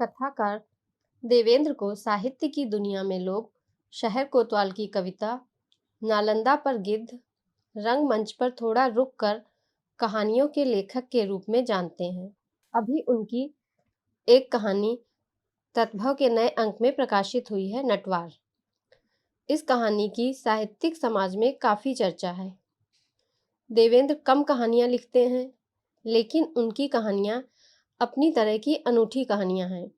कथाकार देवेंद्र को साहित्य की दुनिया में लोग शहर कोतवाल की कविता, नालंदा पर गिद्ध, रंगमंच पर थोड़ा रुक कर कहानियों के लेखक के रूप में जानते हैं। अभी उनकी एक कहानी तत्भव के नए अंक में प्रकाशित हुई है, नटवार। इस कहानी की साहित्यिक समाज में काफ़ी चर्चा है। देवेंद्र कम कहानियाँ लिखते हैं, लेकिन उनकी कहानियाँ अपनी तरह की अनूठी कहानियाँ हैं।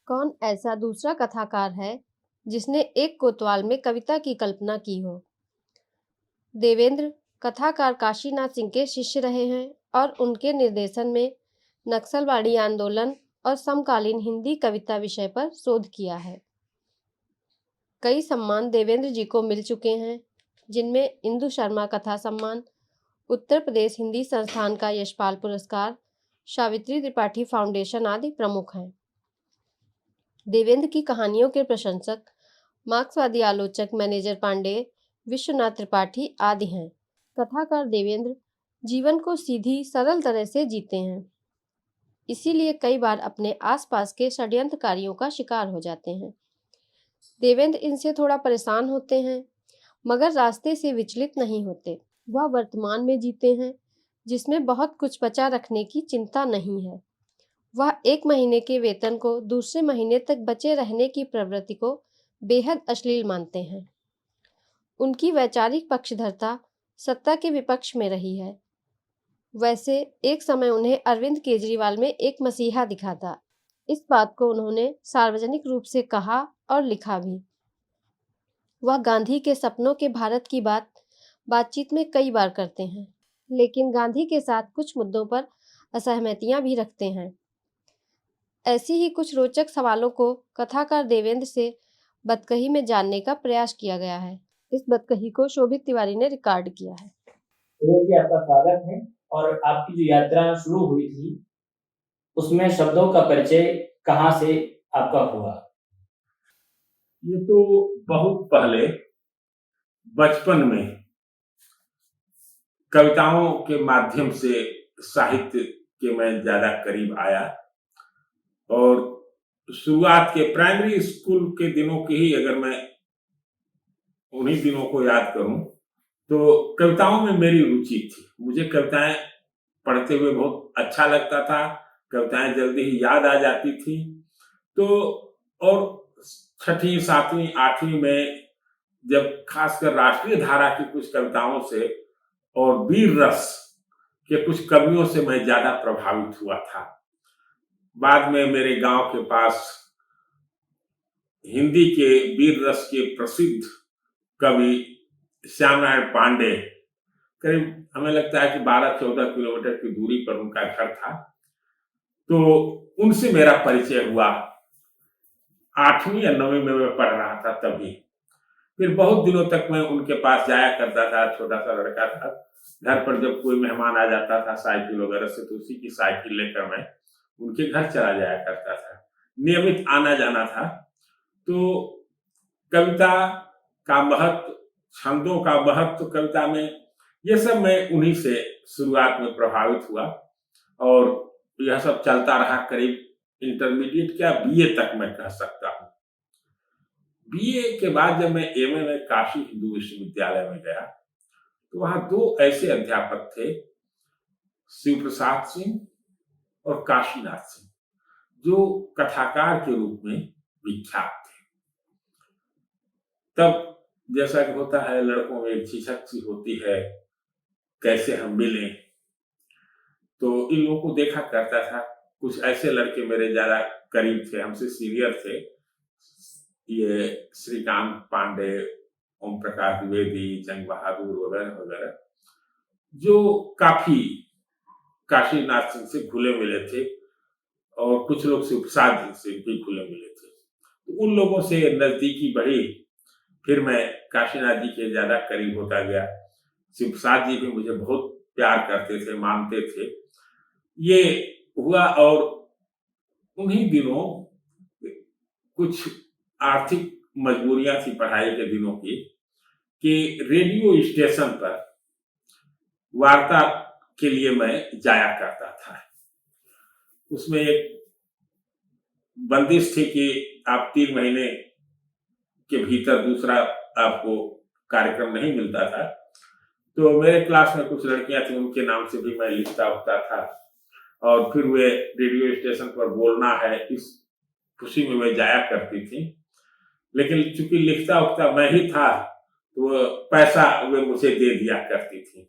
कौन ऐसा दूसरा कथाकार है जिसने एक कोतवाल में कविता की कल्पना की हो? देवेंद्र कथाकार काशीनाथ सिंह के शिष्य रहे हैं और उनके निर्देशन में नक्सलवाड़ी आंदोलन और समकालीन हिंदी कविता विषय पर शोध किया है। कई सम्मान देवेंद्र जी को मिल चुके हैं, जिनमें इंदु शर्मा कथा सम्मान, उत्तर प्रदेश हिंदी संस्थान का यशपाल पुरस्कार, सावित्री त्रिपाठी फाउंडेशन आदि प्रमुख हैं। देवेंद्र की कहानियों के प्रशंसक मार्क्सवादी आलोचक मैनेजर पांडे, विश्वनाथ त्रिपाठी आदि हैं। कथाकार देवेंद्र जीवन को सीधी सरल तरह से जीते हैं, इसीलिए कई बार अपने आसपास के षड्यंत्रकारियों का शिकार हो जाते हैं। देवेंद्र इनसे थोड़ा परेशान होते हैं, मगर रास्ते से विचलित नहीं होते। वह वर्तमान में जीते हैं, जिसमें बहुत कुछ बचा रखने की चिंता नहीं है। वह एक महीने के वेतन को दूसरे महीने तक बचे रहने की प्रवृत्ति को बेहद अश्लील मानते हैं। उनकी वैचारिक पक्षधरता सत्ता के विपक्ष में रही है। वैसे एक समय उन्हें अरविंद केजरीवाल में एक मसीहा दिखा था। इस बात को उन्होंने सार्वजनिक रूप से कहा और लिखा भी। वह गांधी के सपनों के भारत की बातचीत में कई बार करते हैं, लेकिन गांधी के साथ कुछ मुद्दों पर असहमतियां भी रखते हैं। ऐसी ही कुछ रोचक सवालों को कथाकार देवेंद्र से बतकही में जानने का प्रयास किया गया है। इस बतकही को शोभित तिवारी ने रिकॉर्ड किया है। देवेंद्र जी, आपका स्वागत है। और आपकी जो यात्रा शुरू हुई थी, उसमें शब्दों का परिचय कहाँ से आपका हुआ? ये तो बहुत पहले बचपन में कविताओं के माध्यम से साहित्य के मैं ज्यादा करीब आया और शुरुआत के प्राइमरी स्कूल के दिनों की ही अगर मैं उन्हीं दिनों को याद करूं तो कविताओं में मेरी रुचि थी। मुझे कविताएं पढ़ते हुए बहुत अच्छा लगता था, कविताएं जल्दी ही याद आ जाती थी। तो और छठी, सातवीं, आठवीं में जब खासकर राष्ट्रीय धारा की कुछ कविताओं से और वीर रस के कुछ कवियों से मैं ज्यादा प्रभावित हुआ था। बाद में मेरे गांव के पास हिंदी के वीर रस के प्रसिद्ध कवि श्याम नारायण पांडे, करीब हमें लगता है कि 12-14 किलोमीटर की दूरी पर उनका घर था, तो उनसे मेरा परिचय हुआ। 8वीं या 9वीं में मैं पढ़ रहा था तभी। फिर बहुत दिनों तक मैं उनके पास जाया करता था। छोटा सा लड़का था, घर पर जब कोई मेहमान आ जाता था साइकिल वगैरह से, तो उसी की साइकिल लेकर मैं उनके घर चला जाया करता था। नियमित आना जाना था। तो कविता का महत्व, छंदों का महत्व कविता में, ये सब मैं उन्हीं से शुरुआत में प्रभावित हुआ और यह सब चलता रहा। करीब इंटरमीडिएट क्या बीए तक मैं कह सकता हूँ। बीए के बाद जब मैं एमए में काशी हिंदू विश्वविद्यालय में गया तो वहां 2 ऐसे अध्यापक थे, शिव प्रसाद सिंह और काशीनाथ सिंह, जो कथाकार के रूप में विख्यात थे। तब जैसा कि होता है, लड़कों में एक झिझक सी होती है, कैसे हम मिलें। तो इन लोगों को देखा करता था। कुछ ऐसे लड़के मेरे ज्यादा करीब थे, हमसे सीनियर थे, ये श्रीकांत पांडे, ओम प्रकाश द्विवेदी, जंग बहादुर वगैरह वगैरह, जो काफी काशीनाथ सिंह से घुले मिले थे और कुछ लोग शिव प्रसाद जी से भी घुले मिले थे। तो उन लोगों से नजदीकी बढ़ी। फिर मैं काशीनाथ जी के ज्यादा करीब होता गया। शिव प्रसाद जी भी मुझे बहुत प्यार करते थे, मानते थे। ये हुआ और उन्हीं दिनों कुछ आर्थिक मजबूरियां थी पढ़ाई के दिनों की, कि रेडियो स्टेशन पर वार्ता के लिए मैं जाया करता था। उसमें एक बंदिश थी कि आप 3 महीने के भीतर दूसरा आपको कार्यक्रम नहीं मिलता था। तो मेरे क्लास में कुछ लड़कियां थी, उनके नाम से भी मैं लिखता उखता था और फिर वे रेडियो स्टेशन पर बोलना है इस खुशी में वे जाया करती थी। लेकिन चूंकि लिखता उखता मैं ही था तो पैसा वे मुझे दे दिया करती थी।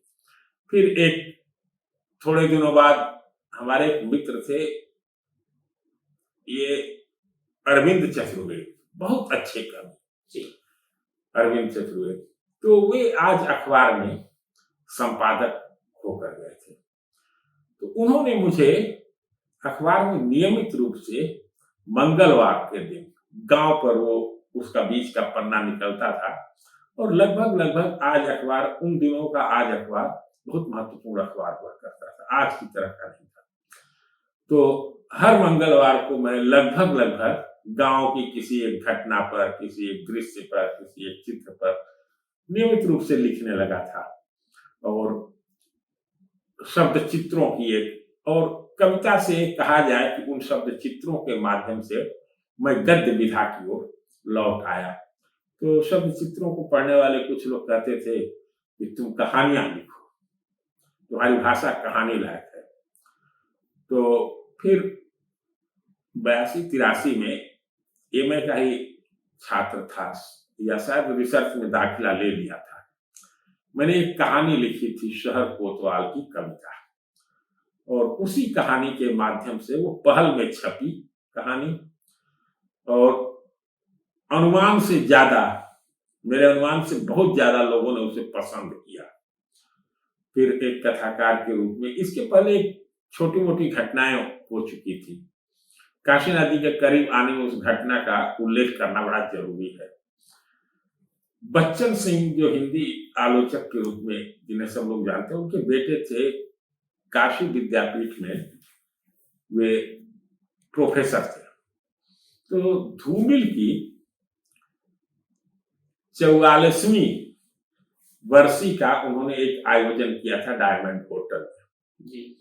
फिर एक थोड़े दिनों बाद हमारे एक मित्र थे, ये अरविंद चतुर्वेदी, बहुत अच्छे कवि अरविंद चतुर्वेदी, तो वे आज अखबार में संपादक होकर गए थे। तो उन्होंने मुझे अखबार में नियमित रूप से मंगलवार के दिन गांव पर वो उसका बीच का पन्ना निकलता था और लगभग आज अखबार, उन दिनों का आज अखबार बहुत महत्वपूर्ण अखबार हुआ करता था, आज की तरह का नहीं था। तो हर मंगलवार को मैं लगभग गांव की किसी एक घटना पर, किसी एक दृश्य पर, किसी एक चित्र पर नियमित रूप से लिखने लगा था और शब्द चित्रों की एक, और कविता से कहा जाए कि उन शब्द चित्रों के माध्यम से मैं गद्य विधा की ओर लौट आया। तो शब्द चित्रों को पढ़ने वाले कुछ लोग कहते थे कि तुम कहानियां लिखो, तुम्हारी भाषा कहानी लायक है। तो फिर 82-83 में एमए का ही छात्र था या शायद रिसर्च में दाखिला ले लिया था। मैंने एक कहानी लिखी थी, शहर कोतवाल की कविता, और उसी कहानी के माध्यम से वो पहल में छपी कहानी और अनुमान से ज्यादा, मेरे अनुमान से बहुत ज्यादा लोगों ने उसे पसंद किया। फिर एक कथाकार के रूप में, इसके पहले एक छोटी मोटी घटनाएं हो चुकी थी। काशी नदी के करीब आने में उस घटना का उल्लेख करना बड़ा जरूरी है। बच्चन सिंह जो हिंदी आलोचक के रूप में जिन्हें सब लोग जानते हैं, उनके बेटे थे, काशी विद्यापीठ में वे प्रोफेसर थे। तो धूमिल की 44वीं वर्षी का उन्होंने एक आयोजन किया था डायमंड होटल में जी,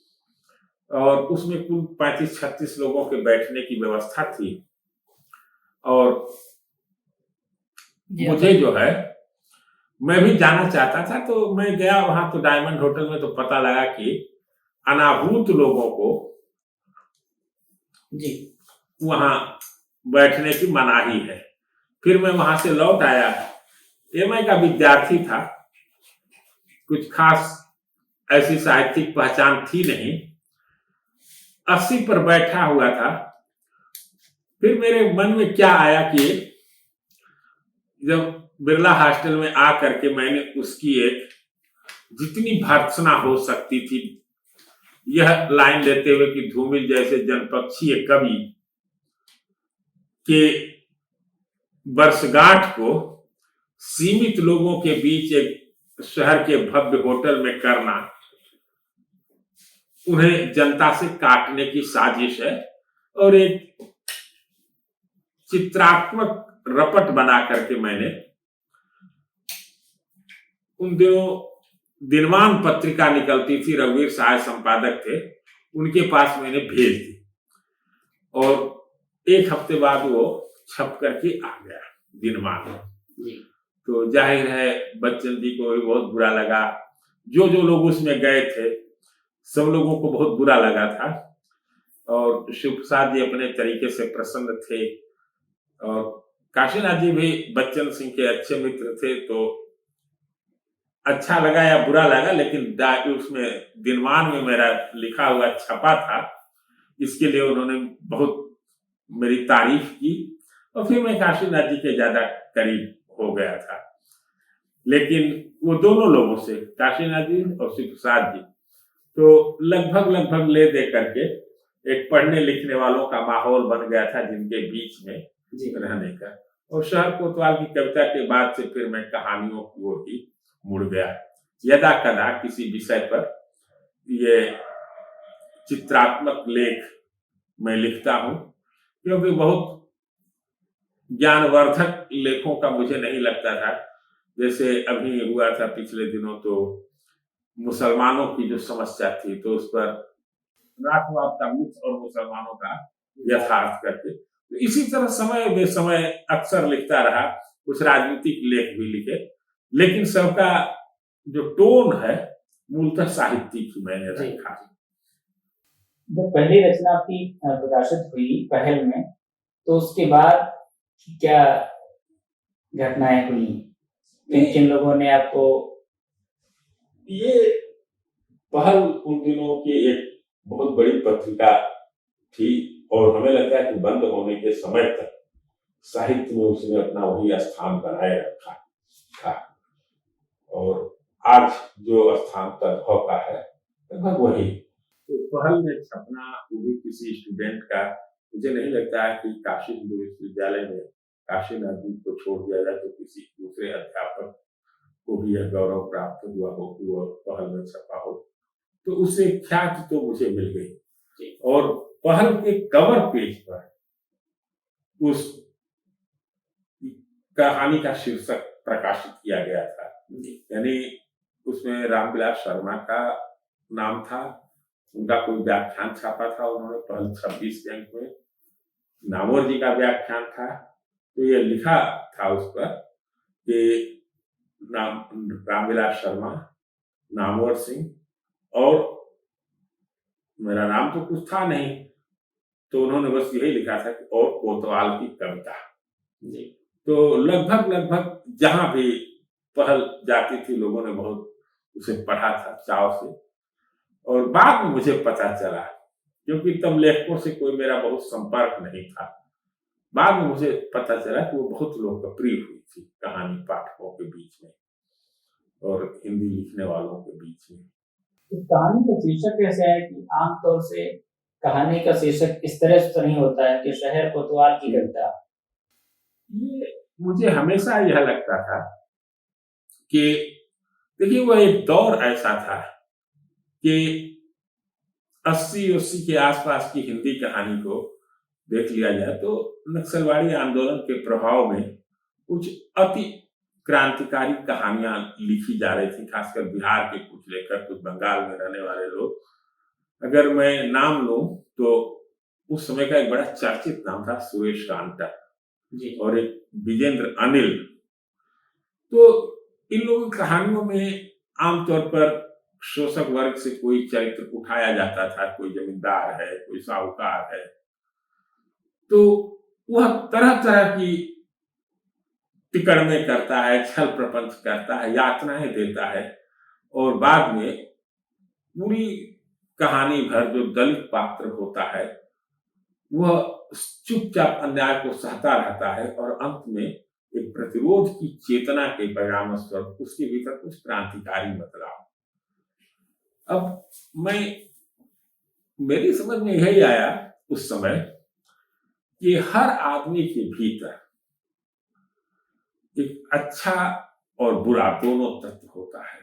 और उसमें कुल 35-36 लोगों के बैठने की व्यवस्था थी। और मुझे जो है, मैं भी जाना चाहता था, तो मैं गया वहां। तो डायमंड होटल में तो पता लगा कि अनाहूत लोगों को जी वहां बैठने की मनाही है। फिर मैं वहां से लौट आया, एमए का विद्यार्थी था, कुछ खास ऐसी साहित्यिक पहचान थी नहीं, 80 पर बैठा हुआ था। फिर मेरे मन में क्या आया कि जब बिरला हॉस्टल में आकर के मैंने उसकी एक जितनी भर्त्सना हो सकती थी यह लाइन लेते हुए कि धूमिल जैसे जनपक्षीय कवि के वर्षगांठ को सीमित लोगों के बीच एक शहर के भव्य होटल में करना, उन्हें जनता से काटने की साजिश है, और एक चित्रात्मक रपट बना करके मैंने उन दिनों दिनमान पत्रिका निकलती थी, रघुवीर सहाय संपादक थे, उनके पास मैंने भेज दी और एक हफ्ते बाद वो छप करके आ गया दिनमान में। तो जाहिर है बच्चन जी को भी बहुत बुरा लगा, जो लोग उसमें गए थे सब लोगों को बहुत बुरा लगा था, और शिव प्रसाद जी अपने तरीके से प्रसन्न थे, और काशीनाथ जी भी बच्चन सिंह के अच्छे मित्र थे। तो अच्छा लगा या बुरा लगा, लेकिन उसमें दिनमान में मेरा लिखा हुआ छपा था, इसके लिए उन्होंने बहुत मेरी तारीफ की, और फिर मैं काशीनाथ जी के ज्यादा करीब हो गया था। लेकिन वो दोनों लोगों से, काशीनाथ जी और शिव प्रसाद जी, तो लगभग ले दे करके एक पढ़ने लिखने वालों का माहौल बन गया था जिनके बीच में रहने का। और शहर कोतवाल की कविता के बाद से फिर मैं कहानियों की ओर ही मुड़ गया। यदा कदा किसी विषय पर ये चित्रात्मक लेख मैं लिखता हूं, क्योंकि बहुत ज्ञानवर्धक लेखों का मुझे नहीं लगता था। जैसे अभी हुआ था पिछले दिनों, तो मुसलमानों की जो समस्या थी, तो उस पर राष्ट्रवाद का मिथ और मुसलमानों का यथार्थ करके तो इसी तरह समय बेसमय अक्सर लिखता रहा, कुछ राजनीतिक लेख भी लिखे, लेकिन सबका जो टोन है मूलतः साहित्यिक ही मैंने जी। रखा। जब पहली रचना आपकी प्रकाशित हुई पहल में, तो उसके बाद क्या घटनाएं हुई? किन लोगों ने आपको? ये पहल उन दिनों की एक बहुत बड़ी पत्रिका थी और हमें लगता है कि बंद होने के समय तक साहित्य में उसने अपना वही स्थान बनाए रखा था और आज जो स्थान तक का है लगभग वही। तो पहल में छपना वो भी किसी स्टूडेंट का, मुझे नहीं लगता है कि काशी हिंदू विश्वविद्यालय में काशी नजदीक को छोड़ दिया जाए तो किसी दूसरे अध्यापक को भी यह गौरव प्राप्त हुआ हो कि वह पहल में छपा हो, तो उससे ख्याति तो मुझे मिल गई। और पहल के कवर पेज पर उस कहानी का शीर्षक प्रकाशित किया गया था, यानी उसमें रामविलास शर्मा का नाम था, उनका कोई व्याख्यान छापा था उन्होंने पहल 26 के अंक में, नामवर जी का व्याख्यान था। तो ये लिखा था उस पर कि रामविलास शर्मा, नामवर सिंह और मेरा नाम तो कुछ था नहीं, तो उन्होंने बस यही लिखा था कि और कोतवाल की कविता। तो लगभग जहां भी पहल जाती थी लोगों ने बहुत उसे पढ़ा था चाव से। और बाद में मुझे पता चला, क्योंकि तब लेखकों से कोई मेरा बहुत संपर्क नहीं था, बाद में मुझे पता चला कि वो बहुत लोकप्रिय हुई थी कहानी पाठकों के बीच में और हिंदी लिखने वालों के बीच में। इस कहानी का शीर्षक कैसे है कि आमतौर से कहानी का शीर्षक इस तरह से नहीं होता है कि शहर कोतवाल की कविता? ये मुझे हमेशा यह लगता था कि देखिए वो एक दौर ऐसा था कि 80 के आसपास की हिंदी कहानी को देख लिया जाए तो नक्सलवाड़ी आंदोलन के प्रभाव में कुछ अति क्रांतिकारी कहानियां लिखी जा रही थी, खासकर बिहार के कुछ लेखक, कुछ बंगाल में रहने वाले लोग। अगर मैं नाम लूं तो उस समय का एक बड़ा चर्चित नाम था सुरेश कांता जी और एक विजेंद्र अनिल। तो इन लोगों की कहानियों में आमतौर पर शोषक वर्ग से कोई चरित्र उठाया जाता था, कोई जमींदार है, कोई साहूकार है, तो वह तरह तरह की टिकड़में करता है, छल प्रपंच करता है, यातनाएं देता है और बाद में पूरी कहानी भर जो दलित पात्र होता है वह चुपचाप अन्याय को सहता रहता है और अंत में एक प्रतिरोध की चेतना के परिणाम स्वरूप उसके भीतर कुछ क्रांतिकारी बदलाव। अब मेरी समझ में यही आया उस समय कि हर आदमी के भीतर एक अच्छा और बुरा दोनों तत्व होता है,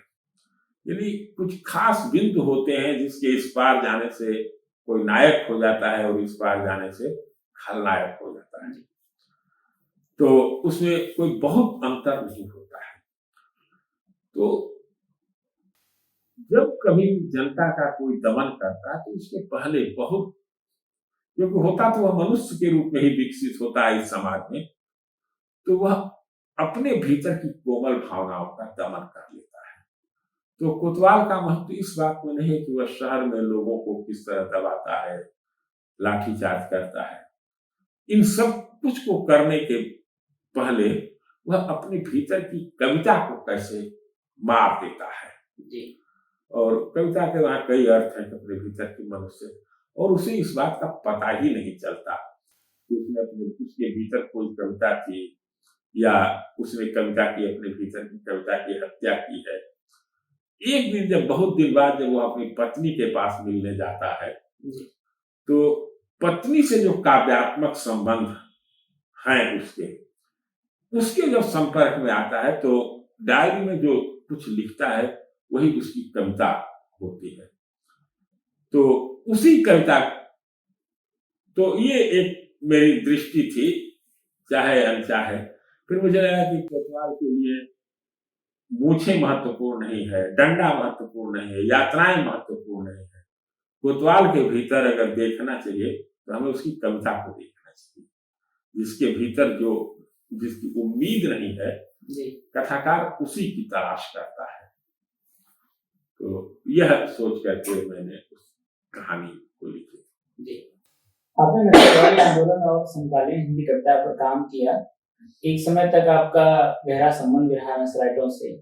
यानी कुछ खास बिंदु होते हैं जिसके इस पार जाने से कोई नायक हो जाता है और इस पार जाने से खलनायक हो जाता है, तो उसमें कोई बहुत अंतर नहीं होता है। तो जब कभी जनता का कोई दमन करता है तो इसके पहले बहुत, क्योंकि होता तो वह मनुष्य के रूप में ही विकसित होता है इस समाज में, तो वह अपने भीतर की कोमल भावनाओं का दमन कर लेता है। तो कोतवाल का महत्व इस बात में नहीं है कि वह शहर में लोगों को किस तरह दबाता है, लाठीचार्ज करता है, इन सब कुछ को करने के पहले वह अपने भीतर की कविता को कैसे मार देता है जी। और कविता के वहां कई अर्थ हैं अपने भीतर की मनुष्य, और उसे इस बात का पता ही नहीं चलता कि उसके भीतर कोई कविता थी या उसने कविता की अपने भीतर की कविता की हत्या की है। एक दिन जब बहुत दिन बाद जब वो अपनी पत्नी के पास मिलने जाता है तो पत्नी से जो काव्यात्मक संबंध हैं उसके जब संपर्क में आता है तो डायरी में जो कुछ लिखता है वही उसकी कविता होती है। तो उसी कविता, तो ये एक मेरी दृष्टि थी, चाहे अनचाहे। फिर मुझे लगा कि कोतवाल के लिए मूछें महत्वपूर्ण नहीं है, डंडा महत्वपूर्ण नहीं है, यात्राएं महत्वपूर्ण नहीं है। कोतवाल के भीतर अगर देखना चाहिए तो हमें उसकी कविता को देखना चाहिए। जिसके भीतर जिसकी उम्मीद नहीं है, जी कथाकार उसी की तलाश करता है। तो यह सोच करके मैंने उस कहानी को लिखी। जी आपने नक्सलवादी आंदोलन और समकालीन हिंदी कविता पर काम किया। एक समय तक आपका गहरा संबंध रहा नक्सलाइटों से।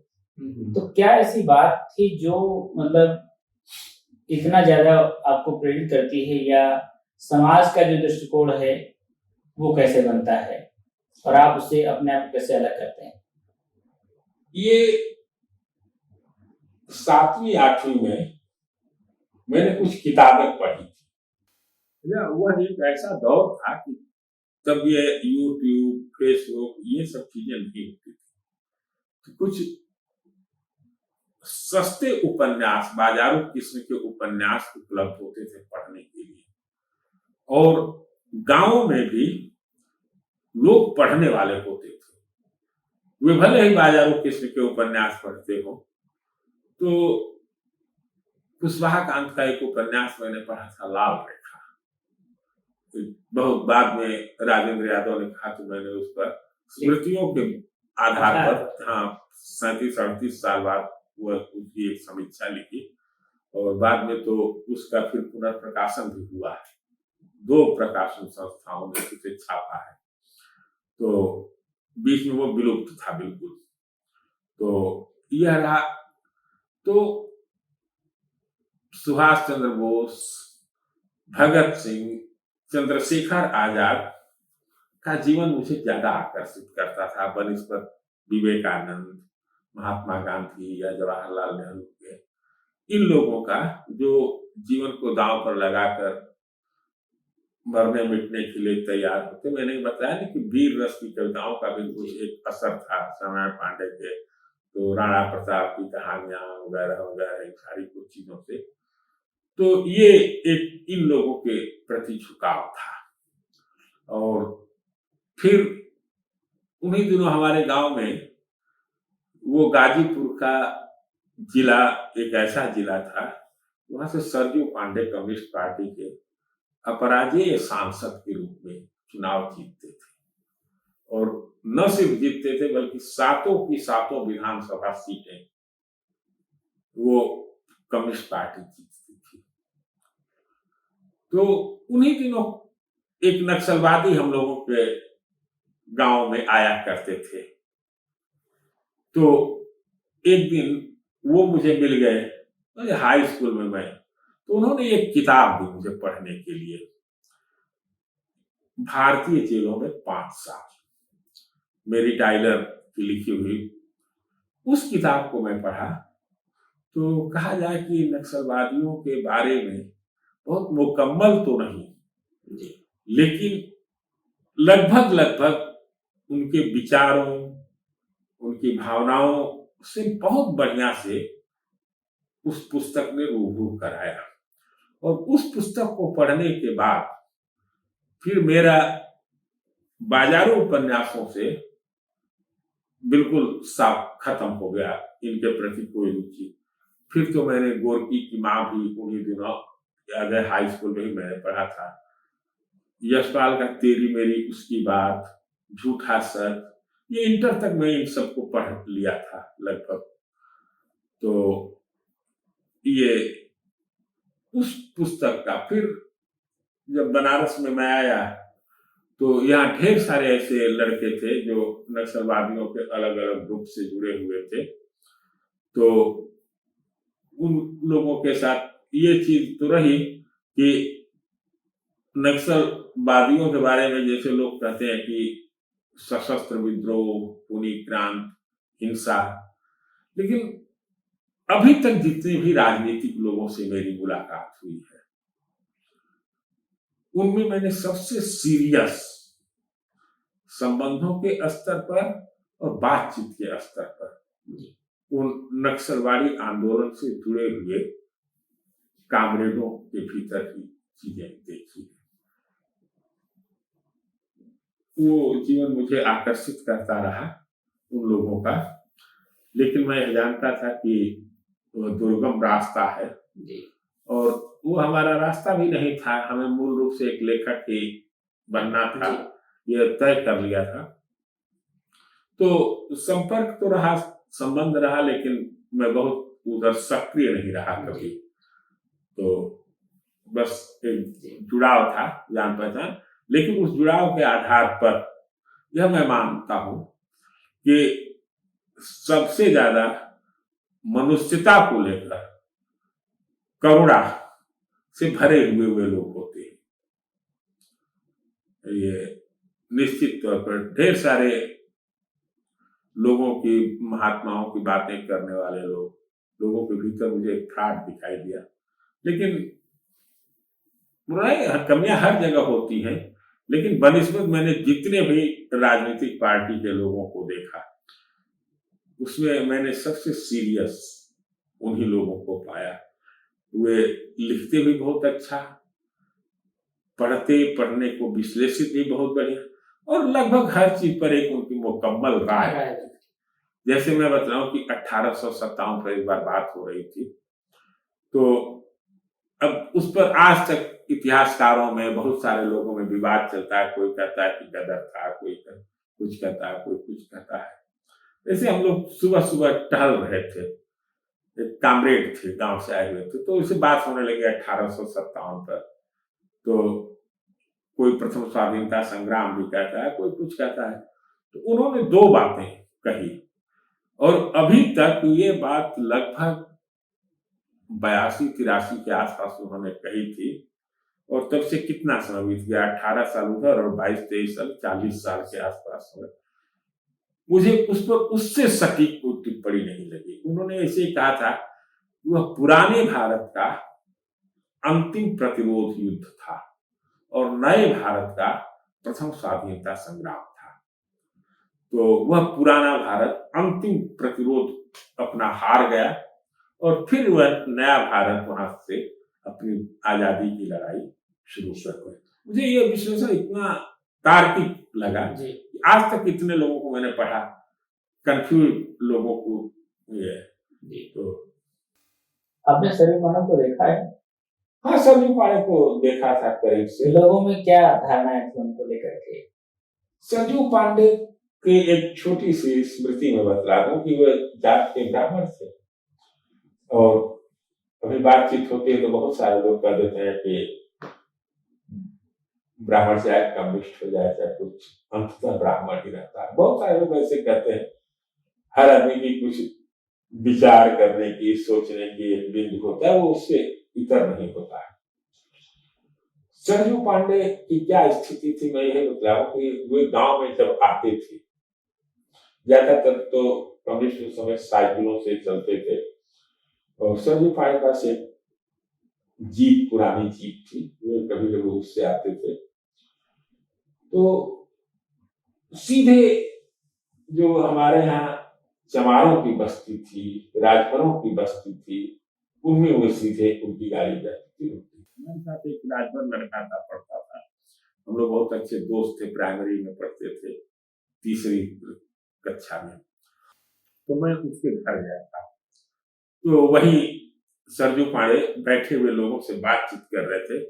तो क्या ऐसी बात थी जो मतलब इतना ज्यादा आपको प्रेरित करती है, या समाज का जो दृष्टिकोण है वो कैसे बनता है और आप उससे अपने आप कैसे अलग करते हैं? ये 7वीं 8वीं में मैंने कुछ किताबें पढ़ी थी। वह एक ऐसा दौर था कि तब ये यूट्यूब, फेसबुक, ये सब चीजें नहीं होती थी। तो कुछ सस्ते उपन्यास, बाजारू किस्म के उपन्यास उपलब्ध होते थे पढ़ने के लिए, और गांवों में भी लोग पढ़ने वाले होते थे। वे भले ही बाजारू किस्म के उपन्यास पढ़ते हो। तो कुशवाहा कांत का एक उपन्यास मैंने पढ़ा था, लाल रेखा। बहुत बाद में राजेंद्र यादव ने कहा, तो मैंने उस पर स्मृतियों के आधार पर 37-38 साल बाद वह उसकी एक समीक्षा लिखी, और बाद में तो उसका फिर पुनर्प्रकाशन भी हुआ है। 2 प्रकाशन संस्थाओं ने उसे छापा है। तो बीच में वो विलुप्त था बिल्कुल। तो यह रहा। तो सुभाष चंद्र बोस, भगत सिंह, चंद्रशेखर आजाद का जीवन मुझे ज्यादा आकर्षित करता था बनिस्बत विवेकानंद, महात्मा गांधी या जवाहरलाल नेहरू के। इन लोगों का जो जीवन को दांव पर लगाकर मरने मिटने के लिए तैयार होते। मैंने बताया ना कि वीर रस की कविताओं का भी कुछ एक असर था श्यामनारायण पांडे के, तो राणा प्रताप की कहानियां वगैरह वगैरह सारी कुछ चीजों से। तो ये एक इन लोगों के प्रति झुकाव था। और फिर उन्हीं दिनों हमारे गांव में वो गाजीपुर का जिला एक ऐसा जिला था, वहां से सरजू पांडे कम्युनिस्ट पार्टी के अपराजेय सांसद के रूप में चुनाव जीतते थे, और न सिर्फ जीतते थे बल्कि 7 की 7 विधानसभा सीटें वो कम्युनिस्ट पार्टी जीतती थी। तो उन्हीं दिनों एक नक्सलवादी हम लोगों के गांव में आया करते थे। तो एक दिन वो मुझे मिल गए हाई स्कूल में मैं, तो उन्होंने एक किताब दी मुझे पढ़ने के लिए, भारतीय जेलों में 5 साल, मेरी टाइलर की लिखी हुई। उस किताब को मैं पढ़ा तो कहा जाए कि नक्सलवादियों के बारे में बहुत मुकम्मल तो नहीं, लेकिन लगभग उनके विचारों, उनकी भावनाओं से बहुत बढ़िया से उस पुस्तक ने रूबरू कराया। और उस पुस्तक को पढ़ने के बाद फिर मेरा बाजारू उपन्यासों से बिल्कुल साफ खत्म हो गया, इनके प्रति कोई रुचि। फिर तो मैंने गोरकी की माँ भी उन्हीं दिनों, याद है हाई स्कूल में ही मैंने पढ़ा था। यशपाल का तेरी मेरी उसकी बात, झूठा सच, ये इंटर तक मैं इन सबको पढ़ लिया था लगभग। तो ये उस पुस्तक का फिर जब बनारस में मैं आया तो यहाँ ढेर सारे ऐसे लड़के थे जो नक्सलवादियों के अलग अलग ग्रुप से जुड़े हुए थे। तो उन लोगों के साथ ये चीज तो रही कि नक्सलवादियों के बारे में जैसे लोग कहते हैं कि सशस्त्र विद्रोह, खूनी क्रांति, हिंसा, लेकिन अभी तक जितने भी राजनीतिक लोगों से मेरी मुलाकात हुई है उनमें मैंने सबसे सीरियस संबंधों के स्तर पर और बातचीत के स्तर पर उन नक्सलवादी आंदोलन से जुड़े हुए कामरेडों के भीतर की चीजें देखी। वो जीवन मुझे आकर्षित करता रहा उन लोगों का, लेकिन मैं जानता था कि वो दुर्गम रास्ता है और वो हमारा रास्ता भी नहीं था। हमें मूल रूप से एक लेखक ही बनना था, ये तय कर लिया था। तो संपर्क तो रहा, संबंध रहा, लेकिन मैं बहुत उधर सक्रिय नहीं रहा कभी। तो बस एक जुड़ाव था, जान पहचान। लेकिन उस जुड़ाव के आधार पर यह मैं मानता हूं कि सबसे ज्यादा मनुष्यता को लेकर करुणा से भरे हुए वे लोग होते हैं। ये निश्चित तौर पर ढेर सारे लोगों की, महात्माओं की बातें करने वाले लोगों के भीतर मुझे एक फ्रॉड दिखाई दिया। लेकिन कमियां हर जगह होती हैं, लेकिन बनिस्बत मैंने जितने भी राजनीतिक पार्टी के लोगों को देखा, उसमें मैंने सबसे सीरियस उन्हीं लोगों को पाया। वे लिखते भी बहुत अच्छा, पढ़ने को विश्लेषित भी बहुत बढ़िया, और लगभग हर चीज पर एक उनकी मुकम्मल राय है। जैसे मैं बता रहा हूँ कि 1857 पर एक बार बात हो रही थी, तो अब उस पर आज तक इतिहासकारों में, बहुत सारे लोगों में विवाद चलता है। कोई कहता है कि गदर था, कोई कुछ कहता है, कोई कुछ कहता है। ऐसे हम लोग सुबह सुबह टहल रहे थे, एक कामरेड थे, गांव से आए हुए थे, तो इसे बात होने लगी 1857 पर। तो कोई प्रथम स्वाधीनता संग्राम भी कहता है, कोई कुछ कहता है। तो उन्होंने दो बातें कही, और अभी तक ये बात लगभग 82-83 के आसपास उन्होंने कही थी, और तब से कितना समय बीत गया, 18 साल उधर और 22-23 साल, 40 साल के आसपास हुए। मुझे उस पर उससे सटीक कोई टिप्पणी नहीं लगी। उन्होंने ऐसे कहा था, वह पुराने भारत का अंतिम प्रतिरोध युद्ध था और नए भारत का प्रथम स्वाधीनता संग्राम था। तो वह पुराना भारत अंतिम प्रतिरोध अपना हार गया, और फिर वह नया भारत वहां से अपनी आजादी की लड़ाई शुरू कर गए। मुझे यह विश्लेषण इतना तार्किक लगा। आज तक इतने लोगों को मैंने पढ़ा, कंफ्यूज लोगों को ये। तो आपने सरयू पांडे को देखा है? हाँ, सरयू पांडे को देखा था करीब से। लोगों में क्या धारणाएं थी उनको लेकर के? सरयू पांडे की एक छोटी सी स्मृति में बतला दूं कि वे जात के ब्राह्मण थे, और अभी बातचीत होती है तो बहुत सारे लोग कह देते हैं कि ब्राह्मण से आए कम्युनिस्ट हो जाए, चाहे कुछ, अंततः ब्राह्मण ही रहता है। बहुत सारे लोग ऐसे कहते हैं। हर आदमी की कुछ विचार करने की, सोचने की एक बिंदु होता है, वो उससे इतर नहीं होता है। सरयू पांडे की क्या स्थिति थी, मैं यही बतलाऊं कि वे गांव में जब आते थे, ज्यादातर तो कम्युनिस्ट उस समय साइकिलों से चलते थे, और सरयू पांडे का से जीप, पुरानी जीप थी, वे कभी कभी उससे आते थे। तो सीधे जो हमारे यहाँ चमारों की बस्ती थी, राजभरों की बस्ती थी, उनमें वो सीधे उनकी गाड़ी जाती थी। हमारे साथ एक राजभर लड़का था, पढ़ता था, हम लोग बहुत अच्छे दोस्त थे, प्राइमरी में पढ़ते थे, 3री कक्षा में। तो मैं उसके घर गया था, तो वही सरयू पांडे बैठे हुए लोगों से बातचीत कर रहे थे।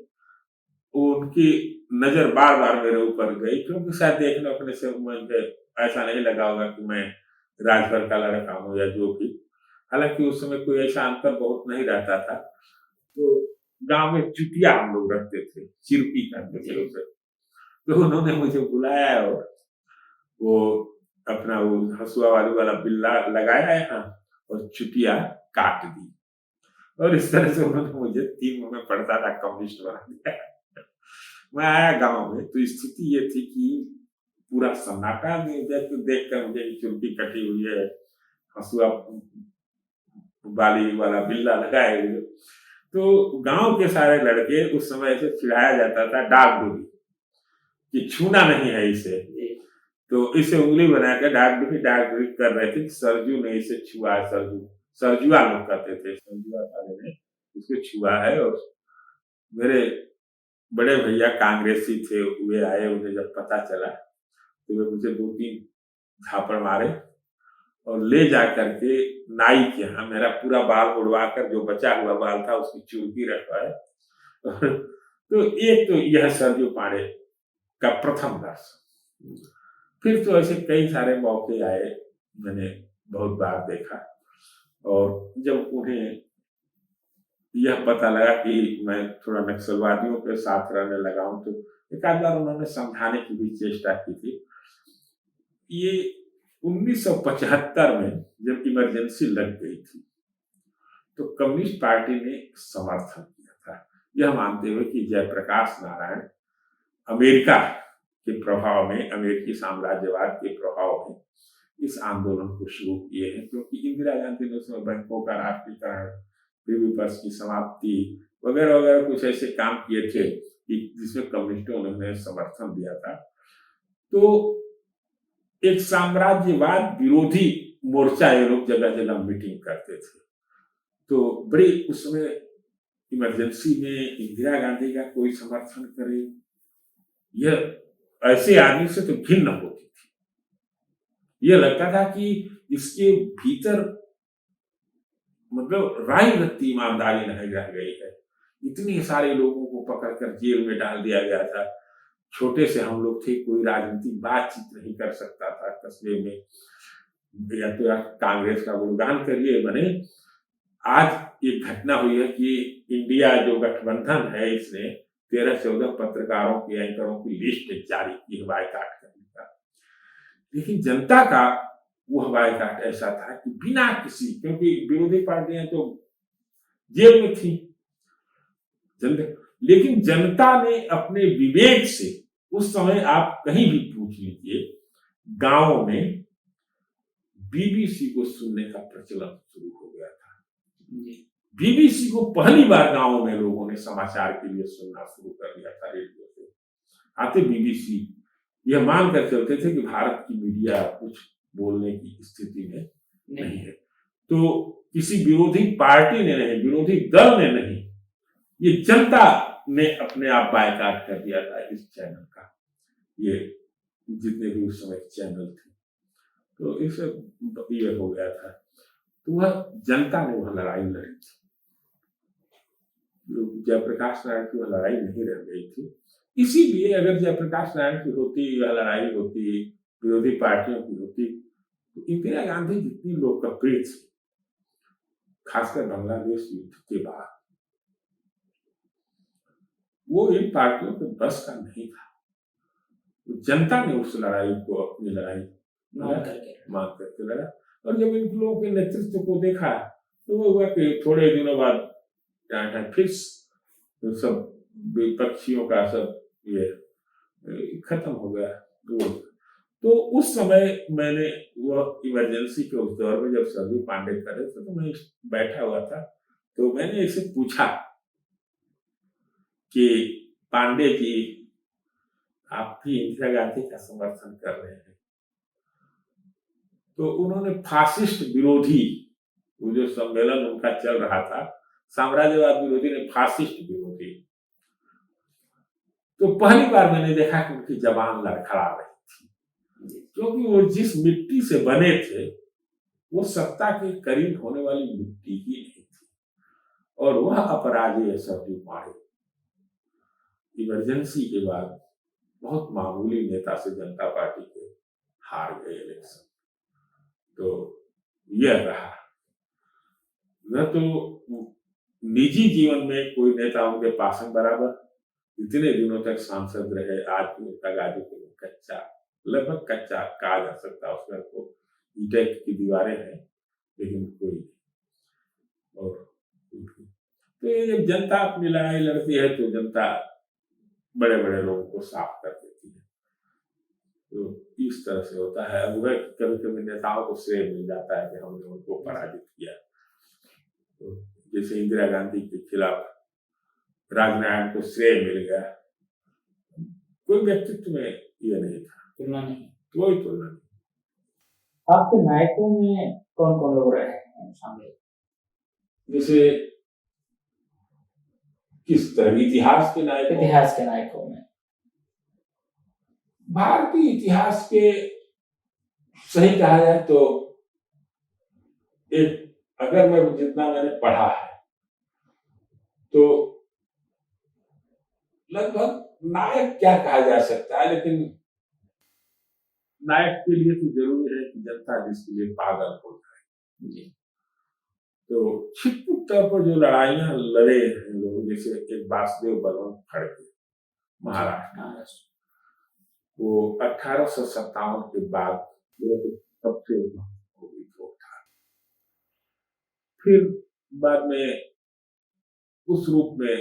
उनकी नजर बार बार मेरे ऊपर गई, क्योंकि शायद देखने अपने से मुझे ऐसा नहीं लगा होगा कि मैं राजभर का लड़का हूँ या जो भी। हालांकि उस समय कोई ऐसा अंतर बहुत नहीं रहता था। तो गांव में चुटिया हम लोग रखते थे, चिरपी करते थे उसे। तो उन्होंने मुझे बुलाया, और वो अपना वो हसुआ वाला बिल्ला लगाया यहाँ और चुटिया काट दी, और इस तरह से उन्होंने मुझे 3 में पढ़ता था कम्युनिस्ट बना दिया। मैं आया गांव में, तो स्थिति ये थी कि पूरा सन्नाटा देख कर मुझे चुरपी कटी हुई है, हसुआ बाली वाला बिल्ला लगाए हुए। तो गांव के सारे लड़के, उस समय से चिढ़ाया जाता था डाक डोरी कि छूना नहीं है इसे, तो इसे उंगली बनाकर डाक डोरी कर रहे थे। सरजू ने इसे छुआ, सरजुआ लोग कहते थे, सरजुआ साले ने उसको छुआ है। और मेरे बड़े भैया कांग्रेसी थे, वे आए, उन्हें जब पता चला तो वे मुझे 2-3 झापड़ मारे, और ले जाकर के नाई के यहाँ मेरा पूरा बाल उड़वा कर, जो बचा हुआ बाल था उसकी चूड़की रखवाए। तो एक तो यह सरयू पांडे का प्रथम दर्शन। फिर तो ऐसे कई सारे मौके आए, मैंने बहुत बार देखा। और जब उन्हें यह पता लगा कि मैं थोड़ा नक्सलवादियों के साथ रहने लगा हूं, तो एक आध बार उन्होंने समझाने की भी चेष्टा की थी। ये 1975 में जब इमरजेंसी लग गई थी, तो कम्युनिस्ट पार्टी ने समर्थन किया था, यह मानते हुए कि जयप्रकाश नारायण अमेरिका के प्रभाव में, अमेरिकी साम्राज्यवाद के प्रभाव में इस आंदोलन को शुरू किए हैं, क्योंकि इंदिरा गांधी ने उसमें बैंकों का राष्ट्रीयकरण, विपर्स की समाप्ति वगैरह वगैरह कुछ ऐसे काम किए थे कि जिसमें कम्युनिस्टों ने उन्हें समर्थन दिया था। तो एक साम्राज्यवाद विरोधी मोर्चा ये लोग जगह जगह मीटिंग करते थे। तो बड़ी उसमें इमरजेंसी में इंदिरा गांधी का कोई समर्थन करे, यह ऐसे आदमी से तो घिन्न होती थी। यह लगता था कि इसके भीतर मतलब राय रत्ती ईमानदारी नहीं रह गई है। इतने सारे लोगों को पकड़कर जेल में डाल दिया गया था। छोटे से हम लोग थे, कोई राजनीतिक बातचीत नहीं कर सकता था कस्बे में, या तो आप कांग्रेस का गुणगान करिए बने। आज एक घटना हुई है कि इंडिया जो गठबंधन है, इसने 13-14 पत्रकारों की, एंकरों की लिस्ट जारी की है बायकॉट करने का। लेकिन जनता का वह बायकॉट ऐसा था कि बिना किसी, क्योंकि विरोधी पार्टियां तो जेल में थी, लेकिन जनता ने अपने विवेक से, उस समय आप कहीं भी पूछ लीजिए, गांवों में बीबीसी को सुनने का प्रचलन शुरू हो गया था। बीबीसी को पहली बार गांवों में लोगों ने समाचार के लिए सुनना शुरू कर दिया था। रेडियो से आते बीबीसी यह मानकर चलते थे कि भारत की मीडिया कुछ बोलने की स्थिति में नहीं है। तो किसी विरोधी पार्टी ने नहीं, विरोधी दल ने नहीं, ये जनता ने अपने आप बायकॉट कर दिया था इस चैनल का, ये जितने भी उस समय चैनल थे। तो इससे ये हो गया था। तो वह जनता ने वह लड़ाई लड़ी थी। जयप्रकाश नारायण की वह लड़ाई नहीं रह गई थी। इसीलिए अगर जयप्रकाश नारायण की होती, यह लड़ाई होती, विरोधी पार्टियों की होती, तो इंदिरा गांधी जितनी लोकप्रिय थी, खासकर बांग्लादेश युद्ध के बाद, वो इन पार्टियों के बस का नहीं था। तो जनता ने उस लड़ाई को अपनी लड़ाई मान करके लड़ा। और जब इन लोगों के नेतृत्व को देखा, तो वो हुआ कि थोड़े दिनों बाद फिर तो सब विपक्षियों का सब ये खत्म हो गया। तो उस समय मैंने वह इमरजेंसी के उस दौर में जब सरयू पांडे कर रहे थे, तो मैं बैठा हुआ था, तो मैंने इसे पूछा कि पांडे जी, आप भी इंदिरा गांधी का समर्थन कर रहे हैं। तो उन्होंने फासिस्ट विरोधी, वो जो सम्मेलन उनका चल रहा था, साम्राज्यवाद विरोधी ने फासिस्ट विरोधी, तो पहली बार मैंने देखा कि उनकी जबान लड़खड़ा रही थी, क्योंकि वो जिस मिट्टी से बने थे, वो सत्ता के करीब होने वाली मिट्टी ही नहीं थी। और वह अपराजेय सरयू पांडे इमरजेंसी के बाद बहुत मामूली नेता से जनता पार्टी के हार गए इलेक्शन। तो यह रहा। न तो निजी जीवन में कोई नेता उनके पासन बराबर, इतने दिनों तक सांसद रहे, आज भी उनका गाजीपुर में कच्चा, लगभग कच्चा कहा जा सकता है, उसमें तो ईंटें की दीवारें हैं, लेकिन कोई। और तो ये जब जनता अपनी लड़ाई लड़ती है, तो जनता बड़े बड़े लोगों को साफ कर देती है। तो इस तरह से होता है। अब वह कभी कभी नेताओं को श्रेय मिल जाता है कि हमने उनको पराजित किया। तो जैसे इंदिरा गांधी के खिलाफ राजनारायण को श्रेय मिल गया, कोई व्यक्तित्व में ये नहीं था, तुलना नहीं, कोई तुलना नहीं। आपके नायकों में कौन कौन लोग रहे हैं शामिल? जैसे किस तरह इतिहास के नायकों? इतिहास के नायकों में भारतीय इतिहास के सही कहा जाए तो एक, अगर मैं जितना मैंने पढ़ा है, तो लगभग नायक क्या कहा जा सकता है, लेकिन नायक के लिए तो जरूरी है कि जनता जिसके लिए पागल हो जाए। जी तो छिटपुट तौर पर जो लड़ाइयां लड़े हैं लोग, जैसे एक वासुदेव बलवंत फड़के महाराष्ट्र, महाराष्ट्र वो 1857 के बाद वो सबसे महत्वपूर्ण विद्रोह था। फिर बाद में उस रूप में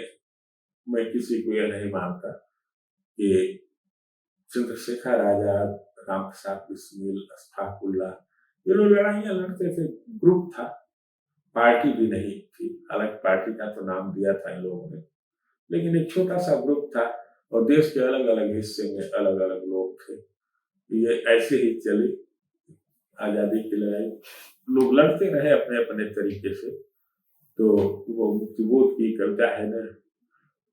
मैं किसी को यह नहीं मानता कि चंद्रशेखर आजाद, राम प्रसाद बिस्मिल, अशफाक उल्लाह, ये लोग लड़ाइयां लड़ते थे। ग्रुप था, पार्टी भी नहीं थी। अलग पार्टी का तो नाम दिया था इन लोगों ने, लेकिन एक छोटा सा ग्रुप था और देश के अलग अलग हिस्से में अलग अलग लोग थे। ये ऐसे ही चली आजादी की लड़ाई, लोग लड़ते रहे अपने अपने तरीके से। तो वो मुक्तिबोध की कविता है ना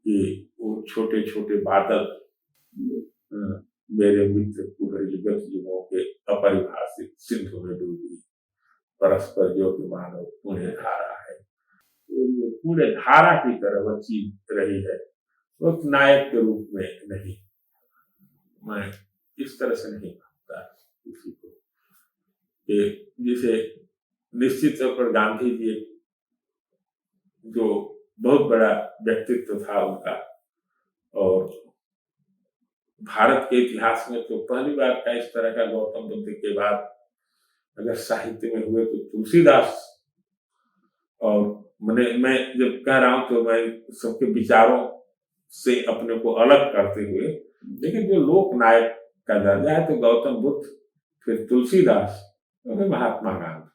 कि वो छोटे छोटे बादल मेरे मित्र कुहरिगत युगों के अपरिभाषित सिंधु में डूबी, परस्पर जो कि मानव पुण्य धारा है। तो ये पुण्य धारा की तरह बची रही है, वो नायक के रूप में नहीं। मैं इस तरह से नहीं मानता किसी को कि जिसे निश्चित तौर पर गांधी जी जो बहुत बड़ा व्यक्तित्व था उनका, और भारत के इतिहास में तो पहली बार का इस तरह का गौतम बुद्ध के बाद अगर साहित्य में हुए तो तुलसीदास। और मैं जब कह रहा हूं तो मैं सबके विचारों से अपने को अलग करते हुए, लेकिन जो लोक नायक का दर्जा है तो गौतम बुद्ध, फिर तुलसीदास और फिर महात्मा गांधी,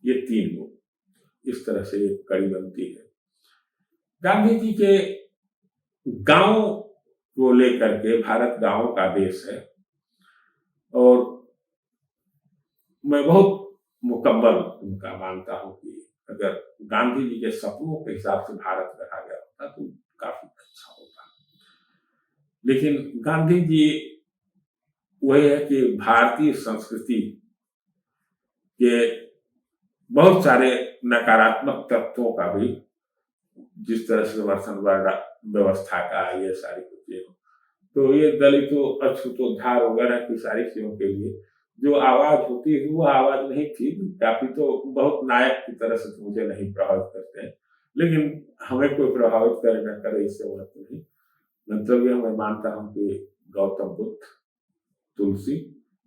ये तीन लोग, इस तरह से एक कड़ी बनती है। गांधी जी के गांव को लेकर के, भारत गांवों का देश है और मैं बहुत मुकम्मल उनका मानता हूं कि अगर गांधी जी के सपनों के हिसाब से भारत रखा गया होता तो काफी अच्छा होता। लेकिन गांधी जी वही है कि भारतीय संस्कृति के बहुत सारे नकारात्मक तत्वों का भी, जिस तरह से समर्थन व्यवस्था का, ये सारी चीजें, तो ये दलितों, अछूतोद्धार वगैरह की सारी चीजों के लिए जो आवाज होती है वो आवाज नहीं थी। काफी तो बहुत नायक की तरह से तो मुझे नहीं प्रभावित करते हैं, लेकिन हमें कोई प्रभावित करे न करे इससे मतलब नहीं। मतलब ये मैं मानता हूँ कि गौतम बुद्ध, तुलसी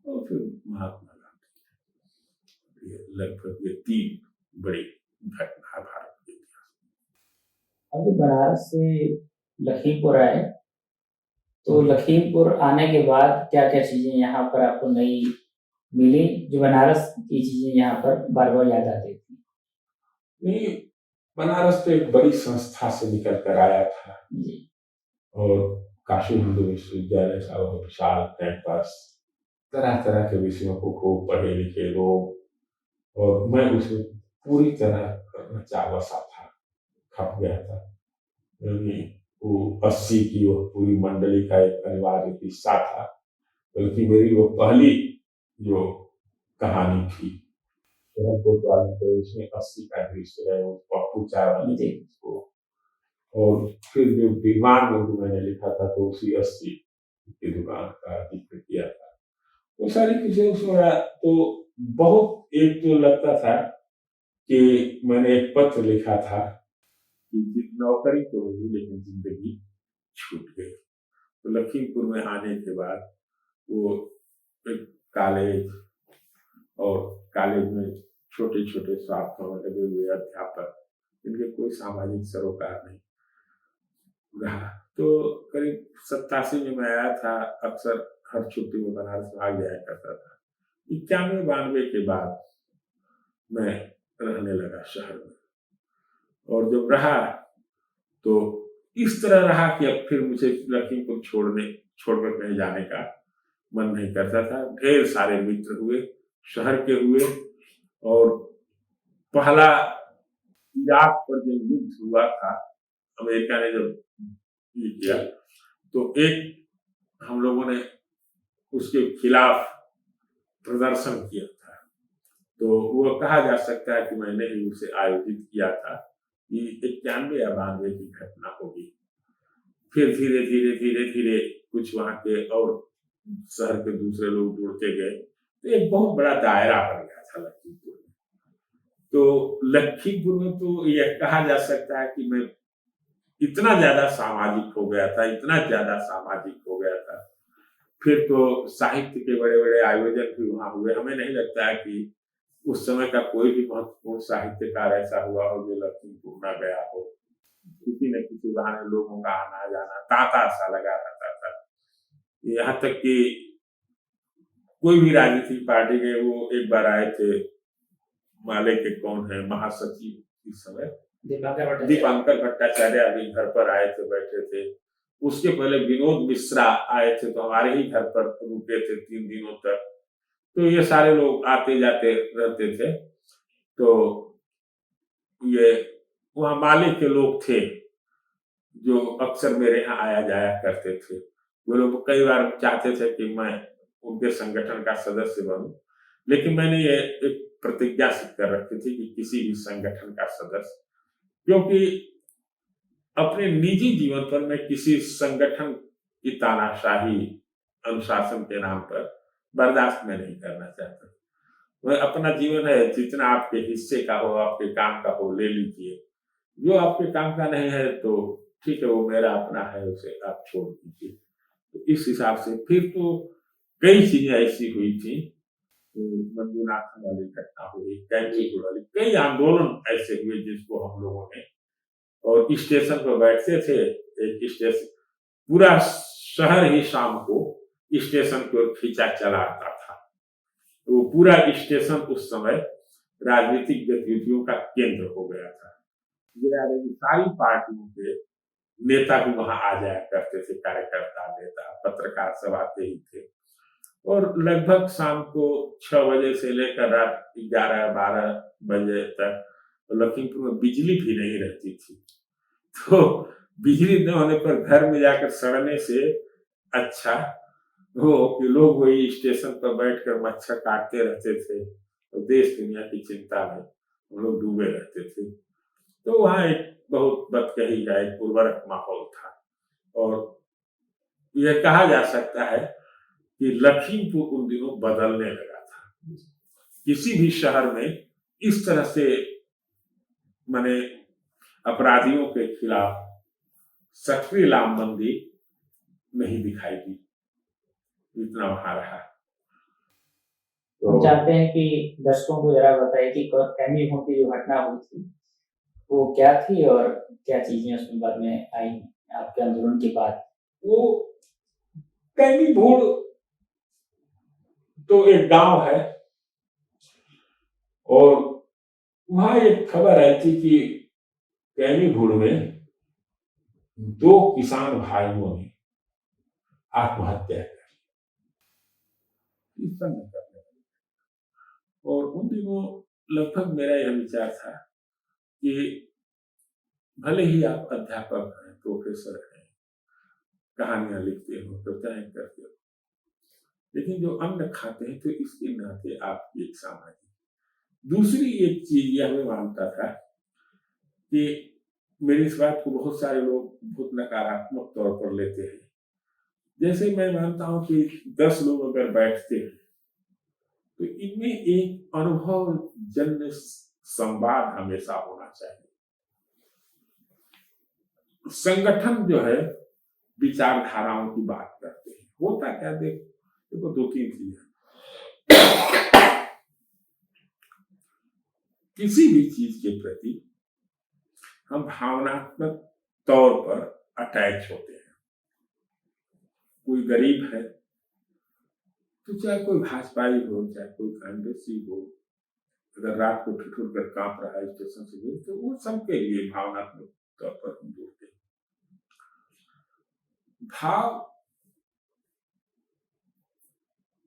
और फिर महात्मा गांधी, ये लगभग ये तीन बड़ी घटना भारत के इतिहास में। अभी बनारस से लखीमपुर आए, तो लखीमपुर आने के बाद क्या क्या चीजें यहाँ पर आपको नई मिली जो बनारस की चीजें यहाँ पर बार बार याद आती थी? नहीं, बनारस तो एक बड़ी संस्था से निकल कर आया था जी और काशी हिंदू विश्वविद्यालय का वह विशाल कैंपस, तरह तरह के विषयों को खूब पढ़े लिखे लोग, और मैं उसमें पूरी तरह रचा बसा था, खप गया था। वो 80 की वो पूरी मंडली का एक अनिवार्य हिस्सा था, बल्कि मेरी वो पहली जो कहानी थी तो इसमें 80 का दृश्य है, पप्पू चाय वाले को, और फिर जो विमान में मैंने लिखा था तो उसी 80 की दुकान का जिक्र किया था। वो सारी चीजें उसमें तो बहुत, एक तो लगता था कि मैंने एक पत्र लिखा था कि नौकरी तो हुई लेकिन जिंदगी छूट गई। तो लखीमपुर में आने के बाद वो एक कॉलेज, और कॉलेज में छोटे छोटे स्वार्थों में लगे हुए अध्यापक, इनके कोई सामाजिक सरोकार नहीं रहा। तो करीब 87 में मैं आया था, अक्सर हर छुट्टी में बनारस आ जाया करता था। 91-92 के बाद मैं रहने लगा शहर में, और जब रहा तो इस तरह रहा कि अब फिर मुझे लखीमपुर छोड़कर कहीं जाने का मन नहीं करता था। ढेर सारे मित्र हुए, शहर के हुए, और पहला इराक पर जब युद्ध हुआ था, अमेरिका ने जब ये किया, तो एक हम लोगों ने उसके खिलाफ प्रदर्शन किया था। तो वो कहा जा सकता है कि मैंने ही उसे आयोजित किया था। ये 91 या 92 की घटना होगी। फिर धीरे धीरे धीरे धीरे कुछ वहाँ के और शहर के दूसरे लोग जुड़ते गए, तो एक बहुत बड़ा दायरा बन गया था लखीमपुर में। तो लखीमपुर में तो यह कहा जा सकता है कि मैं इतना ज्यादा सामाजिक हो गया था, इतना ज्यादा सामाजिक हो गया था। फिर तो साहित्य के बड़े बड़े आयोजन भी वहां हुए। हमें नहीं लगता है कि उस समय का कोई भी महत्वपूर्ण साहित्यकार ऐसा हुआ हो जो लखीमपुर न गया हो। किसी न किसी बहाने लोगों का आना जाना तांता सा लगा रहता था। यहाँ तक कि कोई भी राजनीतिक पार्टी के वो एक बार आए थे, माले के कौन है महासचिव इस समय, दीपांकर भट्टाचार्य अभी घर पर आए थे, बैठे थे। उसके पहले विनोद मिश्रा आए थे, तो हमारे ही घर पर रुके थे 3 दिनों तक। तो ये सारे लोग आते जाते रहते थे। तो ये वहाँ माले के लोग थे जो अक्सर मेरे यहाँ आया जाया करते थे। वो लोग कई बार चाहते थे कि मैं उनके संगठन का सदस्य बनूं, लेकिन मैंने ये एक प्रतिज्ञा सिद्ध कर रखी थी कि किसी भी संगठन का सदस्य, क्योंकि अपने निजी जीवन पर मैं किसी संगठन की तानाशाही अनुशासन के नाम पर बर्दाश्त में नहीं करना चाहता। मैं अपना जीवन है, जितना आपके हिस्से का हो, आपके काम का हो, ले लीजिए। जो आपके काम का नहीं है तो ठीक है, वो मेरा अपना है, उसे आप छोड़ दीजिए। तो इस हिसाब से फिर तो कई चीजें ऐसी हुई थी। तो मंजूनाथ वाली घटना हुई, कैंची वाली, कई आंदोलन ऐसे हुए जिसको हम लोगों ने, और स्टेशन पर बैठते थे। एक स्टेशन पूरा शहर ही शाम को स्टेशन की ओर खींचा चलाता था। तो पूरा स्टेशन उस समय राजनीतिक गतिविधियों का केंद्र हो गया था। सारी पार्टियों के नेता भी वहां आ जाया करते थे, कार्यकर्ता, नेता, पत्रकार सब आते ही थे। और लगभग शाम को 6 बजे से लेकर रात 11-12 बजे तक लखीमपुर में बिजली भी नहीं रहती थी। तो बिजली न होने पर घर में जाकर सड़ने से अच्छा हो कि लोग वही स्टेशन पर बैठकर मच्छर काटते रहते थे, तो देश दुनिया की चिंता में हम लोग डूबे रहते थे। तो वहाँ एक बहुत बदकही का एक उर्वरक माहौल था। और यह कहा जा सकता है कि लखीमपुर उन दिनों बदलने लगा था। किसी भी शहर में इस तरह से माने अपराधियों के खिलाफ सक्रिय लामबंदी नहीं दिखाई दी, इतना वहां रहा। हम चाहते हैं कि दर्शकों को जरा बताइए कि कैमी भूड़ की जो घटना हुई थी वो क्या थी और क्या चीजें उसमें बाद में आई आपके आंदोलन के बाद। वो कैमी भूड़ तो एक गांव है, और वहां एक खबर आई थी कि कैमी भूड़ में 2 किसान भाइयों ने आत्महत्या कर ली। और उन दिनों लगभग मेरा यह विचार था कि भले ही आप अध्यापक हैं, प्रोफेसर हैं, कहानियां लिखते हो, कविताएं करते हो, लेकिन जो अन्न खाते हैं तो इसके नाते आपकी एक सामाजिक। दूसरी एक चीज यह मैं मानता था कि मेरी इस बात को बहुत सारे लोग बहुत नकारात्मक तौर पर लेते हैं। जैसे मैं मानता हूं कि 10 लोग अगर बैठते हैं तो इनमें एक अनुभव जन्य संवाद हमेशा होना चाहिए। संगठन जो है विचारधाराओं की बात करते हैं, होता क्या देखो 2-3 चीजें। किसी भी चीज के प्रति हम भावनात्मक तौर पर अटैच होते हैं। कोई गरीब है तो चाहे कोई भाजपाई हो, चाहे कोई कांग्रेसी हो, अगर रात को ठिठुर कर कांप रहा है स्टेशन से दूर, तो वो सबके लिए भावनात्मक तौर पर हम जोड़ते हैं। भाव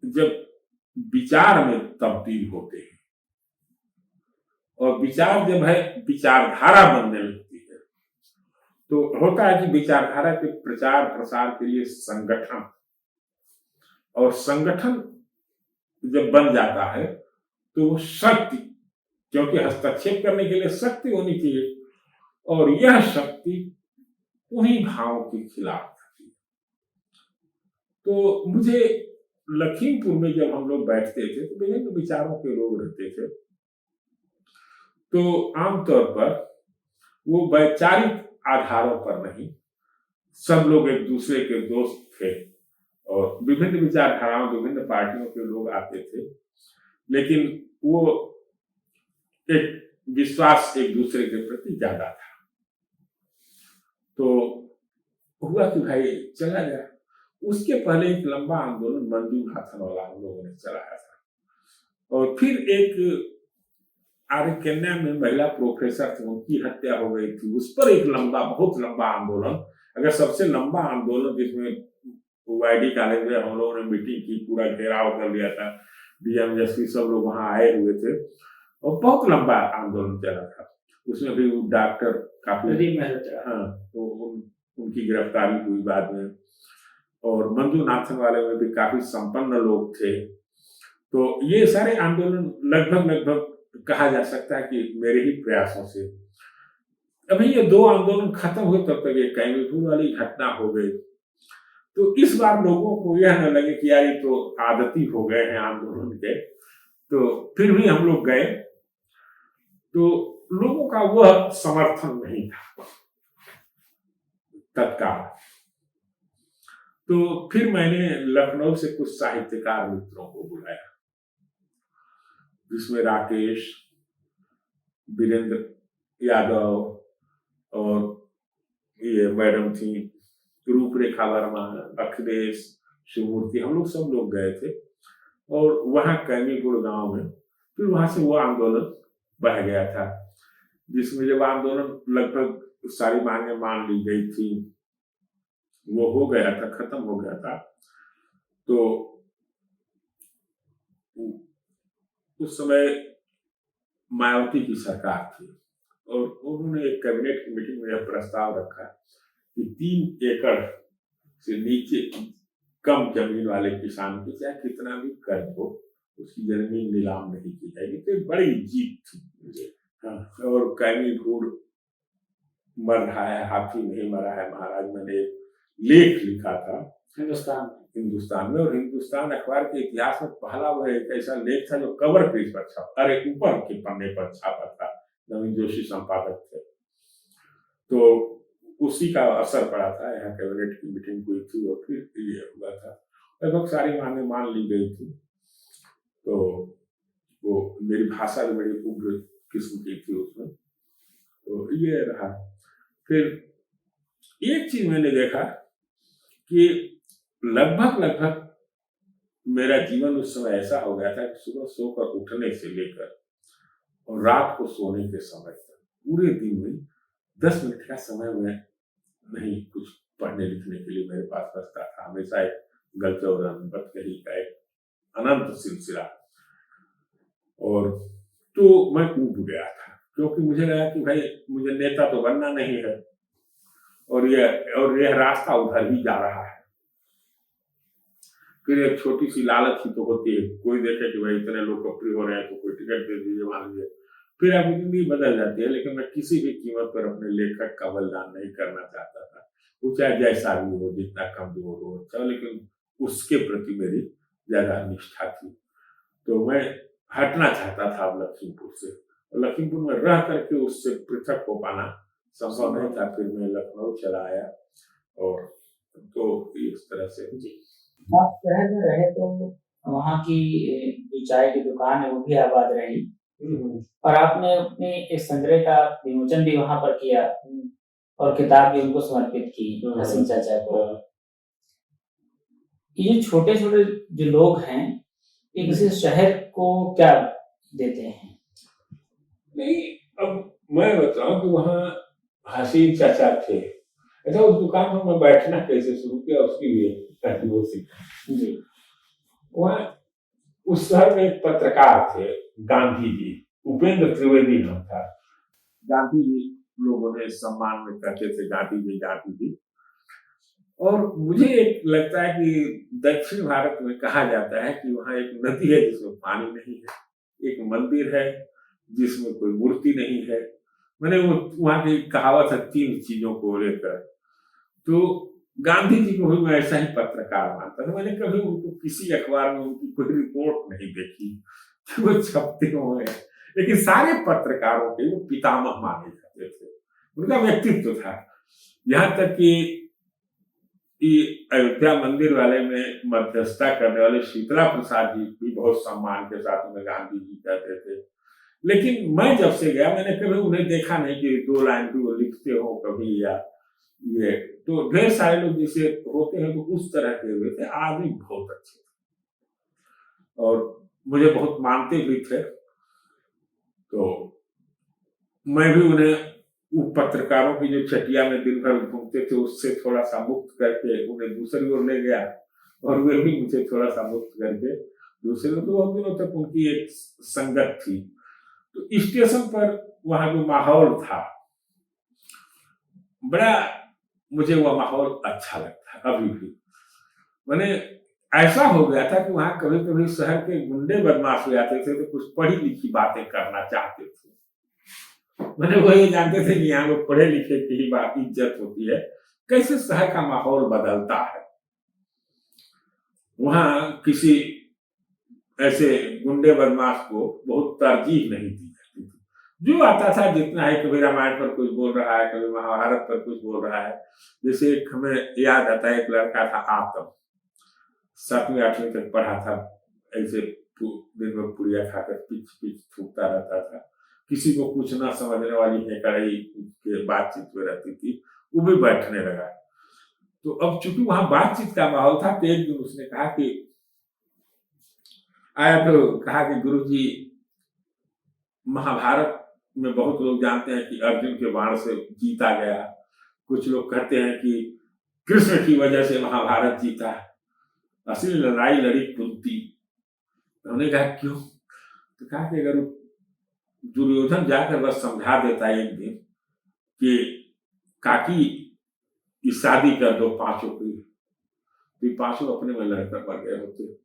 जब विचार में तब्दील होते हैं और विचार जब है विचारधारा बनने लगती है, तो होता है कि विचारधारा के प्रचार प्रसार के लिए संगठन, और संगठन जब बन जाता है तो वो शक्ति, क्योंकि हस्तक्षेप करने के लिए शक्ति होनी चाहिए, और यह शक्ति उन्हीं भावों के खिलाफ थी। तो मुझे लखीमपुर में जब हम लोग बैठते थे तो विभिन्न विचारों के लोग रहते थे। तो आमतौर पर वो वैचारिक आधारों पर नहीं, सब लोग एक दूसरे के दोस्त थे और विभिन्न विचारधाराओं, विभिन्न पार्टियों के लोग आते थे, लेकिन वो एक विश्वास एक दूसरे के प्रति ज्यादा था। तो हुआ कि भाई चला गया। उसके पहले एक लंबा आंदोलन मंजूनाथन वाला हम लोगों ने चलाया था, और फिर एक आर्य कन्या में महिला प्रोफेसर थे, उनकी हत्या हो गई थी, उस पर एक बहुत लंबा आंदोलन। अगर सबसे लंबा आंदोलन जिसमें वाईडी कॉलेज में हम लोगों ने मीटिंग की, पूरा घेराव कर लिया था, डीएम जस्टिस सब लोग वहां आए हुए थे और बहुत लंबा आंदोलन चला था। उसमें भी डॉक्टर काफी, हाँ, तो उनकी गिरफ्तारी हुई बाद में, और मंजूनाथन वाले में भी काफी संपन्न लोग थे। तो ये सारे आंदोलन लगभग कहा जा सकता है कि मेरे ही प्रयासों से। अभी ये दो आंदोलन खत्म हुए तब तक ये कैमूर वाली घटना हो गई। तो इस बार लोगों को यह न लगे कि यार ये तो आदती हो गए हैं आंदोलन के, तो फिर भी हम लोग गए। तो लोगों का वह समर्थन नहीं था तत्काल। तो फिर मैंने लखनऊ से कुछ साहित्यकार मित्रों को बुलाया, जिसमें राकेश, वीरेंद्र यादव और ये मैडम थी रूपरेखा वर्मा, अखिलेश, शिवमूर्ति, हम लोग सब लोग गए थे। और वहां कैमीपुर गांव में फिर वहां से वो आंदोलन बह गया था, जिसमें जब आंदोलन लगभग सारी मांगे मान ली गई थी, वो हो गया था, खत्म हो गया था। तो उस समय मायावती की सरकार थी और उन्होंने एक कैबिनेट की मीटिंग में यह प्रस्ताव रखा कि 3 एकड़ से नीचे कम जमीन वाले किसान की चाहे कितना भी कर हो, उसकी जमीन नीलाम नहीं की जाएगी। तो एक बड़ी जीत थी। हाँ, और कैमीपुर मर रहा है, हाथी नहीं मरा है महाराज। मैंने एक लेख लिखा था हिंदुस्तान में, और हिंदुस्तान अखबार के इतिहास में पहला वह एक ऐसा लेख था जो कवर पेज पर छपा, अरे ऊपर के पन्ने पर छापा था। नवीन जोशी संपादक थे। तो उसी का असर पड़ा था। यहाँ कैबिनेट की मीटिंग हुई थी और फिर ये हुआ था। लगभग सारी मांगे मान ली गई थी। तो वो मेरी भाषा भी बड़ी उग्र किस्म की थी उसमें। तो ये रहा। फिर एक चीज मैंने देखा कि लगभग मेरा जीवन उस समय ऐसा हो गया था कि सुबह सोकर उठने से लेकर और रात को सोने के समय तक पूरे दिन में 10 मिनट का समय मैं नहीं कुछ पढ़ने लिखने के लिए मेरे पास बचता था। हमेशा एक गलचौरन बतकही का एक अनंत सिलसिला। और तो मैं ऊब गया था, क्योंकि मुझे लगा कि भाई मुझे नेता तो बनना नहीं है, और यह रास्ता उधर ही जा रहा है। फिर एक छोटी सी लालच ही तो होती है, कोई देखे कि भाई इतने लोग लोकप्रिय हो रहे हैं तो कोई टिकट दे दीजिए, मान लीजिए। फिर आपकी जिंदगी बदल जाती है। लेकिन मैं किसी भी कीमत पर अपने लेखक का बलिदान नहीं करना चाहता था, वो चाहे जैसा भी हो, जितना कमजोर हो, अच्छा, लेकिन उसके प्रति मेरी ज्यादा निष्ठा थी। तो मैं हटना चाहता था अब लखीमपुर से, और लखीमपुर में रह करके उससे पृथक हो पाना संभव नहीं था। फिर मैं लखनऊ चला आया, और तो इस तरह से आप शहर में रहे तो वहाँ की जो चाय की दुकान है वो भी आबाद रही, और आपने अपने एक संग्रह का विमोचन भी वहां पर किया और किताब भी उनको समर्पित की, हसीन चाचा को। ये छोटे छोटे जो लोग हैं, एक किसी शहर को क्या देते हैं? नहीं, अब मैं बताऊं कि वहाँ हसीन चाचा थे। अच्छा, उस दुकान में मैं बैठना कैसे शुरू किया उसकी भी वो जी। वहाँ उस शहर में एक पत्रकार थे, गांधी जी, उपेंद्र त्रिवेदी नाम था। गांधी जी लोगों ने सम्मान में कहते थे गांधी जी। और मुझे एक लगता है कि दक्षिण भारत में कहा जाता है कि वहाँ एक नदी है जिसमें पानी नहीं है, एक मंदिर है जिसमें कोई मूर्ति नहीं है। मैंने वो वहाँ की कहावत है 3 चीजों को लेकर। तो गांधी जी को भी मैं ऐसा ही पत्रकार मानता था। मैंने कभी उनको किसी अखबार में उनकी कोई रिपोर्ट नहीं देखी कि वो छपते हुए, लेकिन सारे पत्रकारों के वो पितामह माने जाते थे। उनका व्यक्तित्व था। यहाँ तक कि अयोध्या मंदिर वाले में मध्यस्थता करने वाले शीतला प्रसाद जी भी बहुत सम्मान के साथ उन्हें गांधी जी कहते थे। लेकिन मैं जब से गया मैंने कभी उन्हें देखा नहीं कि 2 लाइन भी वो लिखते हो कभी, या ये तो ढेर सारे लोग जिसे होते हैं तो उस तरह के हुए थे। आदमी बहुत अच्छे थे और मुझे बहुत मानते भी थे। तो मैं भी उन्हें वो पत्रकारों की जो चटिया में दिन भर घूमते थे उससे थोड़ा सा मुक्त करके उन्हें दूसरी ओर ले गया, और वे भी मुझे थोड़ा सा मुक्त करके दूसरे ओर। तो बहुत दिनों तक उनकी एक संगत थी। तो स्टेशन पर वहां जो माहौल था, बड़ा मुझे वह माहौल अच्छा लगता है अभी भी। मैंने ऐसा हो गया था कि वहां कभी कभी शहर के गुंडे बदमाश हो जाते थे तो कुछ पढ़ी लिखी बातें करना चाहते थे। मैंने वो ये जानते थे कि यहाँ लोग पढ़े लिखे की ही बात इज्जत होती है। कैसे शहर का माहौल बदलता है। वहां किसी ऐसे गुंडे बदमाश को बहुत तरजीह नहीं दी जाती थी। जो आता था जितना है, कभी रामायण पर कुछ बोल रहा है, कभी महाभारत पर कुछ बोल रहा है। जैसे एक हमें याद आता है, एक लड़का था आतम, 7वीं 8वीं तक पढ़ा था। ऐसे दिन में पुड़िया खाकर पिच पिच थूकता रहता था। किसी को कुछ ना समझने वाली हेकड़ई के बातचीत में रहती थी, वो भी बैठने लगा। तो अब चूंकि वहां बातचीत का माहौल था, तो एक दिन उसने कहा कि आया तो कहा कि गुरुजी, महाभारत में बहुत लोग जानते हैं कि अर्जुन के बाण से जीता गया। कुछ लोग कहते हैं कि कृष्ण की वजह से महाभारत जीता। असली लड़ाई लड़ी कुंती। उन्होंने कहा क्यों? तो कहा कि अगर दुर्योधन जाकर बस समझा देता एक दिन कि काकी की शादी कर दो पांचों की, तो ये पांचों अपने में लड़कर मर गए होते।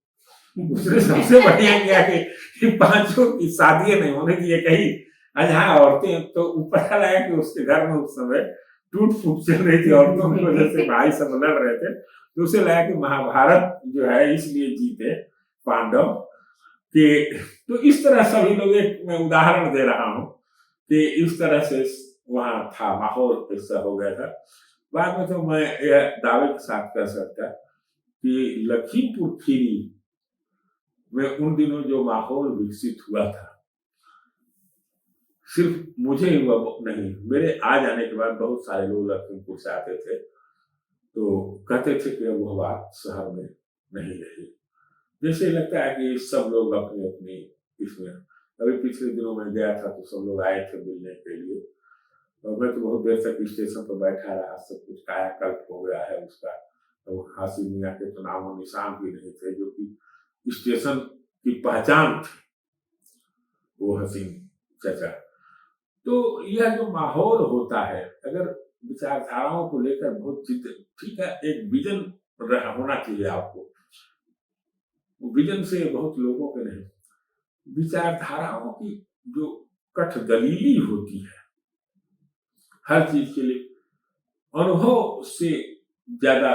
उसने सबसे बढ़िया किया कि पांचों की शादी नहीं होने दी, कही अजहाँ औरतें। तो ऊपर लगा कि उसके घर में उस समय टूट फूट चल रही थी, औरतों की वजह से भाई सब लड़ रहे थे। तो उसे लगा कि महाभारत जो है इसलिए जीते पांडव कि। तो इस तरह सभी लोग, एक मैं उदाहरण दे रहा हूं कि इस तरह से वहां था माहौल, ऐसा हो गया था। बाद में तो मैं यह दावे के साथ कह सकता कि लखीमपुर खीरी में उन दिनों जो माहौल विकसित हुआ था, सिर्फ मुझे ही हुआ नहीं, मेरे आ जाने के बाद बहुत सारे लोग लखीमपुर से आते थे तो कहते थे कि वो बात शहर में नहीं रही। जैसे लगता है कि सब लोग अपनी अपनी इसमें। अभी पिछले दिनों में गया था तो सब लोग आए थे मिलने के लिए, और मैं तो बहुत देर तक स्टेशन पर बैठा रहा। सब कुछ कायाकल्प हो गया है उसका। तो हासिम मियाँ के तो नामो निशान भी नहीं थे, जो कि स्टेशन की पहचान थी, वो हसीम चाचा। तो यह जो माहौल होता है, अगर विचारधाराओं को लेकर बहुत जिद, ठीक है, एक विजन होना चाहिए आपको। विजन से बहुत लोगों के नहीं, विचारधाराओं की जो कठ दलीली होती है हर चीज के लिए, अनुभव से ज्यादा,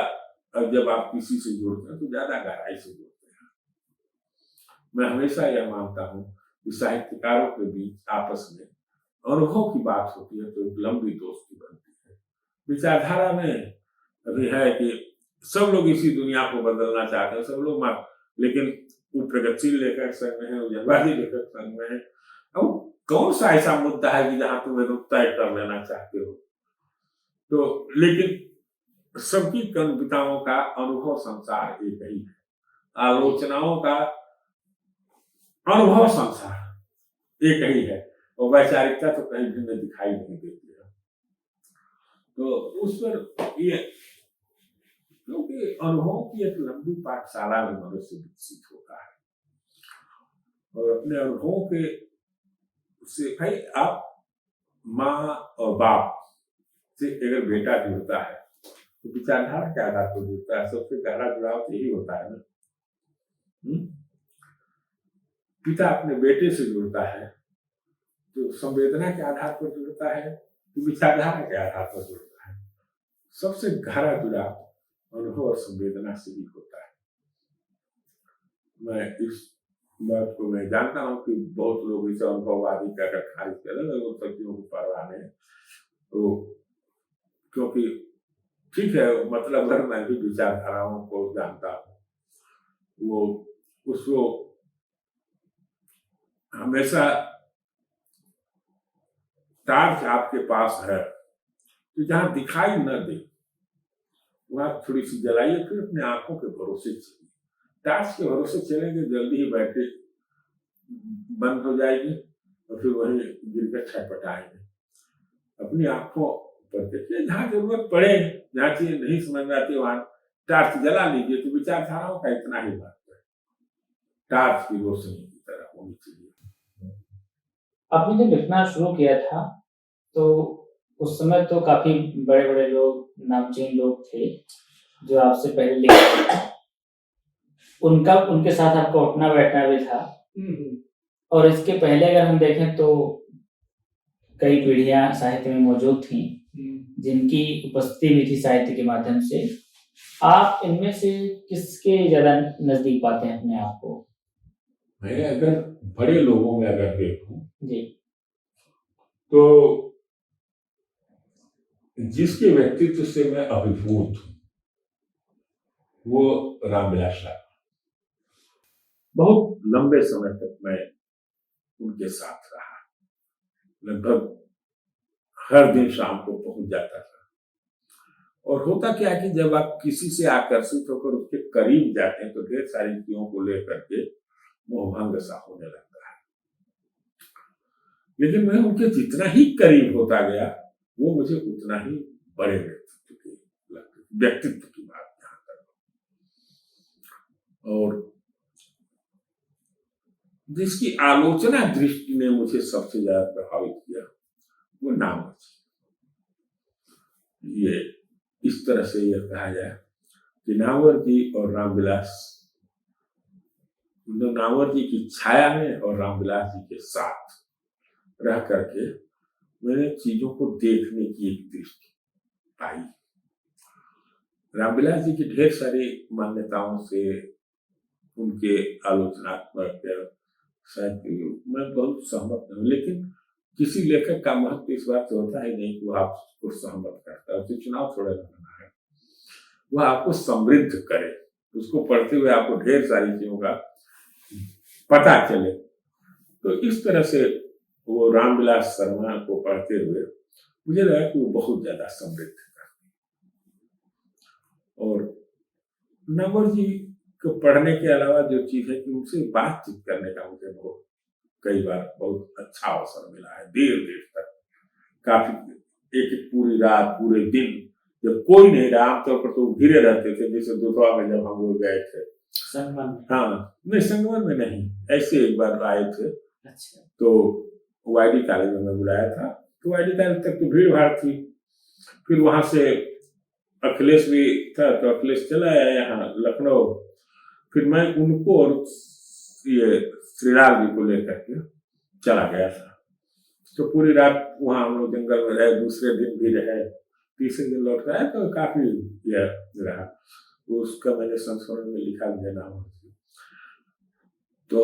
जब आप किसी से जुड़ते हैं तो ज्यादा गहराई से जुड़ते हैं। मैं हमेशा यह मानता हूं कि साहित्यकारों के बीच आपस में अनुभव की बात होती है तो एक लंबी दोस्ती बनती है। विचारधारा में अभी है कि सब लोग इसी दुनिया को बदलना चाहते हैं, सब लोग लेकिन वो प्रगतिशील लेखक संघ में है, वो जनवादी लेखक संघ में है। अब कौन सा ऐसा मुद्दा है कि जहां तुम तय कर लेना चाहते हो? तो लेकिन सबकी कविताओं का अनुभव संसार एक ही है, आलोचनाओं का अनुभव संसार एक ही है, और वैचारिकता तो कहीं भिन्न दिखाई नहीं देती है। तो उस पर ये, क्योंकि अनुभव की एक लंबी पाठशाला में मनुष्य विकसित होता है, और अपने अनुभवों के से भाई, आप माँ और बाप से अगर बेटा जुड़ता है तो विचारधारा के आधार पर जुड़ता है। सबसे गहरा जुड़ाव तो यही होता है ना। पिता अपने बेटे से जुड़ता है तो संवेदना के आधार पर जुड़ता है, तो विचारधारा के आधार पर जुड़ता है। सबसे गहरा जुड़ाव अनुभव और संवेदना से ही होता है। मैं इस बात को मैं जानता हूँ कि बहुत लोग इसे अनुभववादी कहकर खारिज कर रहे हैं, वो सच्चियों को परवाह नहीं, तो क्योंकि ठीक है, मतलब अगर मैं भी विचारधाराओं को जानता हूँ, वो उसको हमेशा टार्च आपके पास है तो जहां दिखाई न दे वहां थोड़ी सी जलाइए, फिर अपने आंखों के भरोसे चलिए। टार्च के भरोसे चलेंगे, जल्दी ही बैटरी बंद हो जाएगी और फिर वहीं गिरकर छटपटाएंगे। अपनी आंखों पर देखिए, जहां जरूरत पड़े, जहां चीजें नहीं समझ में आती वहां टार्च जला लीजिए। तो विचारधाराओं का इतना ही बात है, टार्च की रोशनी की तरह होनी चाहिए। आपने जब लिखना शुरू किया था तो उस समय तो काफी बड़े बड़े लोग, नामचीन लोग थे जो आपसे पहले लिख रहे थे, उनके साथ आपका उठना बैठना भी था। और इसके पहले अगर हम देखें तो कई पीढ़ियां साहित्य में मौजूद थी जिनकी उपस्थिति भी थी साहित्य के माध्यम से। आप इनमें से किसके ज्यादा नजदीक पाते हैं अपने आप को? मैं अगर बड़े लोगों में अगर देखूं जी, तो जिसके व्यक्तित्व से मैं अभिभूत हूं वो रामविलास शर्मा। बहुत लंबे समय तक मैं उनके साथ रहा, लगभग हर दिन शाम को पहुंच जाता था। और होता क्या है कि जब आप किसी से आकर्षित होकर उसके करीब जाते हैं तो ढेर सारी चीजों को लेकर के मोहभंग सा होने लगता है। लेकिन मैं उनके जितना ही करीब होता गया वो मुझे उतना ही बड़े व्यक्तित्व की बात यहाँ तक। और जिसकी आलोचना दृष्टि ने मुझे सबसे ज्यादा प्रभावित किया वो नामवर जी। ये इस तरह से यह कहा जाए कि नामवर जी और रामविलास, नामवर जी की छाया में और रामविलास जी के साथ रह करके मैंने चीजों को देखने की एक दृष्टि पाई। रामविलास जी की ढेर सारी मान्यताओं से, उनके आलोचनात्मक मैं बहुत सहमत हूँ, लेकिन किसी लेखक का महत्व इस बात से होता है नहीं कि वो आपको सहमत करता है। तो चुनाव थोड़ा करना है, वह आपको समृद्ध करे, उसको पढ़ते हुए आपको ढेर सारी चीजों का पता चले। तो इस तरह से वो रामविलास शर्मा को पढ़ते हुए मुझे लगा कि वो बहुत ज्यादा समृद्ध था। और नामवर जी को पढ़ने के अलावा जो चीज है कि उनसे बातचीत करने का मुझे बहुत कई बार बहुत अच्छा अवसर मिला है, देर देर तक, काफी एक पूरी रात पूरे दिन जब कोई नहीं रहा, आमतौर पर तो घिरे रहते थे। जैसे दुधवा में जब हम लोग गए थे संगमन, हाँ नहीं संगमन में नहीं, ऐसे एक बार आए थे। अच्छा, तो वाईडी कॉलेज में बुलाया था, तो वाईडी कॉलेज तक तो भीड़ भाड़ थी। फिर वहां से अखिलेश भी था तो अखिलेश चला आया यहाँ लखनऊ। फिर मैं उनको और ये श्रीलाल जी को लेकर के चला गया था। तो पूरी रात वहां हम लोग जंगल में रहे, दूसरे दिन भी रहे, तीसरे दिन लौट कर आए। तो काफी यह रहा, उसका मैंने संस्मरण में लिखा भी नाम। तो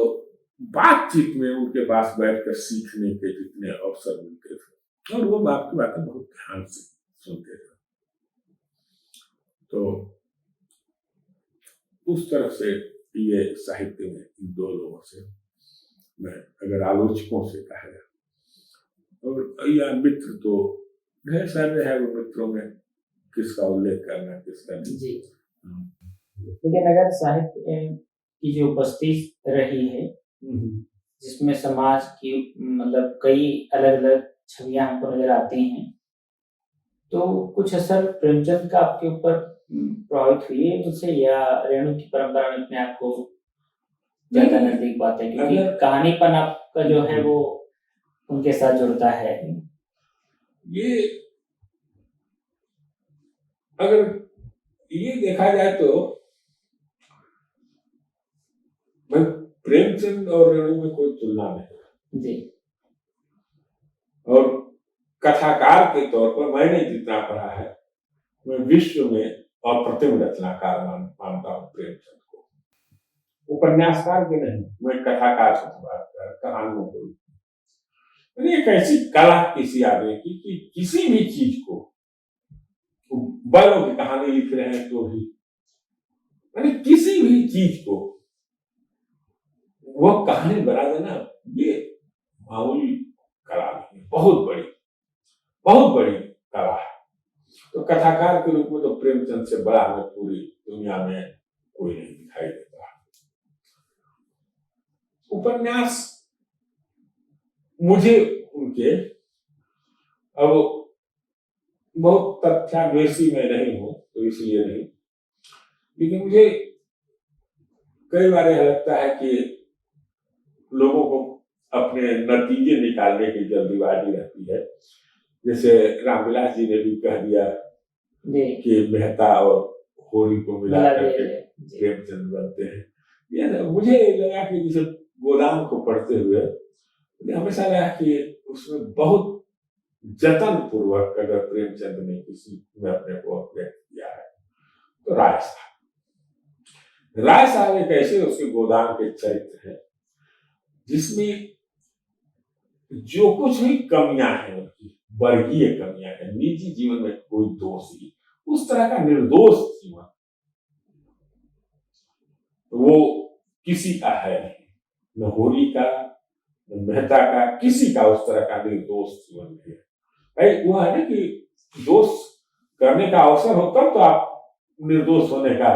बातचीत में उनके पास बैठकर सीखने के जितने अवसर मिलते थे और वो बात की बातें बहुत ध्यान से सुनते थे। तो उस तरह से ये साहित्य में इन दो लोगों से मैं अगर आलोचकों से कहा जाए, और या मित्र तो ढेर सारे है, वो मित्रों में किसका उल्लेख करना किसका नहीं। जी, लेकिन अगर साहित्य की जो उपस्थिति रही है जिसमें समाज की मतलब कई अलग अलग छवियां हमको नजर आती हैं, तो कुछ असर प्रेमचंद का आपके ऊपर प्रभावित हुई है मुझसे, या रेणु की परंपरा में अपने आप को ज्यादा नजदीक पाते हैं? क्योंकि कहानीपन आपका जो है वो उनके साथ जुड़ता है। ये अगर ये देखा जाए तो मैं प्रेमचंद और रेणु में कोई तुलना नहीं जी, और कथाकार के तौर पर मैंने जितना पढ़ा है, मैं विश्व में अप्रतिम रचनाकार मानता हूँ प्रेमचंद को। उपन्यासकार के नहीं, मैं कथाकार से बात कर, कहानियों को। एक ऐसी कला किसी आदमी की कि किसी भी चीज को, बड़ों की कहानी लिख रहे हैं तो भी, यानी किसी भी चीज को वो कहानी बना देना, ये मामूली कला नहीं, बहुत बड़ी कला है। तो कथाकार के रूप में तो प्रेमचंद से बड़ा हमें पूरी दुनिया में कोई नहीं दिखाई देता। उपन्यास मुझे उनके, अब बहुत तथ्यान्वेषी मैं नहीं हूं तो इसलिए नहीं, लेकिन मुझे कई बार यह लगता है कि लोगों को अपने नतीजे निकालने की जल्दीबाजी रहती है। जैसे रामविलास जी ने भी कह दिया कि मेहता और होरी को मिला करके प्रेमचंद बनते हैं। ये मुझे लगा कि जैसे गोदाम को पढ़ते हुए मुझे हमेशा लगा कि उसमें बहुत जतन पूर्वक अगर प्रेमचंद ने किसी में अपने को व्यक्त किया है तो राय साहब एक ऐसे उसके गोदाम के चरित्र हैं जिसमें जो कुछ भी कमियां हैं, उनकी वर्गीय कमियां हैं, निजी जीवन में कोई दोष नहीं, उस तरह का निर्दोष जीवन वो किसी का है नहीं, न होरी का, न मेहता का, किसी का उस तरह का निर्दोष जीवन नहीं है। भाई वो है ना कि दोष करने का अवसर हो तब तो आप निर्दोष होने का।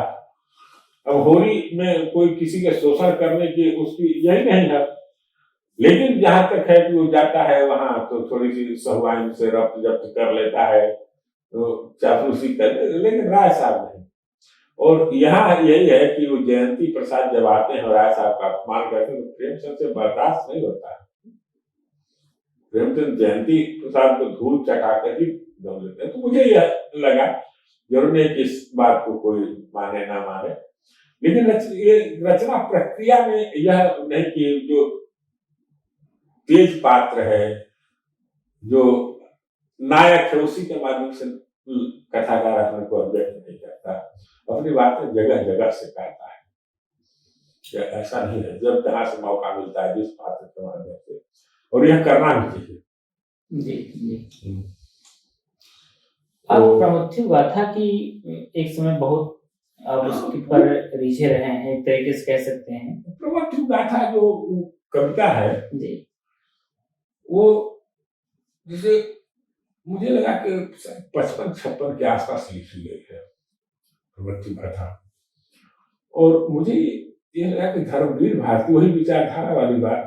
अब होरी में कोई किसी के शोषण करने की उसकी यही नहीं है, लेकिन जहां तक है कि वो जाता है वहां तो थोड़ी सी सहुआइन से रफ्त जब्त कर लेता है, तो चापलूसी कर, लेकिन राय साहब नहीं। और यहाँ यही है कि वो जयंती प्रसाद जब आते हैं और राय साहब का अपमान करते हैं तो प्रेमचंद से बर्दाश्त नहीं होता है। प्रेमचंद जयंती प्रसाद को धूल चटाकर ही दम लेते हैं। तो मुझे यह लगा, जरूर नहीं कि इस बात को कोई माने ना माने, लेकिन ये रचना प्रक्रिया में यह नहीं कि जो तेज पात्र है, जो नायक है, उसी के माध्यम से कथाकार अपने को अभिव्यक्त नहीं करता, अपनी बातें जगह जगह से कहता है। ऐसा नहीं है, जब जहां से मौका मिलता है जिस पात्र के माध्यम से, और यह करना भी चाहिए। जी। आप प्रमथ्यु गाथा की एक समय बहुत आप उसके पर रिझे रहे हैं, एक तरीके से कह सकते हैं। प्रमथ्यु गाथा जो कविता है जी, वो जैसे मुझे लगा कि 55-56 के आसपास लिखी गई है प्रमथ्यु गाथा, और मुझे ये लगा कि धर्मवीर भारती वही विचारधारा वाली बात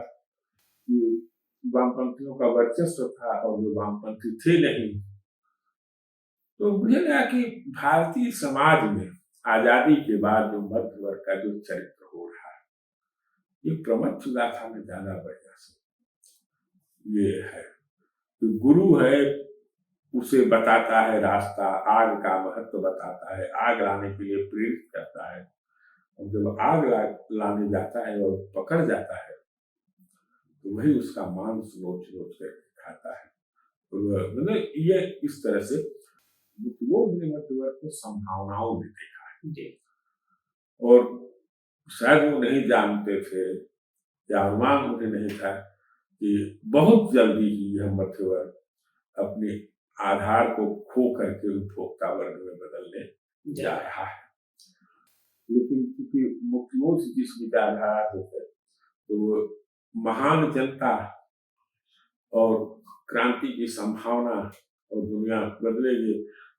कि वामपंथियों का वर्चस्व था और जो वामपंथी थे नहीं, तो मुझे लगा कि भारतीय समाज में आजादी के बाद जो मध्य वर्ग का जो चरित्र हो रहा है, ये प्रमथ्यु गाथा में ज्यादा बढ़िया से ये है कि गुरु है, उसे बताता है रास्ता, आग का महत्व बताता है, आग लाने के लिए प्रेरित करता है, और जब आग लाने जाता है और पकड़ जाता है तो वही उसका मांस नोच नोच कर खाता है। तो मतलब ये इस तरह से वो मध्य वर्ग को संभावनाओं में देखा है, और शायद वो नहीं जानते थे या अनुमान उन्हें नहीं था कि बहुत जल्दी ही यह मध्य वर्ग अपने आधार को खो करके उपभोक्ता वर्ग में बदलने जा रहा है। लेकिन क्योंकि मुख्यों से जिस विचारधारा से है, तो महान जनता और क्रांति की संभावना और दुनिया बदलेगी।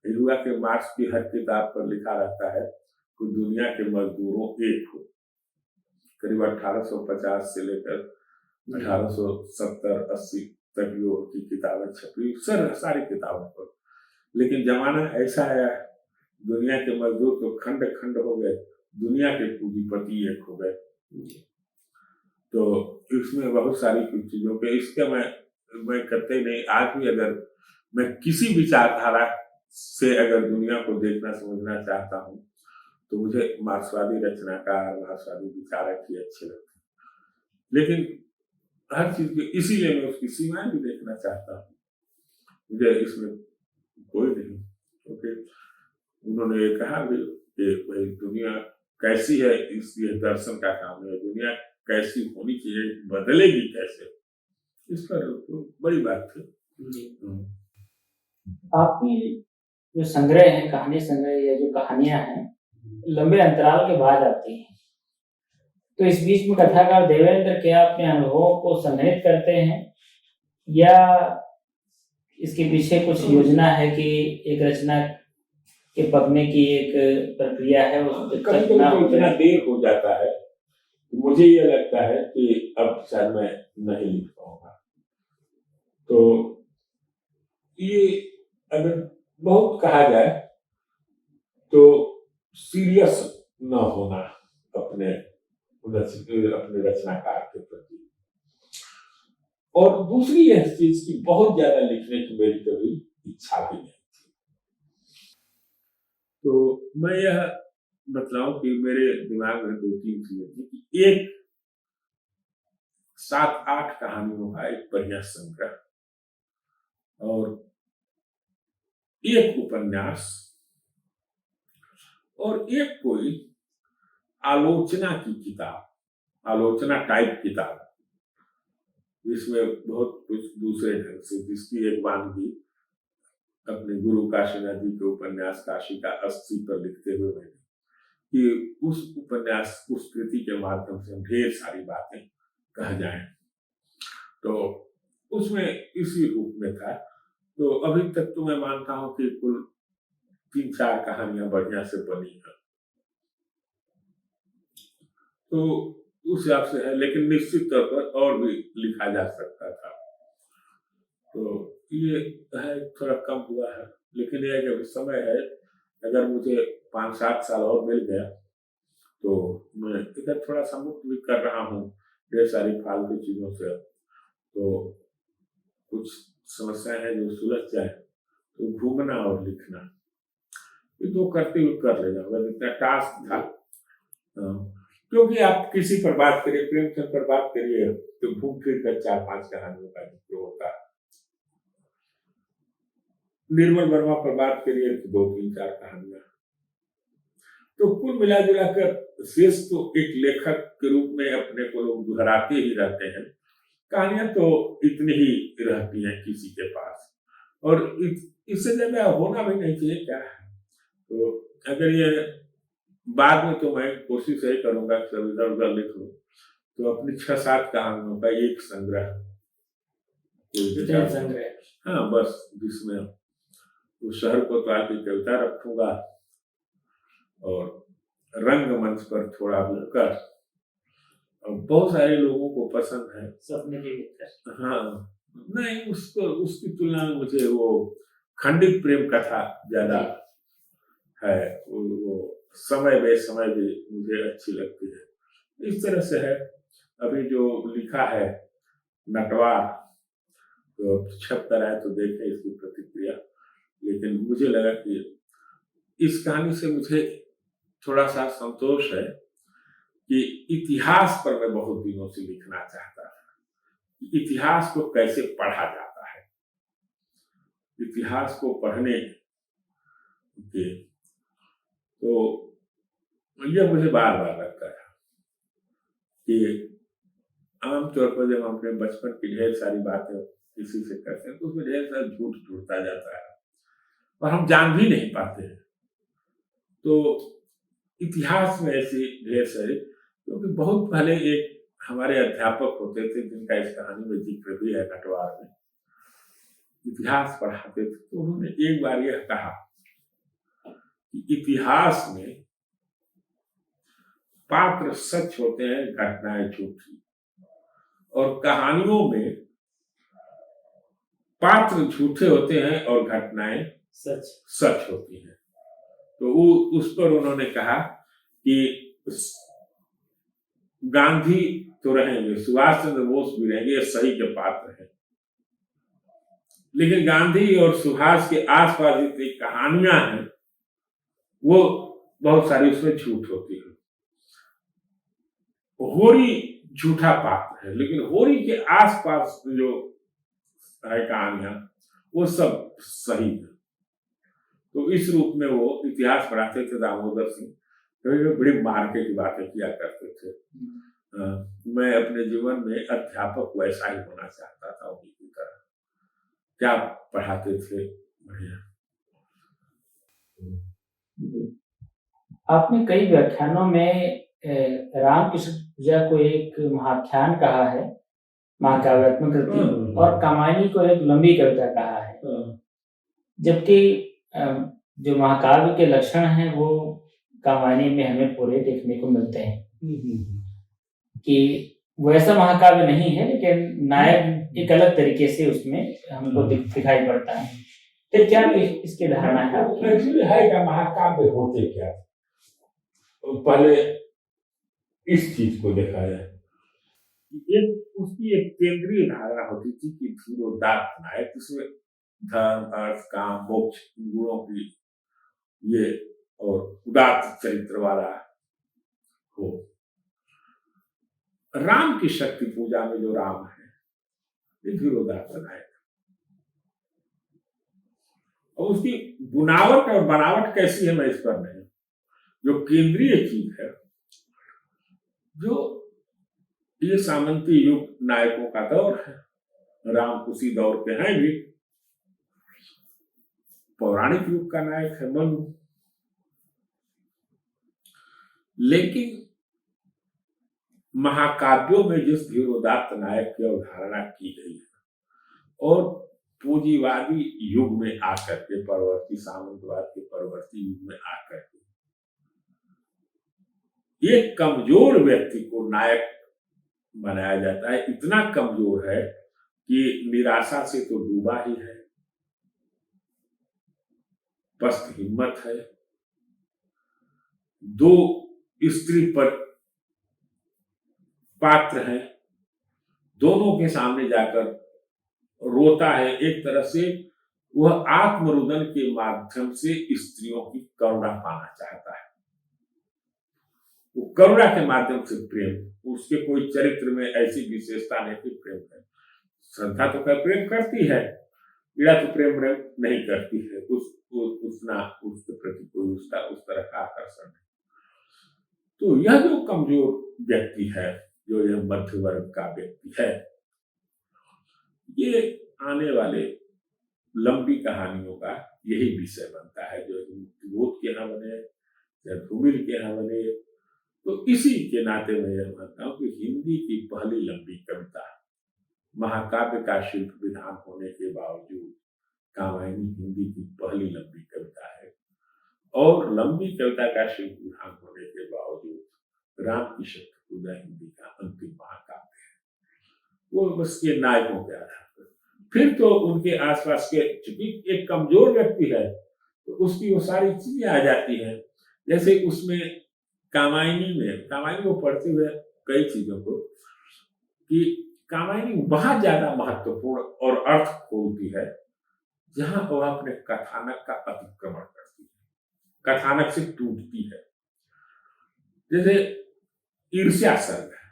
युवा के मार्क्स की हर किताब पर लिखा रहता है कि दुनिया के मजदूरों एक हो। करीब 1850 से लेकर 1870-80 तक जो की किताबें छपी, सारी किताबों पर, लेकिन जमाना ऐसा आया, दुनिया के मजदूर तो खंड खंड हो गए, दुनिया के पूंजीपति एक हो गए। तो इसमें बहुत सारी चीजों पे इसके मैं करते नहीं। आज भी अगर मैं किसी विचारधारा से अगर दुनिया को देखना समझना चाहता हूँ तो मुझे मार्क्सवादी रचनाकार, मार्क्सवादी विचारक ही अच्छे लगते हैं, लेकिन हर चीज के इसीलिए मैं उसकी सीमाएं भी देखना चाहता हूँ। मुझे इसमें कोई नहीं, क्योंकि उन्होंने ये कहा भी कि भाई दुनिया कैसी है, इसलिए दर्शन का काम है, दुनिया कैसी होनी चाहिए, बदलेगी कैसे, इस पर तो बड़ी बात थी। जी। आपकी जो संग्रह है, कहानी संग्रह या जो कहानियां हैं, लंबे अंतराल के बाद आती हैं, तो इस बीच में कथाकार देवेंद्र क्या अपने अनुभवों को संग्रहित करते हैं या इसके पीछे कुछ योजना है कि एक रचना के पकने की एक प्रक्रिया है, उस कभी कभी तो इतना देर हो जाता है, मुझे ये लगता है कि अब शायद मैं नहीं लिख पाऊंगा। तो ये अगर बहुत कहा जाए तो सीरियस न होना अपने रचनाकार के प्रति, और दूसरी यह चीज की बहुत ज्यादा लिखने की मेरी कभी इच्छा भी नहीं थी। तो मैं यह बतलाऊं कि मेरे दिमाग में 2-3 चीजें थी कि एक 7-8 कहानियों का एक बढ़िया संग्रह, और एक उपन्यास, और एक कोई आलोचना की किताब, आलोचना टाइप किताब, जिसमें बहुत कुछ दूसरे ढंग से, जिसकी एक वानगी अपने गुरु काशीनाथ जी के उपन्यास काशी का 80 पर लिखते हुए मैंने कि उस उपन्यास, उस कृति के माध्यम से ढेर सारी बातें कह जाएं, तो उसमें इसी रूप में था। तो अभी तक तो मैं मानता हूं कि कुल 3-4 कहानियां बढ़िया से बनी हैं, तो उस हिसाब से है, लेकिन निश्चित तौर पर और भी लिखा जा सकता था। तो ये है, थोड़ा कम हुआ है, लेकिन यह जब समय है, अगर मुझे 5-7 साल और मिल गया तो मैं इधर थोड़ा सा मुक्त भी कर रहा हूँ ढेर सारी फालतू चीजों से, तो कुछ समस्याएं हैं जो सुलझ जाए तो घूमना और लिखना, ये 2 करते हुए कर ले जाऊंगा, जितना टास्क था। क्योंकि आप किसी पर बात करिए, प्रेमचंद पर बात करिए, तो घूम फिर कर 4-5 कहानियों का जिक्र होता है। निर्मल वर्मा पर बात करिए तो 2-3-4 कहानियां। तो कुल मिला जुला कर शेष तो एक लेखक के रूप में अपने को लोग दोहराते ही रहते हैं, कहानियां तो इतनी ही रहती हैं किसी के पास, और इससे ज्यादा होना भी नहीं चाहिए, क्या है। तो अगर ये बाद में, तो मैं कोशिश यही करूंगा कि इधर उधर लिख लूं, तो अपनी 6-7 कहानियों का एक संग्रह, हाँ बस, जिसमें उस शहर कोतवाल की कविता रखूंगा और रंगमंच पर थोड़ा होकर, और बहुत सारे लोगों को पसंद है सपने के भीतर, हाँ नहीं, उसको उसकी तुलना में मुझे वो खंडित प्रेम कथा ज्यादा है, वो समय बेसमय भी मुझे अच्छी लगती है। इस तरह से है। अभी जो लिखा है नटवार, तो छप कर आए तो देखें इसकी प्रतिक्रिया, लेकिन मुझे लगा कि इस कहानी से मुझे थोड़ा सा संतोष है कि इतिहास पर मैं बहुत दिनों से लिखना चाहता था, इतिहास को कैसे पढ़ा जाता है, इतिहास को पढ़ने के, तो यह मुझे बार बार लगता था कि आमतौर पर जब हम अपने बचपन की ढेर सारी बातें किसी से करते हैं तो उसमें ढेर सारा झूठ जुड़ता जाता है और हम जान भी नहीं पाते हैं। तो इतिहास में ऐसी ढेर सारी, क्योंकि बहुत पहले एक हमारे अध्यापक होते थे जिनका इस कहानी में जिक्र भी है, नटवार में इतिहास पढ़ाते थे, तो उन्होंने एक बार यह कहा कि इतिहास में पात्र सच होते हैं, घटनाएं झूठी, और कहानियों में पात्र झूठे होते हैं और घटनाएं सच होती हैं। तो उस पर उन्होंने कहा कि गांधी तो रहेंगे, सुभाष चंद्र बोस भी रहेंगे, ये सही के पात्र हैं, लेकिन गांधी और सुभाष के आसपास जितनी कहानियां हैं वो बहुत सारी उसमें झूठ होती है। होरी झूठा पात्र है, लेकिन होरी के आसपास जो है कहानियां वो सब सही है। तो इस रूप में वो इतिहास पढ़ाते थे दामोदर सिंह। कभी बड़ी मार्के की बातें किया करते थे। मैं अपने जीवन में अध्यापक वैसा ही होना चाहता था उन्हीं की तरह। क्या पढ़ाते थे, बढ़िया। आपने कई व्याख्यानों में रामकृष्ण पूजा को एक महाख्यान कहा है, महाकाव्यात्मक कृति, और कामायनी को एक लंबी कविता कहा है। जबकि जो महाकाव्य के लक्षण हैं वो कामायनी में हमें पूरे देखने को मिलते हैं कि वैसा महाकाव्य नहीं है, लेकिन नायक एक अलग तरीके से उसमें हमको दिखाई पड़ता है। फिर क्या इसकी धारणा है आपकी? एक्चुअली है क्या, महाकाव्य होते क्या? पहले इस चीज को देखा जाए। एक उसकी एक केंद्रीय धारणा होती थी कि धीरोदात्त नायक, इसमें धर्म, अर्थ, काम, मोक्ष गुणों की ये और उदात्त चरित्र वाला हो। राम की शक्ति पूजा में जो राम है ये धीरोदात्त नायक, और उसकी बुनावट और बनावट कैसी है मैं इस पर नहीं, जो केंद्रीय चीज है, जो ये सामंती युग नायकों का दौर है। राम उसी दौर के हैं भी। पौराणिक युग का नायक है मनु, लेकिन महाकाव्यों में जिस धीरोदात्त नायक की अवधारणा की गई है और पूंजीवादी युग में आकर के, परवर्ती सामंतवाद के परवर्ती युग में आकर के एक कमजोर व्यक्ति को नायक बनाया जाता है। इतना कमजोर है कि निराशा से तो डूबा ही है, पस्त हिम्मत है, दो स्त्री पर पात्र हैं, दोनों के सामने जाकर रोता है। एक तरह से वह आत्मरुदन के माध्यम से स्त्रियों की करुणा पाना चाहता है। वो करुणा के माध्यम से प्रेम, उसके कोई चरित्र में ऐसी विशेषता नहीं कि प्रेम है। श्रद्धा तो क्या प्रेम करती है, पीड़ा तो प्रेम नहीं करती है। उसके प्रति कोई उसका उस तरह का आकर्षण है। तो यह जो कमजोर व्यक्ति है, जो यह मध्य वर्ग का व्यक्ति है, ये आने वाले लंबी कहानियों का यही विषय बनता है, जो मुक्तिबोध के यहाँ बने या धूमिल के यहाँ बने। तो इसी के नाते मैं यह मानता हूँ कि हिंदी की पहली लंबी कविता, महाकाव्य का शिल्प विधान होने के बावजूद, कामायनी हिंदी की पहली लंबी कविता है। और लंबी कविता का शिल्प विधान होने के बावजूद राम की शक्ति पूजा हिंदी का अंतिम महाकाव्य है। वो उसके नायकों के आधार पर, फिर तो उनके आसपास के, चूंकि एक कमजोर व्यक्ति है तो उसकी वो सारी चीजें आ जाती हैं। जैसे उसमें कामायनी को पढ़ते हुए कई चीजों को, कि कामायनी बहुत ज्यादा महत्वपूर्ण और अर्थ खोलती है जहां वह अपने कथानक का अतिक्रमण करती है, कथानक से टूटती है। जैसे ईर्ष्या सर्ग है,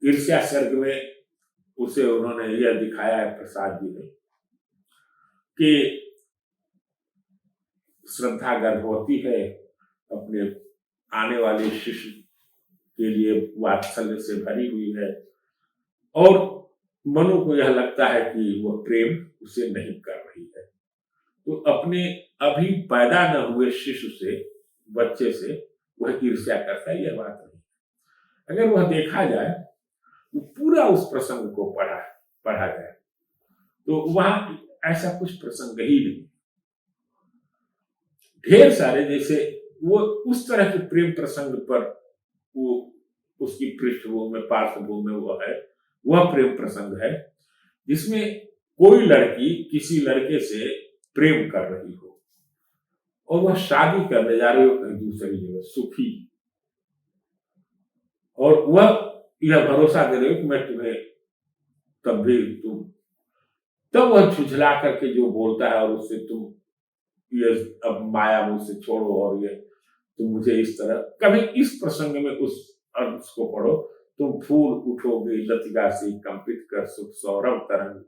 ईर्ष्या सर्ग में उसे उन्होंने यह दिखाया है प्रसाद जी ने कि श्रद्धा गर्भवती है, अपने आने वाले शिशु के लिए वात्सल्य से भरी हुई है, और मनु को यह लगता है कि वह प्रेम उसे नहीं कर रही है। तो अपने अभी पैदा न हुए शिशु से, बच्चे से वह ईर्ष्या करता है। यह बात नहीं, अगर वह देखा जाए, वो पूरा उस प्रसंग को पढ़ा जाए तो वहां ऐसा कुछ प्रसंग ही नहीं। ढेर सारे, जैसे वो उस तरह के प्रेम प्रसंग पर वो उसकी पृष्ठभूमि में, पार्श्वभूमि में वो है, वह प्रेम प्रसंग है जिसमें कोई लड़की किसी लड़के से प्रेम कर रही हो और वह शादी करने जा रही हो कहीं दूसरी जगह, सुखी, और वह यह भरोसा दे रही हो कि मैं तुम्हें तब वह झुझला करके जो बोलता है और उससे तुम ये अब माया मुझसे छोड़ो और ये तुम मुझे इस तरह, कभी इस प्रसंग में उस अर्थ को पढ़ो, तुम फूल उठोगे लतिका से कंपित कर सुख सौरभ तरंग,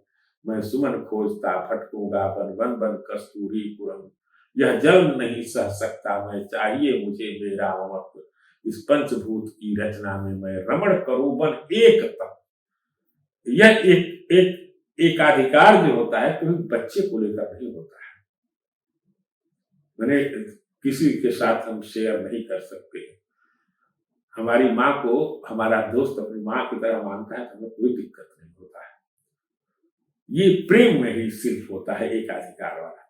मैं सुमन खोजता भटकूंगा बन बन बन कस्तूरीपुरम। यह जल नहीं सह सकता मैं, चाहिए मुझे मेरा ममत्व। इस पंचभूत की रचना में मैं रमण करूं बन एक तक। यह एक एकाधिकार जो होता है कोई बच्चे को लेकर नहीं होता है। मैंने किसी के साथ हम शेयर नहीं कर सकते। हमारी माँ को हमारा दोस्त अपनी माँ की तरह मानता है तो हमें कोई दिक्कत नहीं होता है। ये प्रेम में ही सिर्फ होता है एकाधिकार वाला।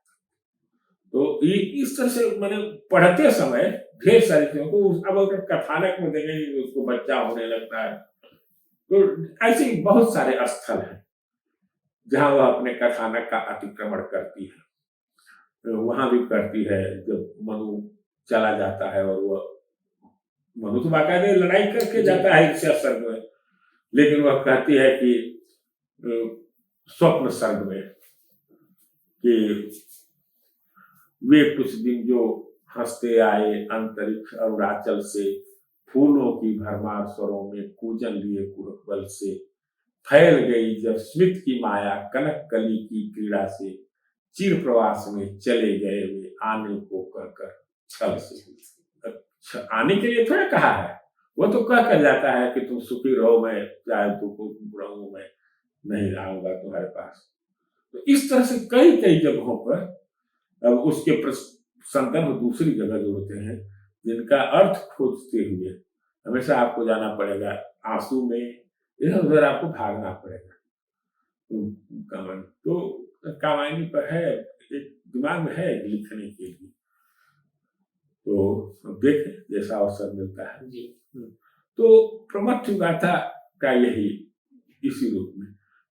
तो ये इस तरह से मैंने पढ़ते समय ढेर सारी चीजों को, अब अगर कथानक में देखेंगे उसको बच्चा होने लगता है, तो ऐसे ही बहुत सारे स्थल हैं जहां वह अपने कथानक का अतिक्रमण करती है। तो वहां भी करती है जब मनु चला जाता है, और वह मनु तो बाकायदे लड़ाई करके जाता है ईर्ष्या सर्ग में, लेकिन वह कहती है कि स्वप्न सर्ग में कि वे कुछ दिन जो हंसते आए अंतरिक्ष अरुणाचल से, फूलों की भरमार स्वरों में कूजन लिए कुहक बल से, फैल गई जब स्मित की माया कनक कली की क्रीड़ा से, चिर प्रवास में चले गए वे आने को कहकर छल से। अच्छा, आने के लिए थोड़ा कहा है, वो तो कह कर जाता है कि तुम सुखी रहो, मैं चाहे तुमको रहूं, मैं नहीं आऊंगा तुम्हारे पास। तो इस तरह से कई कई जगहों पर अब उसके संदर्भ दूसरी जगह जो होते हैं जिनका अर्थ खोजते हुए हमेशा आपको जाना पड़ेगा, आंसू में इधर उधर आपको भागना पड़ेगा। तो कामायनी पर है, एक दिमाग में है लिखने के लिए, तो देखें जैसा अवसर मिलता है जी। तो प्रमथ्य गाथा का यही इसी रूप में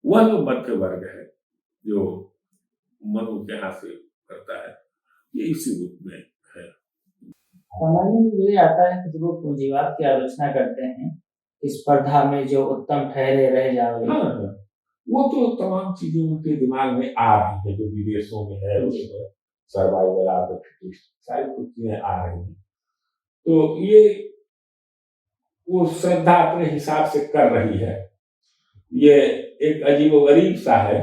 वह जो मध्य वर्ग है जो मनु के यहाँ से करता है, ये इसी रूप में है। सामान्य ये आता है कि लोग पूंजीवाद की आलोचना करते हैं, इस स्पर्धा में जो उत्तम ठहरे रह जाओगे। हाँ, वो तो तमाम चीजें उनके दिमाग में आ रही है जो विदेशों में है, उसमें सर्वाइवल ऑफ सारी कुछ चीजें आ रही हैं। तो ये वो श्रद्धा अपने हिसाब से कर रही है। ये एक अजीबोगरीब सा है,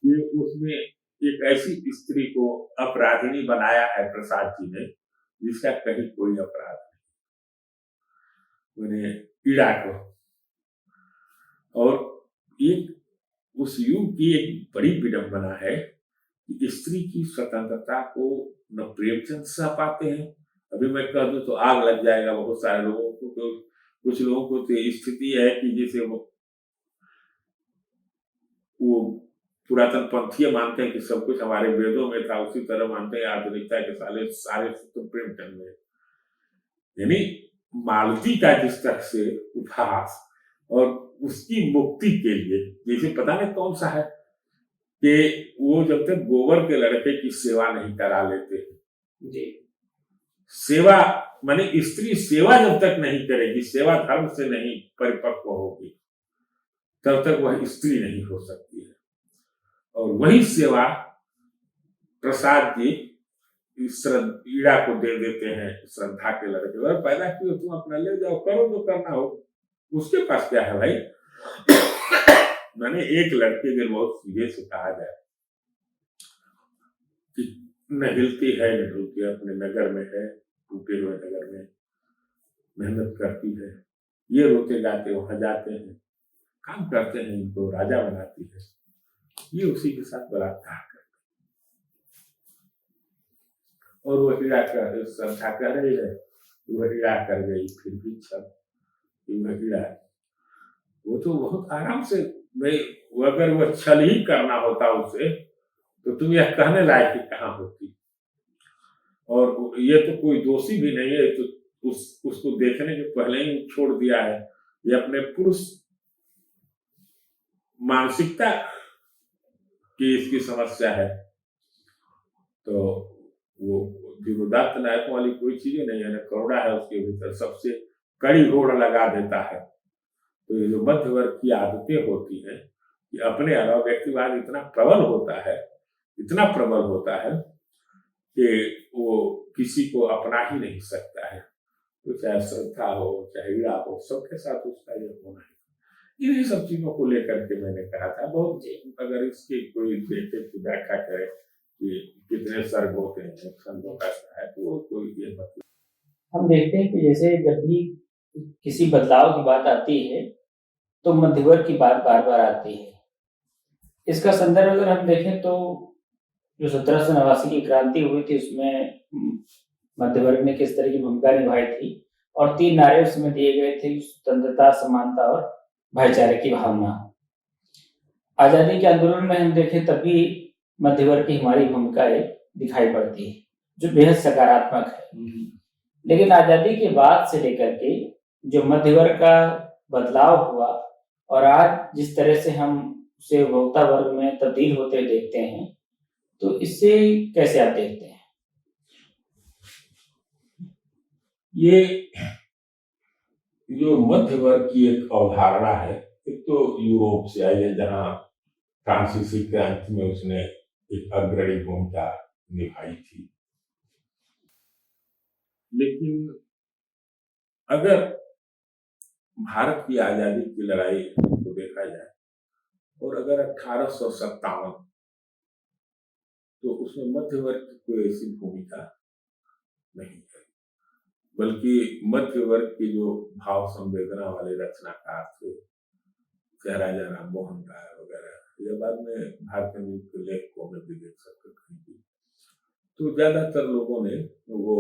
ये उसमें एक ऐसी स्त्री को अपराधिनी बनाया है प्रसाद जी ने जिसका कहीं कोई अपराध नहीं, मैंने पीड़ा को। और एक उस युग की एक बड़ी विडंबना है कि स्त्री की स्वतंत्रता को न प्रेमचंद सह पाते हैं। अभी मैं कह दूं तो आग लग जाएगा बहुत सारे लोगों को। तो कुछ लोगों को तो स्थिति है कि जैसे वो पुरातन पंथीय मानते हैं कि सब कुछ हमारे वेदों में था, उसी तरह मानते हैं आधुनिकता के सारे सूत्र प्रेमचंद में। यानी मालती का जिस तरह से उपहास और उसकी मुक्ति के लिए, जैसे पता नहीं कौन सा है कि वो जब तक गोबर के लड़के की सेवा नहीं करा लेते जी, सेवा माने स्त्री सेवा जब तक नहीं करेगी, सेवा धर्म से नहीं परिपक्व होगी, तब तक वह स्त्री नहीं हो सकती है। और वही सेवा प्रसाद जी ईड़ा को दे देते हैं श्रद्धा के लड़के, और पैदा किए तुम अपना ले जाओ, करो जो करना हो, उसके पास क्या है भाई। मैंने एक लड़के के बहुत सीधे से कहा जाए कि न हिलती है न डुलती है, अपने नगर में है, टूटे हुए नगर में मेहनत करती है, ये रोते गाते वहां जाते हैं, काम करते हैं, इनको राजा बनाती है, ये उसी के साथ बलात्कार करते। और वो हीरा कर श्रद्धा कर रही है, वह हीरा कर गई, फिर भी सब वह हीरा, वो तो बहुत आराम से भाई, अगर वह छल ही करना होता उसे तो तुम यह कहने लायक ही कहाँ होती। और ये तो कोई दोषी भी नहीं है, तो उसको देखने के पहले ही छोड़ दिया है। ये अपने पुरुष मानसिकता की इसकी समस्या है। तो वो जीवोदात्त नायकों वाली कोई चीज नहीं है, करुणा है उसके भीतर, सबसे कड़ी होड़ लगा देता है। तो ये जो मध्य वर्ग की आदतें होती हैं कि अपने अलावा व्यक्तिवाद इतना प्रबल होता है, इतना प्रबल होता है कि वो किसी को अपना ही नहीं सकता है। तो चाहे श्रद्धा हो चाहे ईड़ा हो, सबके साथ उसका ये होना है। इन्हीं सब चीजों को लेकर के मैंने कहा था। बहुत अगर इसकी कोई देखे की व्याख्या करे कि कितने सर्ग होते हैं संतों का है, तो वो कोई ये मतलब हम देखते हैं कि जैसे जब भी किसी बदलाव की बात आती है तो मध्यवर्ग की बात बार बार आती है। इसका संदर्भ अगर हम देखें तो जो 1789 की क्रांति हुई थी उसमें मध्यवर्ग ने किस तरह की भूमिका निभाई थी, और 3 नारे उसमें दिए गए थे, स्वतंत्रता, समानता और भाईचारे की भावना। आजादी के आंदोलन में हम देखें तब भी मध्यवर्ग की हमारी भूमिकाएं दिखाई पड़ती है, जो बेहद सकारात्मक है। लेकिन आजादी के बाद से लेकर के जो मध्यवर्ग का बदलाव हुआ और आज जिस तरह से हम उसे उपभोक्ता वर्ग में तब्दील होते देखते हैं, तो इससे कैसे आप देखते हैं? ये जो मध्य वर्ग की एक अवधारणा है, एक तो यूरोप से आई है, जहां फ्रांसीसी क्रांति में उसने एक अग्रणी भूमिका निभाई थी। लेकिन अगर भारत की आजादी की लड़ाई को देखा जाए और अगर 1857 तो उसमें मध्य वर्ग की कोई ऐसी भूमिका नहीं है, बल्कि मध्य वर्ग के जो भाव संवेदना वाले रचनाकार थे, राजा राम मोहन राय वगैरह, ये बाद में भारतीय न्यूज के लेखकों में भी देख सकते हैं। तो ज्यादातर लोगों ने वो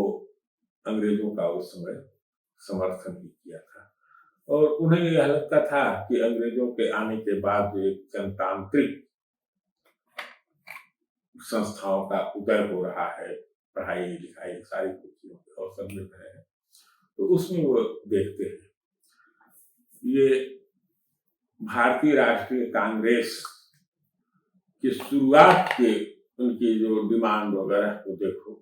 अंग्रेजों का उस समय समर्थन भी किया था, और उन्हें यह लगता था कि अंग्रेजों के आने के बाद जो एक जनतांत्रिक संस्थाओं का उदय हो रहा है, पढ़ाई लिखाई सारी चीजों के अवसर मिल रहे हैं, तो उसमें वो देखते हैं। ये भारतीय राष्ट्रीय कांग्रेस की शुरुआत के उनकी जो डिमांड वगैरह को देखो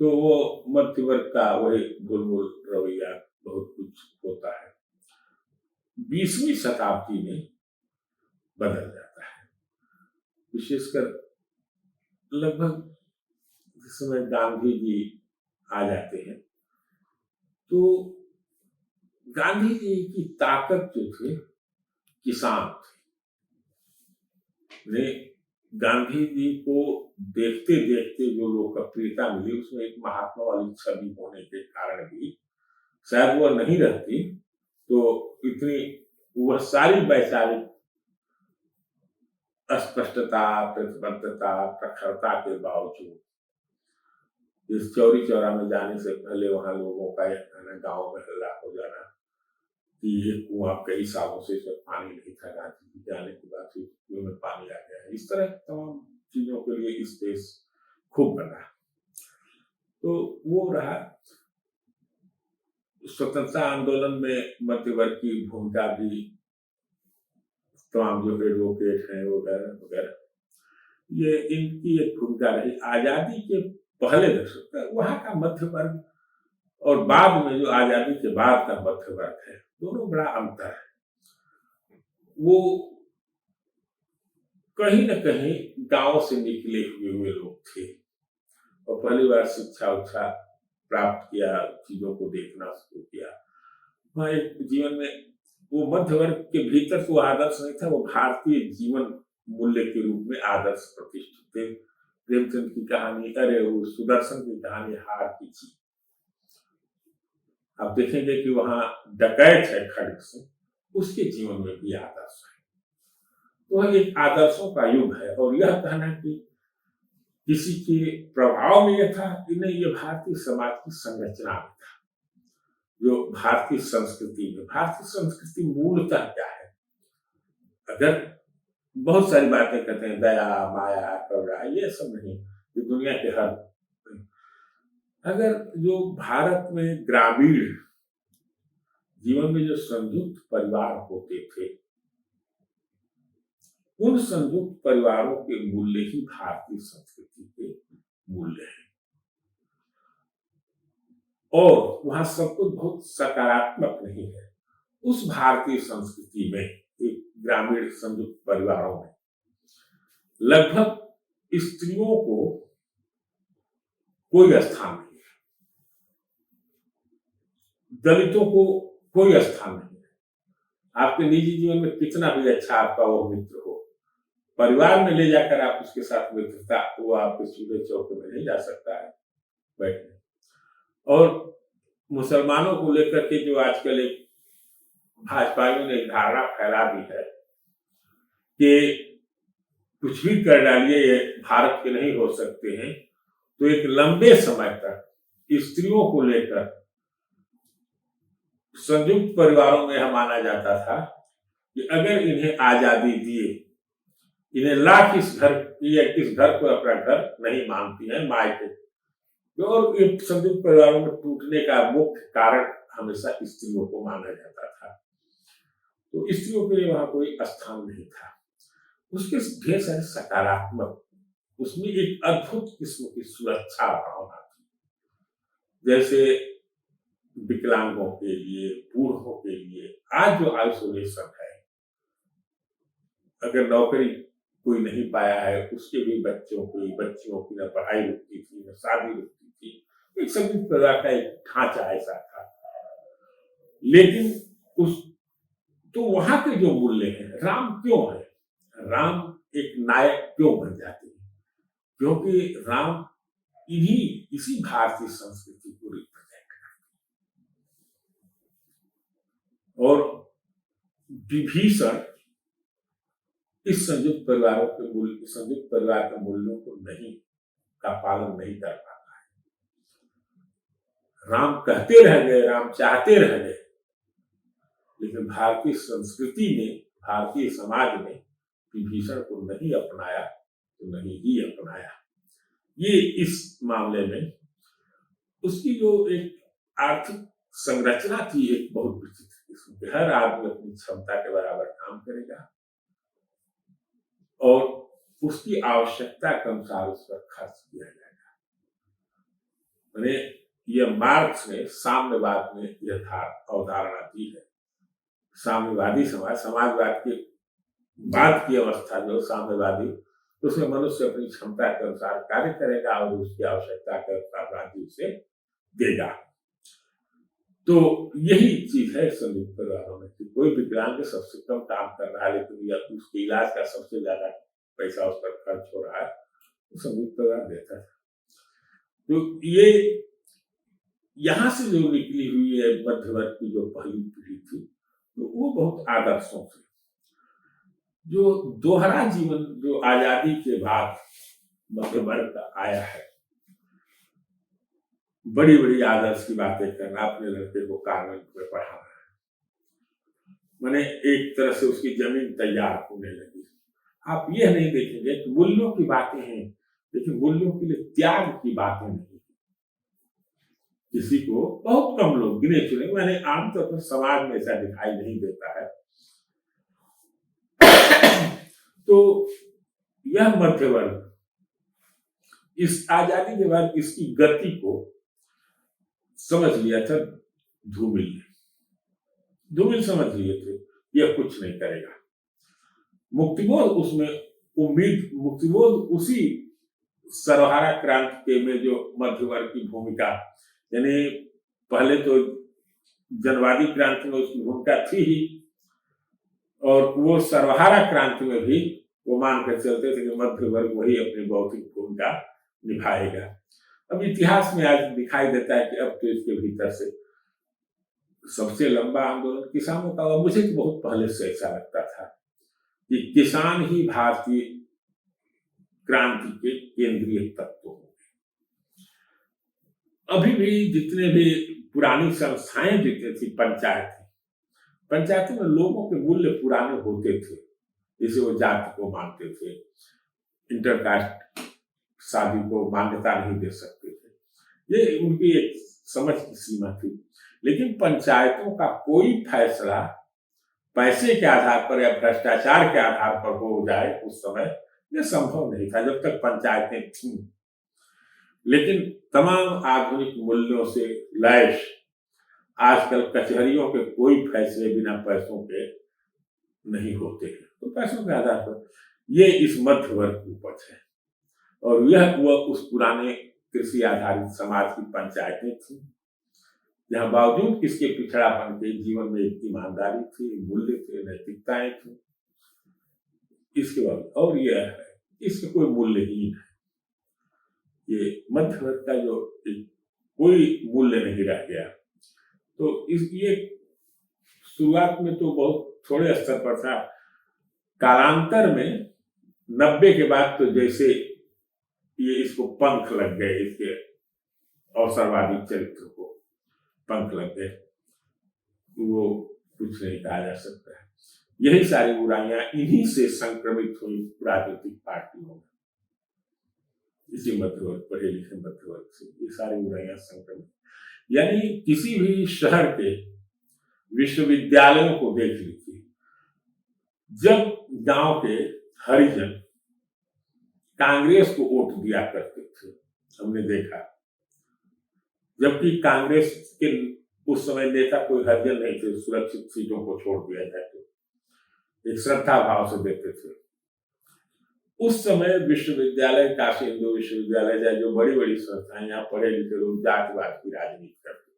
तो वो मध्य वर्ग का वही बुलबुल रवैया बहुत कुछ होता है। 20वीं शताब्दी में बदल जाता है, विशेषकर लगभग जिस समय गांधी जी आ जाते हैं, तो गांधी जी की ताकत जो थे किसान थे। गांधी जी को देखते देखते जो लोकप्रियता मिली, उसमें एक महात्मा वाली छवि होने के कारण भी शायद वह नहीं रहती तो इतनी वह सारी वैचारिक अस्पष्टता, प्रतिबद्धता, प्रखरता के बावजूद इस चौरी चौरा में जाने से पहले वहां लोगों का एक गांव में हल्ला हो जाना कि ये कुआं कई सालों से इसमें पानी नहीं था, गांधी जी जाने के बाद कुएं में पानी आ गया है, इस तरह तमाम चीजों के लिए इस देश खूब बना। तो वो रहा। स्वतंत्रता आंदोलन में मध्य वर्ग की भूमिका भी, तमाम जो एडवोकेट हैं वगैरह वगैरह, ये इनकी एक भूमिका रही। आजादी के पहले दशक तक वहां का मध्य वर्ग और बाद में जो आजादी के बाद का मध्य वर्ग है, दोनों बड़ा अंतर है। वो कहीं न कहीं गांव से निकले हुए लोग थे और पहली बार शिक्षा उच्छा प्राप्त किया, चीजों को देखना शुरू किया। वहां एक जीवन में वो मध्य वर्ग के भीतर तो आदर्श नहीं था, वो भारतीय जीवन मूल्य के रूप में आदर्श प्रतिष्ठित थे। प्रेमचंद की कहानी, अरे वो सुदर्शन की कहानी हार की जीत, आप देखेंगे कि वहां डकैत है खड्ग से, उसके जीवन में भी आदर्श है। तो एक आदर्शों का युग है, और यह कहना कि किसी के प्रभाव में यह था कि नहीं, ये भारतीय समाज की संरचना में था। जो भारतीय संस्कृति मूलतः क्या है? अगर बहुत सारी बातें कहते हैं, दया, माया, करुणा, ये सब नहीं, ये दुनिया के हर, अगर जो भारत में ग्रामीण जीवन में जो संयुक्त परिवार होते थे, उन संयुक्त परिवारों के मूल्य ही भारतीय संस्कृति के मूल्य हैं, और वहां सब कुछ बहुत सकारात्मक नहीं है। उस भारतीय संस्कृति में, एक ग्रामीण संयुक्त परिवारों में लगभग स्त्रियों को कोई स्थान नहीं है, दलितों को कोई स्थान नहीं है, आपके निजी जीवन में कितना भी अच्छा आपका वो मित्र हो, परिवार में ले जाकर आप उसके साथ मित्रता, वो आपके चूल्हे चौके में नहीं जा सकता है बैठने। और मुसलमानों को लेकर के जो आजकल एक भाजपाइयों ने एक धारणा फैला दी है कि कुछ भी कर डालिए ये भारत के नहीं हो सकते हैं, तो एक लंबे समय तक स्त्रियों को लेकर संयुक्त परिवारों में यह माना जाता था कि अगर इन्हें आजादी दिए, इन्हें लाख इस घर को अपना घर नहीं मानती है मायके, और ये संयुक्त परिवारों में टूटने का मुख्य कारण हमेशा स्त्रियों को माना जाता था। तो स्त्रियों के लिए वहां कोई स्थान नहीं था। उसके ढेर सारे सकारात्मक, उसमें एक अद्भुत किस्म की सुरक्षा भावना थी, जैसे विकलांगों के लिए, बूढ़ों के लिए आज जो आइसोलेशन है, अगर नौकरी कोई नहीं पाया है, उसके भी बच्चियों की न पढ़ाई रुकती थी, न शादी रुकती थी। एक संयुक्त परिवार का एक ढांचा ऐसा था। लेकिन तो वहां के जो मूल्य हैं, राम क्यों है, राम एक नायक क्यों बन जाते हैं? क्योंकि राम इसी भारतीय संस्कृति को रिप्रेजेंट करते हैं। और विभीषण इस संयुक्त परिवार के मूल्यों को का पालन नहीं कर पाता है। राम कहते रह गए, राम चाहते रह गए, लेकिन भारतीय संस्कृति ने, भारतीय समाज ने विभीषण को नहीं अपनाया, तो नहीं ही अपनाया। ये इस मामले में उसकी जो एक आर्थिक संरचना थी, एक बहुत विचित्र किस्म की। हर आदमी अपनी क्षमता के बराबर काम करेगा और उसकी आवश्यकता के अनुसार उस पर खर्च किया जाएगा। मैंने यह मार्क्स ने साम्यवाद में यह अवधारणा दी है। साम्यवादी समाजवाद के बाद की अवस्था जो साम्यवादी, उसमें मनुष्य अपनी क्षमता के अनुसार कार्य करेगा और उसकी आवश्यकता के अनुसार राज्य उसे देगा। तो यही चीज है संयुक्त परिवारों में कि कोई विकलांग सबसे कम काम कर रहा है, लेकिन उसके इलाज का सबसे ज्यादा पैसा उस पर खर्च हो रहा है, तो संयुक्त परिवार देता था। तो ये यहां से जो निकली हुई है मध्यवर्ग की जो पहली पीढ़ी थी, तो वो बहुत आदर्शों से, जो दोहरा जीवन जो आजादी के बाद मध्य वर्ग का आया है, बड़ी बड़ी आदर्श की बातें करना, अपने लड़के को कॉन्वेंट में पढ़ाना, मैंने एक तरह से उसकी जमीन तैयार होने लगी। आप यह नहीं देखेंगे कि मूल्यों की बातें हैं, लेकिन मूल्यों के लिए त्याग की बातें नहीं। किसी को, बहुत कम लोग गिने चुने, मैंने आमतौर पर समाज में ऐसा दिखाई नहीं देता है। तो यह मध्य वर्ग इस आजादी के बाद इसकी गति को समझ लिया था। धूमिल समझ लिए थे यह कुछ नहीं करेगा। मुक्तिबोध उसमें मुक्तिबोध उसी सर्वहारा क्रांति में जो मध्य वर्ग की भूमिका, यानी पहले तो जनवादी क्रांति में उसकी भूमिका थी ही, और वो सर्वहारा क्रांति में भी वो मानकर चलते थे कि मध्य वर्ग वही अपनी बौद्धिक भूमिका निभाएगा। अब इतिहास में आज दिखाई देता है कि अब तो इसके भीतर से सबसे लंबा आंदोलन किसानों का हुआ। मुझे तो बहुत पहले से ऐसा लगता था कि किसान ही भारतीय क्रांति के केंद्रीय तत्व होंगे। अभी भी जितने भी पुरानी संस्थाएं जितनी थी, पंचायतों में लोगों के मूल्य पुराने होते थे, जैसे वो जाति को मानते थे, इंटरकास्ट शादी को मान्यता नहीं दे सकते थे, ये उनकी एक समझ की सीमा थी। लेकिन पंचायतों का कोई फैसला पैसे के आधार पर या भ्रष्टाचार के आधार पर हो जाए उस समय यह संभव नहीं था, जब तक पंचायतें थीं। लेकिन तमाम आधुनिक मूल्यों से लैस आजकल कचहरियों के कोई फैसले बिना पैसों के नहीं होते हैं, तो पैसों के आधार पर ये इस मध्य वर्ग की उपज है। और यह उस पुराने कृषि आधारित समाज की पंचायतें थी जहाँ बावजूद इसके पिछड़ापन के जीवन में एक ईमानदारी थी, मूल्य थे, नैतिकताएं थी, इसके बाद और यह है इसका कोई मूल्य ही नहीं। ये मध्य वर्ग का जो कोई मूल्य नहीं रह गया। तो ये शुरुआत में तो बहुत थोड़े स्तर पर था, कालांतर में 90 के बाद तो जैसे ये इसको पंख लग गए, इसके अवसरवादी चरित्र को पंख लग गए, वो कुछ नहीं कहा जा सकता है। यही सारी बुराइयां इन्हीं से संक्रमित हुई राजनीतिक पार्टियों में, इसी मध्य वर्ग, पढ़े लिखे मध्य वर्ग से ये सारी बुराइयां संक्रमित। यानी किसी भी शहर के विश्वविद्यालयों को देख लीजिए, जब गांव के हरिजन कांग्रेस को वोट दिया करते थे, हमने देखा, जबकि कांग्रेस के उस समय नेता कोई हरिजन नहीं थे, सुरक्षित सीटों को छोड़ दिया जाए तो एक श्रद्धा भाव से देते थे। उस समय विश्वविद्यालय, काशी हिंदू विश्वविद्यालय या जो बड़ी बड़ी संस्थाएं, यहाँ पढ़े लिखे लोग जातिवाद की राजनीति करते थे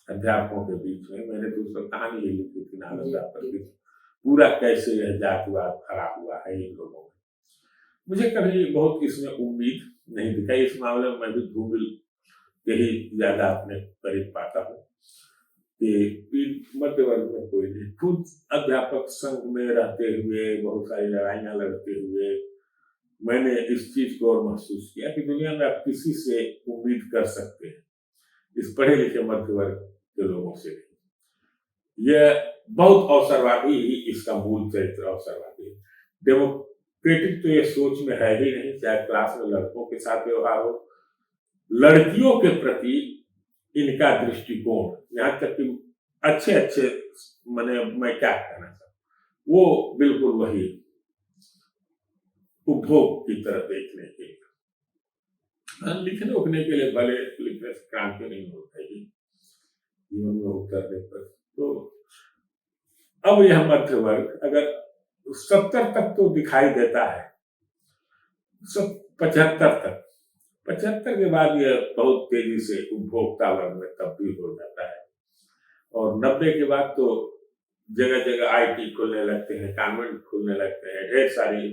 अध्यापकों के बीच में। मैंने तो उसका कहानी ये लिखी थी नालंदा पर भी, पूरा कैसे यह जातिवाद खड़ा हुआ है इन लोगों में। मुझे कभी बहुत इसमें उम्मीद नहीं दिखाई, इस मामले में मैं भी धूमिल के ही ज्यादा अपने करीब पाता हूँ कि मध्य वर्ग में कोई नहीं। खुद अध्यापक संघ में रहते हुए, बहुत सारी लड़ाइयां लड़ते हुए मैंने इस चीज को और महसूस किया कि दुनिया में आप किसी से उम्मीद कर सकते हैं, इस पढ़े लिखे मध्य वर्ग के लोगों से। यह बहुत अवसरवादी ही इसका मूल चरित्र अवसरवादी है। डेमोक्रेटिक तो ये सोच में है ही नहीं, चाहे क्लास में लड़कों के साथ व्यवहार हो, लड़कियों के प्रति इनका दृष्टिकोण, यहाँ तक कि अच्छे अच्छे, मैं क्या कहना चाहूँ, वो बिल्कुल वही उपभोग की तरह देखने के लिए, लिखने उखने के लिए, भले लिखने से क्रांति नहीं हो पाएगी जीवन में उतरने पर। तो अब यह मध्य वर्ग अगर 70 तक तो दिखाई देता है, 75 तक, 75 के बाद यह बहुत तेजी से उपभोक्ता वर्ग में तब्दील हो जाता है। और 90 के बाद तो जगह जगह आईटी खुलने लगते हैं, कॉन्वेंट खुलने लगते हैं, ढेर सारी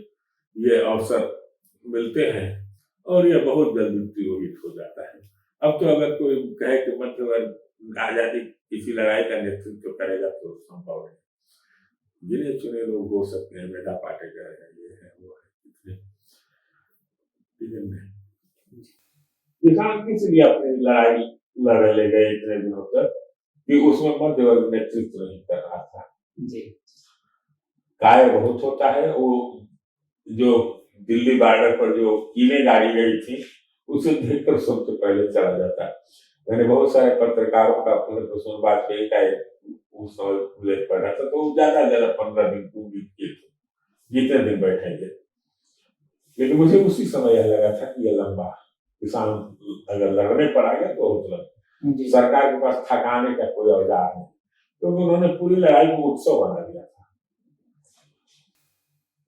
ये अवसर मिलते हैं और यह बहुत जल्दी तिरोहित हो जाता है। अब तो अगर कोई कहे कि मध्य वर्ग आजादी किसी लड़ाई का नेतृत्व करेगा तो संभव है। गिने चुने लोग हो सकते हैं, मेधा पाटेकर है, ये है, वो है, किसान किस लिए अपनी लड़ाई लड़ ले गए इतने दिनों तक कि उसमें मध्य वर्ग नेतृत्व नहीं कर रहा था जी। काय बहुत होता है, वो जो दिल्ली बॉर्डर पर जो कीने गाड़ी गई थी उसे देखकर सबसे पहले चला जाता है। मैंने बहुत सारे पत्रकारों का, प्रसन्न वाजपेयी का उस समय उल्लेख पढ़ा था, तो ज्यादा 15 दिन बीत गए थे, जितने दिन बैठेंगे। लेकिन मुझे उसी समय यह लगा था कि यह लंबा, किसान अगर लड़ने पर आ गया तो मतलब सरकार के पास थकाने का कोई औजार नहीं, क्योंकि उन्होंने पूरी लड़ाई को उत्सव बना दिया था।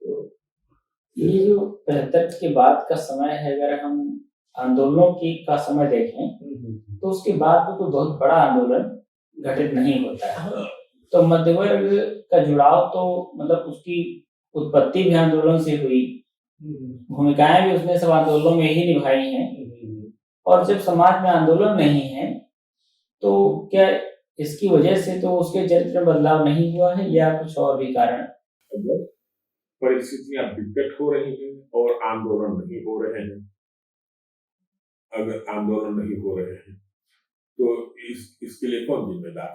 तो ये जो 75 के बाद का समय है, अगर हम आंदोलनों की का समय देखें तो उसके बाद भी कोई बहुत बड़ा आंदोलन घटित नहीं होता है। तो मध्य वर्ग का जुड़ाव तो मतलब उसकी उत्पत्ति भी आंदोलन से हुई, भूमिकाएं भी उसने सब आंदोलनों में ही निभाई हैं। और जब समाज में आंदोलन नहीं है तो क्या इसकी वजह से तो उसके चरित्र में बदलाव नहीं हुआ है या कुछ और भी कारण? अगर परिस्थितियां विकट हो रही हैं और आंदोलन नहीं हो रहे हैं, अगर आंदोलन नहीं हो रहे हैं तो इसके लिए कौन जिम्मेदार?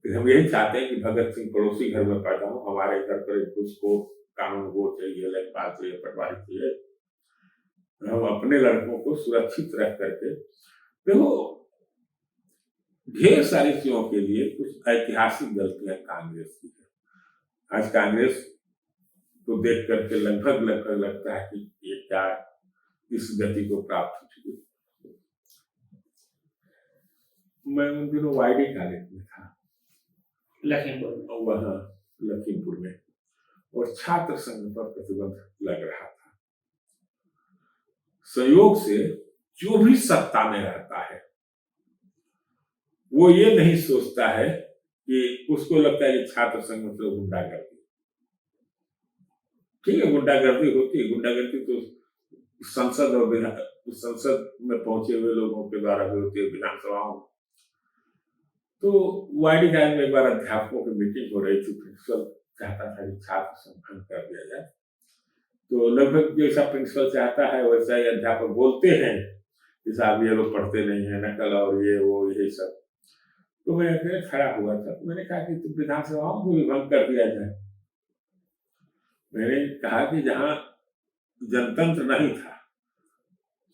हम यही चाहते हैं कि भगत सिंह पड़ोसी घर में पैदा हो, हमारे घर पर एक उसको कानून वो चाहिए, लेखपाल चाहिए, पटवारी चाहिए। हम अपने लड़कों को सुरक्षित रख करके, देखो ढेर सारी चीजों के लिए कुछ ऐतिहासिक गलतियां कांग्रेस की है। आज कांग्रेस को देख करके लगभग लगता है कि ये क्या इस गति को प्राप्त हो चुकी। मैं उन दिनों वाईडी कॉलेज में था, लखीमपुर में, और छात्र संघ पर प्रतिबंध लग रहा था। संयोग से जो भी सत्ता में रहता है वो ये नहीं सोचता है कि उसको लगता है कि छात्र संघ मतलब गुंडागर्दी। ठीक है, गुंडागर्दी होती है, गुंडागर्दी तो संसद और संसद में पहुंचे हुए लोगों के द्वारा भी होती है, विधानसभाओं में। तो वाईडी कॉलेज में एक बार अध्यापकों की मीटिंग हो रही थी, प्रिंसिपल चाहता था कि छात्र संगठन कर दिया जाए। तो लगभग जैसा प्रिंसिपल चाहता है वैसा ही अध्यापक बोलते हैं कि साहब ये लोग पढ़ते नहीं है, नकल और ये वो यही सब। तो मैं अकेले खड़ा हुआ था, तो मैंने कहा कि तुम विधानसभाओं को भी भंग कर दिया जाए। मैंने कहा कि जहां जनतंत्र नहीं था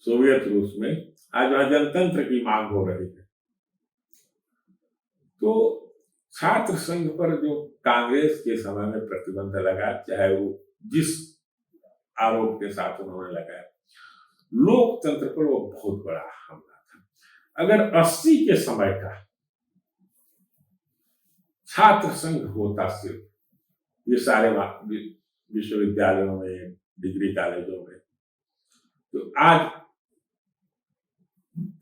सोवियत रूस में, आज वहां जनतंत्र की मांग हो रही है। तो छात्र संघ पर जो कांग्रेस के समय में प्रतिबंध लगा, चाहे वो जिस आरोप के साथ उन्होंने लगाया, लोकतंत्र पर वो बहुत बड़ा हमला था। अगर 80 के समय का छात्र संघ होता सिर्फ ये सारे विश्वविद्यालयों में, डिग्री कॉलेजों में, तो आज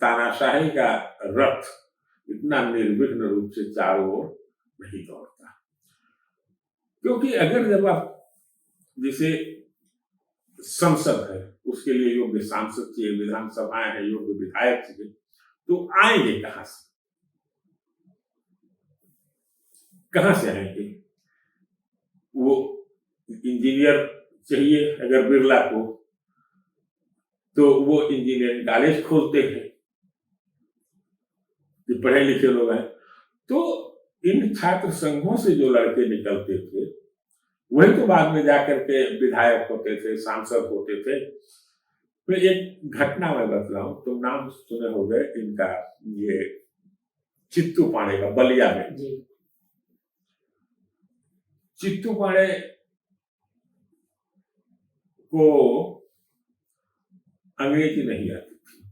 तानाशाही का रथ इतना निर्विघ्न रूप से चारों ओर नहीं दौड़ता। क्योंकि अगर जब आप जैसे संसद है, उसके लिए योग्य सांसद चाहिए, विधानसभाएं हैं, योग्य विधायक चाहिए, तो आएंगे कहां से? कहां से आएंगे? वो इंजीनियर चाहिए अगर बिरला को, तो वो इंजीनियरिंग कॉलेज खोलते हैं, जो पढ़े लिखे लोग हैं। तो इन छात्र संघों से जो लड़के निकलते थे, वही तो बाद में जाकर के विधायक होते थे, सांसद होते थे। तो एक घटना मैं बतलाऊं, तुम नाम सुने हो गए इनका, ये चित्तू पांडे का, बलिया में। चित्तू पांडे को अंग्रेजी नहीं आती थी,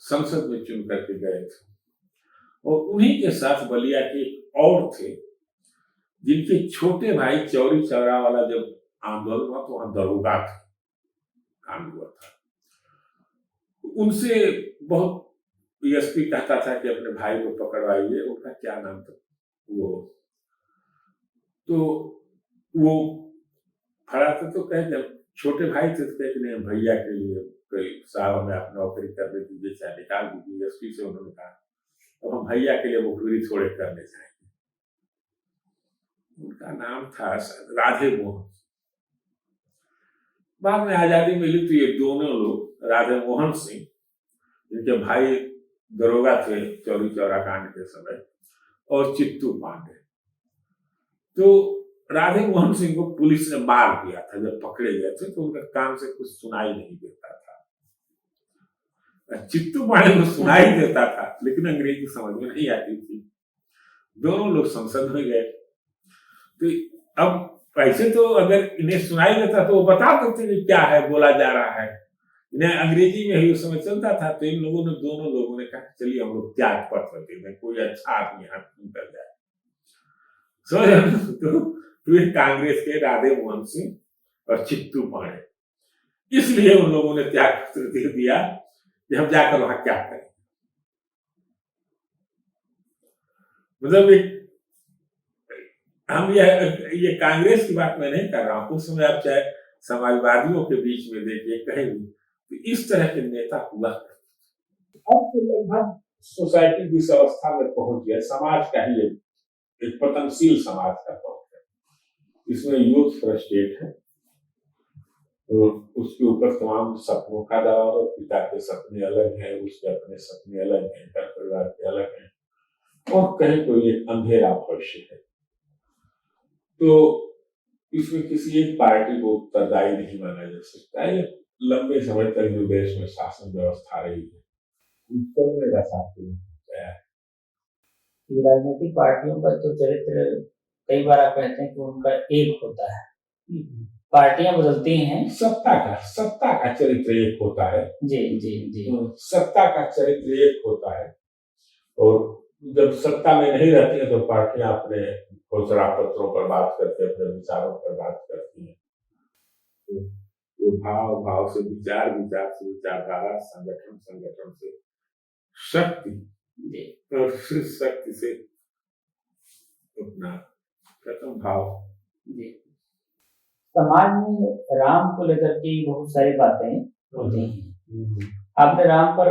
संसद में चुन करके गए थे, और उन्हीं के साथ बलिया के और थे जिनके छोटे भाई चौरी चौरा वाला जब आंदोलन हुआ तो वहां दरोगा थे, कांड हुआ था। उनसे बहुत एसपी कहता था कि अपने भाई को पकड़वाइए, उनका क्या नाम था वो खड़ा था, तो कहे जब छोटे भाई थे तो कहे कि नहीं, भैया के लिए कोई साहब हमें आप नौकरी कर दे दीजिए, चाहे निकाल दीजिए। एसपी से उन्होंने कहा तो हम भैया के लिए मुखबिरी थोड़े करने जाएंगे। उनका नाम था राधे मोहन। बाद में आजादी मिली तो ये दोनों लोग, राधे मोहन सिंह जिनके भाई दरोगा थे चौरी चौरा कांड के समय, और चित्तू पांडे, तो राधे मोहन सिंह को पुलिस ने मार दिया था जब पकड़े गए थे, तो उनका कान से कुछ सुनाई नहीं देता था। चित्तू पांडे को सुनाई देता था, लेकिन अंग्रेजी समझ में नहीं आती थी। दोनों लोग संसद में गए, तो अब पैसे तो अगर इन्हें सुनाई देता तो वो बता देते कि क्या है बोला जा रहा है, इन्हें अंग्रेजी में ही उस समय चलता था। तो इन लोगों ने, दोनों लोगों ने कहा चलिए हम लोग त्याग पत्र दे दें, कोई अच्छा आदमी यहाँ कर जाए। तो ये कांग्रेस के राधे मोहन सिंह और चित्तू पांडे, इसलिए उन लोगों ने त्याग पत्र दे दिया कि हम जाकर वहां क्या करें। मतलब हम ये कांग्रेस की बात मैं नहीं कर रहा हूं, उस समय आप चाहे समाजवादियों के बीच में देखिए, कहीं भी तो इस तरह के नेता हुआ। अब तो लगभग सोसाइटी जिस अवस्था में पहुंच गया, समाज का ही एक पतनशील समाज का पहुंच गया, इसमें यूथ फ्रस्ट्रेट है, तो उसके ऊपर तमाम सपनों का दबाव है। पिता के सपने अलग हैं, उसके अपने सपने अलग हैं, घर परिवार के अलग हैं, और कहीं कोई एक अंधेरा भविष्य है। तो इसमें किसी एक पार्टी को उत्तरदायी नहीं माना जा सकता है। लंबे समय तक जो देश में शासन व्यवस्था रही है, उसको मेरा साथ गया है। राजनीतिक पार्टियों का तो चरित्र कई बार आप कहते हैं कि उनका एक होता है, पार्टियां बदलती हैं, सत्ता का चरित्र एक होता है। जी जी जी, सत्ता का चरित्र एक होता है, और जब सत्ता में नहीं रहती है तो पार्टियां अपने घोषणा पत्रों पर बात करते हैं, अपने विचारों पर बात करती हैं। तो भाव से विचार, विचार से विचारधारा, संगठन से शक्ति, जी और फिर शक्ति से अपना खत्म भाव। जी समाज में राम को लेकर के बहुत सारी बातें होती हैं। आपने राम पर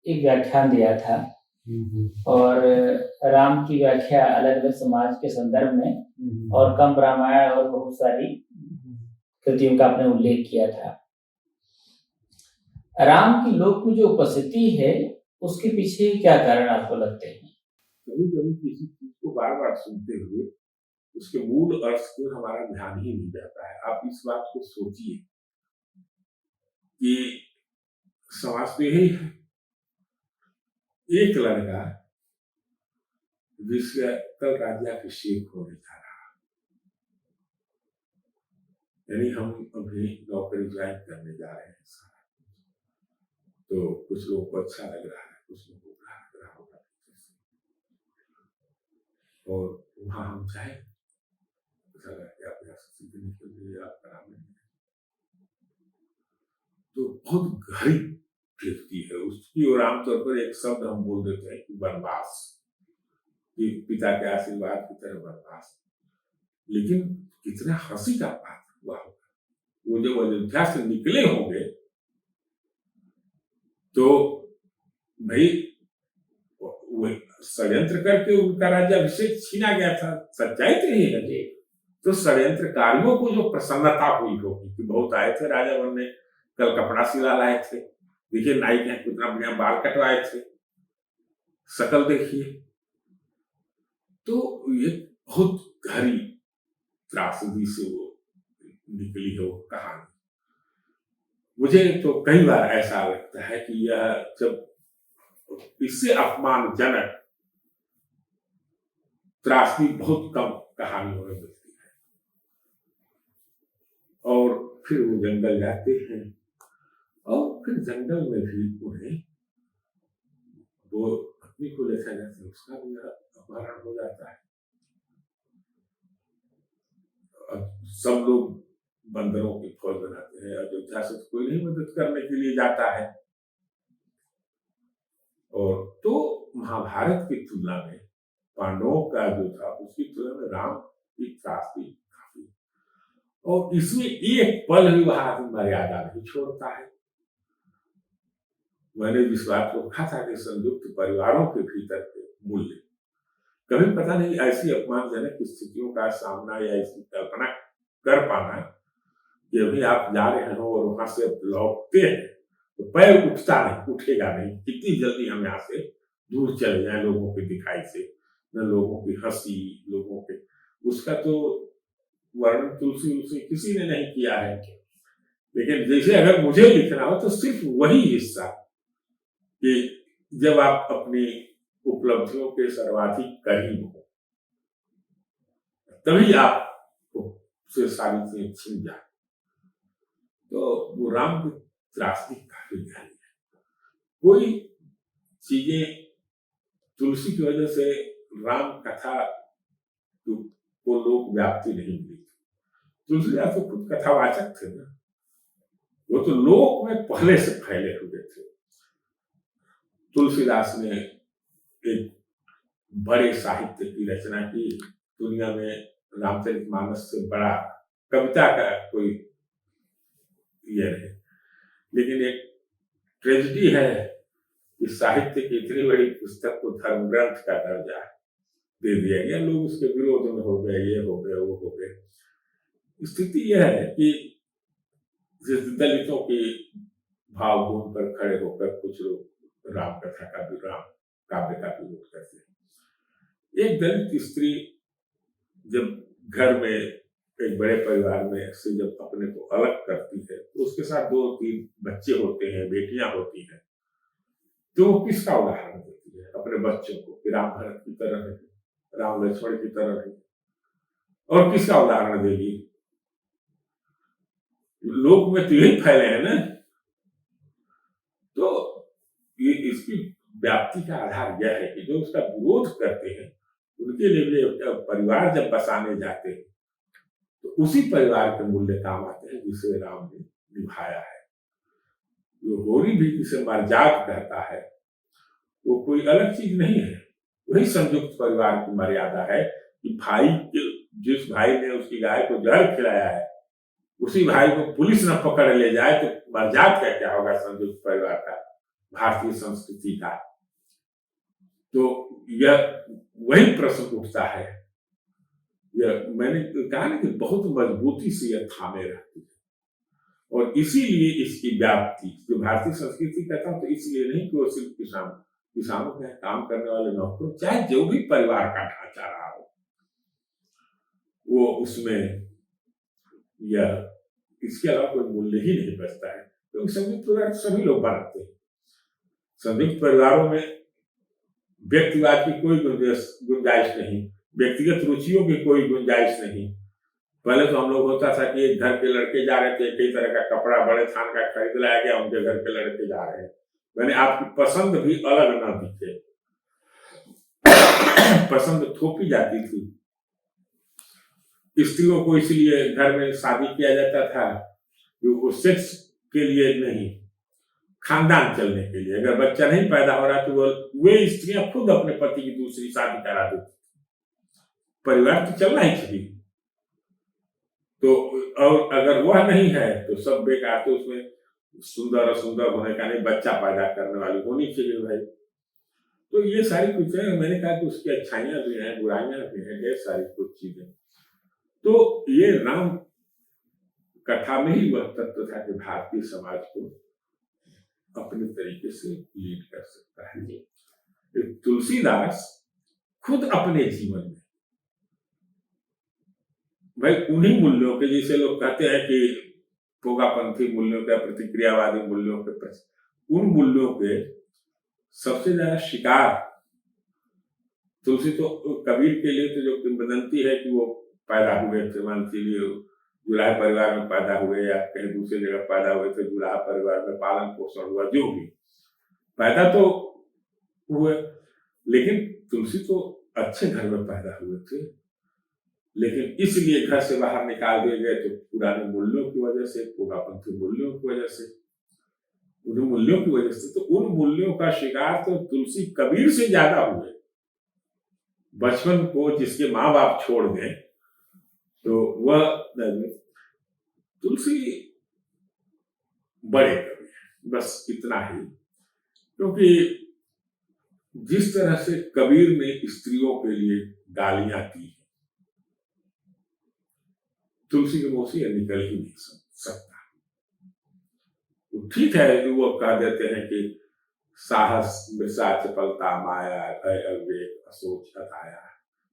एक व्याख्यान दिया था और राम की व्याख्या अलग अलग समाज के संदर्भ में और कम रामायण और बहुत सारी कृतियों का आपने उल्लेख किया था। राम की लोक में जो उपस्थिति है उसके पीछे क्या कारण आपको लगते हैं? कभी कभी किसी चीज को बार बार सुनते हुए उसके मूल अर्थ पर हमारा ध्यान ही नहीं जाता है। आप इस बात को सोचिए कि समाज तो यही है, एक लड़का जिसका कल राज्याभिषेक होने जा रहा, यानी हम अभी नौकरी ज्वाइन करने जा रहे हैं, तो कुछ लोगों को अच्छा लग रहा है, कुछ लोगों को बुरा लग रहा होगा, और वहां हम जाए तो बहुत गहरी व्यक्ति है उसकी, और आमतौर पर एक शब्द हम बोल देते हैं कि वनवास, कि पिता के आशीर्वाद की तरह वनवास। लेकिन कितना हंसी का पात्र हुआ होगा वो जब अयोध्या से निकले होंगे, तो भाई वो षड्यंत्र करके उनका राज्याभिषेक छीना गया था, सच्चाई तो यही है। तो षड्यंत्रकारियों को जो प्रसन्नता हुई होगी कि बहुत आए थे राजा बनने, कल कपड़ा सिला लाए थे, देखिए नाई के कितना बढ़िया बाल कटवाए थे, शकल देखिए, तो ये बहुत गहरी त्रासदी से वो निकली है वो कहानी। मुझे तो कई बार ऐसा लगता है कि यह जब इससे अपमानजनक त्रासदी बहुत कम कहानियों में मिलती है। और फिर वो जंगल जाते हैं और फिर जंगल में भी उन्हें वो पत्नी को लेकर जाते हैं, उसका भी अपहरण हो जाता है। सब लोग बंदरों की फौज बनाते हैं, अयोध्या से कोई नहीं मदद करने के लिए जाता है। और तो महाभारत की तुलना में पांडवों का जो था उसकी तुलना में राम की त्रासदी काफी, और इसमें एक पल भी वह आदमी मर्यादा नहीं छोड़ता है। मैंने जिस बात को कहा था कि संयुक्त परिवारों के भीतर के मूल्य, कभी पता नहीं ऐसी अपमानजनक स्थितियों का सामना या इसकी कल्पना कर पाना कि अभी आप जा रहे हो और वहां से लौटते हैं तो पैर उठता नहीं, उठेगा नहीं, कितनी जल्दी हम यहाँ से दूर चले जाए लोगों के दिखाई से, न लोगों की हंसी, लोगों के, उसका तो वर्णन तुलसी किसी ने नहीं किया है। लेकिन जैसे अगर मुझे लिखना हो तो सिर्फ वही हिस्सा कि जब आप अपनी उपलब्धियों के सर्वाधिक करीब हो तभी आप से सारी चीजें छिन जाए, तो वो राम की त्रासदी काफी गहरी है। कोई चीजें तुलसी की वजह से राम कथा को लोग व्याप्ति नहीं मिली। तुलसीदास तो खुद कथावाचक थे ना, वो तो लोक में पहले से फैले हुए थे। तुलसीदास ने एक बड़े साहित्य की रचना की, दुनिया में रामचरितमानस से बड़ा कविता का कोई ये नहीं। लेकिन एक ट्रेजेडी है कि साहित्य की इतनी बड़ी पुस्तक को धर्म ग्रंथ का दर्जा दे दिया गया, लोग उसके विरोध में हो गए, ये हो गए, वो हो गए। स्थिति यह है कि दलितों की भावभूमि पर खड़े होकर कुछ लोग राम कथा का भी, राम काव्य का विरोध करते हैं। एक दलित स्त्री जब घर में एक बड़े परिवार में से जब अपने को अलग करती है तो उसके साथ 2-3 बच्चे होते हैं, बेटियां होती हैं, तो वो किसका उदाहरण देती है? अपने बच्चों को कि राम भरत की तरह है, राम लक्ष्मण की तरह है, और किसका उदाहरण देगी? लोक में तो यही फैले हैं ना। तो ये इसकी व्याप्ति का आधार यह है कि जो उसका विरोध करते हैं उनके लिए परिवार जब बसाने जाते हैं तो उसी परिवार के मूल्य काम आते हैं जिसे राम ने निभाया है। जो होरी भी जिसे मर्जाद कहता है वो कोई अलग चीज नहीं है। वही संयुक्त परिवार की मर्यादा है कि जिस भाई ने उसकी गाय को जहर खिलाया है, उसी भाई को पुलिस न पकड़ ले जाए तो मर्यादा का क्या होगा संयुक्त परिवार का, भारतीय संस्कृति का। तो यह वही प्रश्न उठता है। यह मैंने कहा ना कि बहुत मजबूती से यह थामे रहती है, और इसीलिए इसकी व्याप्ति जो भारतीय संस्कृति कहता हूं, तो इसलिए नहीं कि वो सिर्फ किसानों के काम करने वाले नौकरों, चाहे जो भी परिवार का ढांचा रहा हो, वो उसमें यह इसके अलावा कोई मूल्य ही नहीं बचता है। क्योंकि संयुक्त परिवार सभी लोग बनाते हैं। संयुक्त परिवारों में व्यक्तिवाद की कोई गुंजाइश नहीं, व्यक्तिगत रुचियों की कोई गुंजाइश नहीं। पहले तो हम लोग होता था कि एक घर के लड़के जा रहे थे, कई तरह का कपड़ा बड़े थान का खरीद लाया गया, उनके घर के लड़के जा रहे हैं, मैंने आपकी पसंद भी अलग ना दिखे, पसंद थोपी जाती थी। स्त्रियों को इसलिए घर में शादी किया जाता था कि वो सेक्स के लिए नहीं, खानदान चलने के लिए। अगर बच्चा नहीं पैदा हो रहा तो वे स्त्रियां खुद अपने पति की दूसरी शादी करा देती, परिवार तो चलना ही चाहिए। तो और अगर वह नहीं है तो सब बेकार, तो उसमें सुंदर और सुंदर होने का नहीं, बच्चा पैदा करने वाली होनी चाहिए भाई। तो ये सारी कुछ है। मैंने कहा कि उसकी अच्छाइयां भी हैं, बुराइयां भी हैं, ढेर सारी कुछ चीजें। तो ये राम कथा में ही वह तत्व था कि भारतीय समाज को अपने तरीके से लीड कर सकता है। तुलसीदास खुद अपने जीवन में भाई उन्हीं मूल्यों के, जैसे लोग कहते हैं कि पोगापंथी मूल्यों के, प्रतिक्रियावादी मूल्यों के, उन मूल्यों के सबसे ज्यादा शिकार तुलसी तो कबीर के लिए तो जो किंवदंती है कि वो पैदा हुए थे, मान लीजिए जुलाहा परिवार में पैदा हुए या कहीं दूसरी जगह पैदा हुए थे, जुलाहा परिवार में पालन पोषण हुआ, जो भी पैदा तो हुए, लेकिन तुलसी तो अच्छे घर में पैदा हुए थे, लेकिन इसलिए घर से बाहर निकाल दिए गए तो पुराने मूल्यों की वजह से, पोगापंथी मूल्यों की वजह से, उन मूल्यों की वजह से। तो उन मूल्यों का शिकार तो तुलसी कबीर से ज्यादा हुए। बचपन को जिसके माँ बाप छोड़ दें तो वह तुलसी बड़े कवि हैं, बस इतना ही। क्योंकि जिस तरह से कबीर ने स्त्रियों के लिए गालियां दी, तुलसी के मुंह से यह निकल ही नहीं सकता। ठीक है, वो कह देते हैं कि साहस वृषा चपलता माया भय अविवेक असोच अथाया,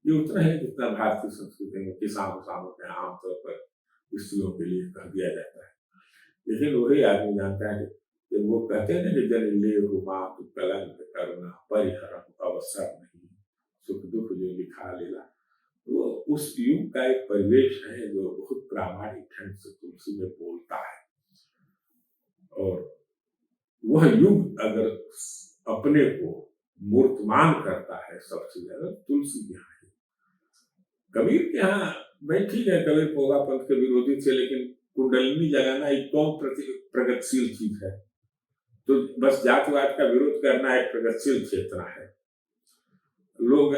ये उतना है जितना भारतीय संस्कृति में किसानों के आमतौर पर स्त्रियों के लिए कह दिया जाता है। लेकिन वही आदमी जानता है कि वो कहते हैं कि जन ले हुमा तु कलंक करुणा परिहरम अवसर नहीं, सुख दुख जो लिखा लेला। वो उस युग का एक परिवेश है जो बहुत प्रामाणिक ढंग से तुलसी में बोलता है। और वह युग अगर अपने को मूर्तमान करता है सबसे ज्यादा तुलसी के यहाँ है। कबीर के यहाँ भाई ठीक है, कबीर पोगापंथ के विरोधी थे, लेकिन कुंडलिनी जगाना एक कौन प्रगतिशील चीज है? तो बस जातिवाद का विरोध करना एक प्रगतिशील चेतना है। लोग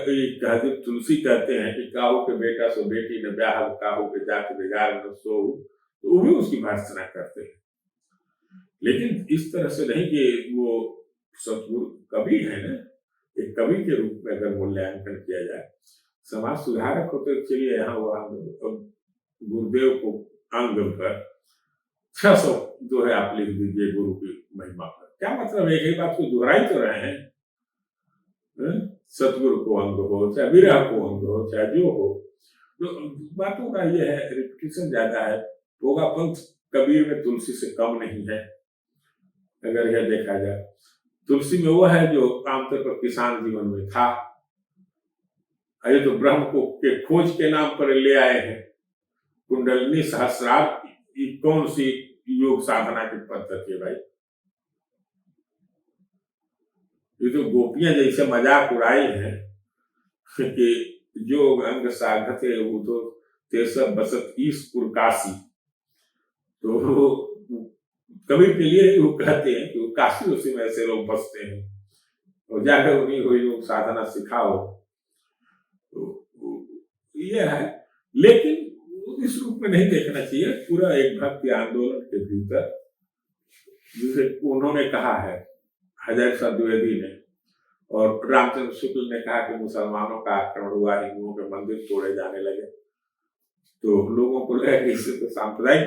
तुलसी कहते हैं कि काहू के बेटा सो बेटी न ब्याह, काहू के जात बिगाड़ न सो, तो वो भी उसकी भर्त्सना करते हैं। लेकिन इस तरह से नहीं कि वो सतगुरु कवि है ना, एक कवि के रूप में अगर मूल्यांकन किया जाए, समाज सुधारक होते चलिए यहाँ वहां गुरुदेव को अंग पर 600 जो है आप लिख दीजिए गुरु की महिमा पर। क्या मतलब है? एक ही बात को दोहराई तो रहे हैं। सतगुरु को अंग हो, चाहे विरह को अंग हो, चाहे जो हो, तो बातों का ये है, रिपीटेशन ज्यादा है। पोगापंथ कबीर में तुलसी से कम नहीं है अगर यह देखा जाए। तुलसी में वो है जो आमतौर पर किसान जीवन में था। ये तो ब्रह्म को के खोज के नाम पर ले आए हैं। कुंडलिनी सहस्रार कौन सी योग साधना की पद्धति है भाई? ये तो गोपियां जैसे मजाक उड़ाई है कि जो अंग साधते वो तो तेसर बसत ईसपुर काशी। तो कबीर के लिए वो कहते हैं कि वो काशी उसी में ऐसे लोग बसते हैं और जाकर उन्हीं को योग साधना सिखाओ। तो ये है, लेकिन इस रूप में नहीं देखना चाहिए। पूरा एक भक्ति आंदोलन के भीतर, जिसे उन्होंने कहा है हजारी सा द्विवेदी ने और रामचंद्र शुक्ल ने कहा कि मुसलमानों का आक्रमण हुआ, हिंदुओं के मंदिर तोड़े जाने लगे, तो लोगों को लगा कि इससे तो सांप्रदायिक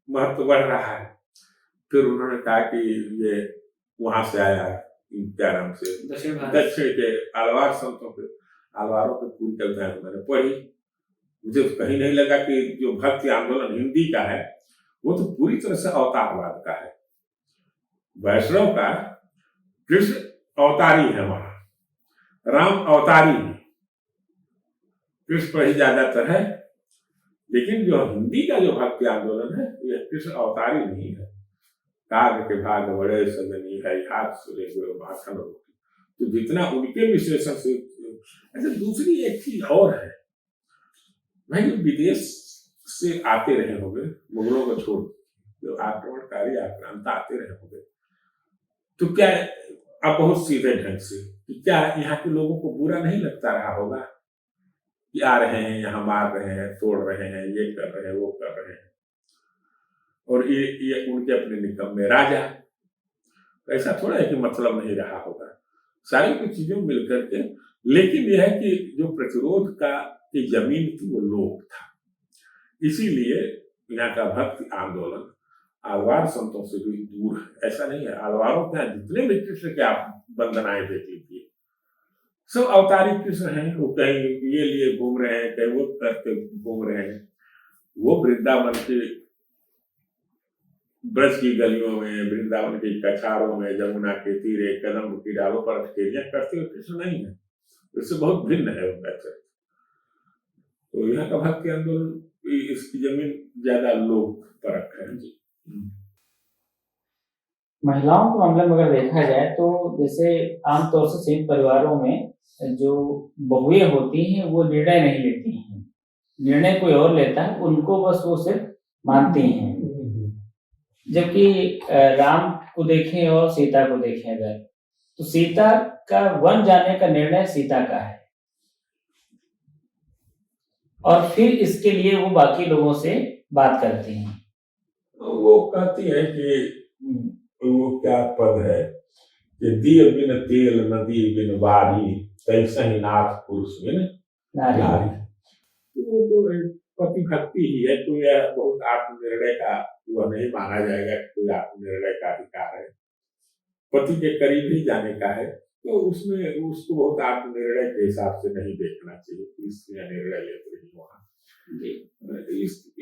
महत्व बढ़ रहा है। फिर उन्होंने कहा कि ये वहां से आया है, क्या नाम से, दक्षिण के आलवार संतों के, आलवारों की पूरी कविताएं मैंने पढ़ी। मुझे तो कहीं नहीं लगा कि जो भक्ति आंदोलन हिंदी का है वो तो पूरी तरह से अवतारवाद का है। वैष्णव का कृष्ण अवतारी है, वहां राम अवतारी है, कृष्ण पर ही ज्यादातर है। लेकिन जो हिंदी का जो भक्ति आंदोलन है यह कृष्ण अवतारी नहीं है। कार्य के भाग बड़े सजनी है, हाथ सुरे हुए माखन रोटी, तो जितना उनके विश्लेषण से। अच्छा, दूसरी एक चीज और है भाई, विदेश से आते रहे होंगे मुगलों को छोड़, जो आक्रमणकारी आक्रांत आते रहे होंगे, तो क्या अब बहुत सीधे ढंग से कि क्या यहाँ के लोगों को बुरा नहीं लगता रहा होगा कि आ रहे हैं, यहाँ मार रहे हैं, तोड़ रहे हैं, ये कर रहे हैं, वो कर रहे हैं, और ये उनके अपने निकम्मे राजा। ऐसा थोड़ा है कि मतलब नहीं रहा होगा, सारी कुछ चीजें मिलकर के। लेकिन यह है कि जो प्रतिरोध का की जमीन थी वो लोक था, इसीलिए यहाँ का भक्ति आंदोलन आलवार संतों से भी दूर है। ऐसा नहीं है, आलवारों के यहाँ जितने भी कृष्ण के आप वंदनाएं देख लीजिए, सब अवतारी कृष्ण हैं। वो कहीं ये लिए घूम रहे हैं, कहीं वो करके घूम रहे हैं। वो वृंदावन के ब्रज की गलियों में, वृंदावन की कछारों में, जमुना के तीरे कदम की डालों पर अटकेलियां करते हुए कृष्ण नहीं है, इससे बहुत भिन्न है उनका चरित्र। तो यहाँ का भक्ति आंदोलन इसकी जमीन ज्यादा लोक परक है जी। महिलाओं के मामले में अगर देखा जाए तो जैसे आमतौर से संयुक्त परिवारों में जो बहुएं होती हैं वो निर्णय नहीं लेती हैं, निर्णय कोई और लेता है, उनको बस वो सिर्फ मानती हैं। जबकि राम को देखें और सीता को देखें अगर, तो सीता का वन जाने का निर्णय सीता का है, और फिर इसके लिए वो बाकी लोगों से बात करती हैं। वो कहती है कि वो क्या पद है कि दिय बिन तेल नदी बिन बारी, तैसे ही नाथ पुरुष बिन नारी। वो तो एक पति भक्ति ही है, कोई बहुत आत्मनिर्णय का वह नहीं माना जाएगा कि कोई आत्मनिर्णय का अधिकार है। पति के करीब ही जाने का है, तो उसमें उसको बहुत आत्मनिर्णय के हिसाब से नहीं देखना चाहिए कि स्त्रियां निर्णय लेती रही वहां।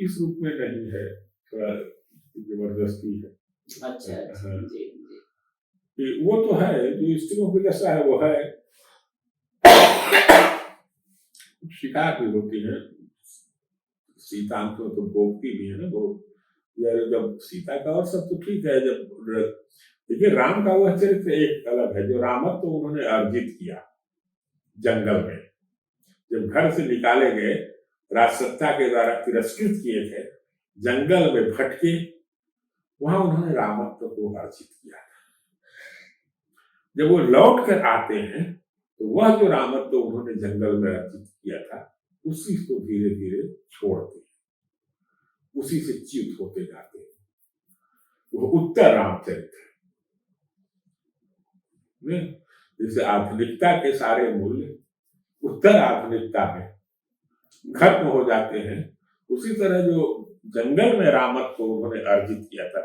इस रूप में नहीं है, थोड़ा जबरदस्ती है। अच्छा, जी जी। वो तो है जो स्त्रियों की दशा है वो है। शिकार भी होती है, सीता तो भोगती भी है ना बहुत। जब सीता का और सब तो ठीक है, जब देखिए राम का वह चरित्र एक अलग है, जो रामत्व तो उन्होंने अर्जित किया जंगल में, जब घर से निकाले गए, राजसत्ता के द्वारा तिरस्कृत किए थे, जंगल में भटके, वहां उन्होंने रामत्व को अर्जित किया था। जब वो लौट कर आते हैं तो वह जो रामत्व उन्होंने जंगल में अर्जित किया था उसी को धीरे धीरे छोड़ते हैं, उसी से च्युत होते जाते हैं। वो उत्तर रामचरित्र है, जैसे आधुनिकता के सारे मूल्य उत्तर आधुनिकता में खत्म हो जाते हैं, उसी तरह जो जंगल में रामत्व उन्होंने अर्जित किया था,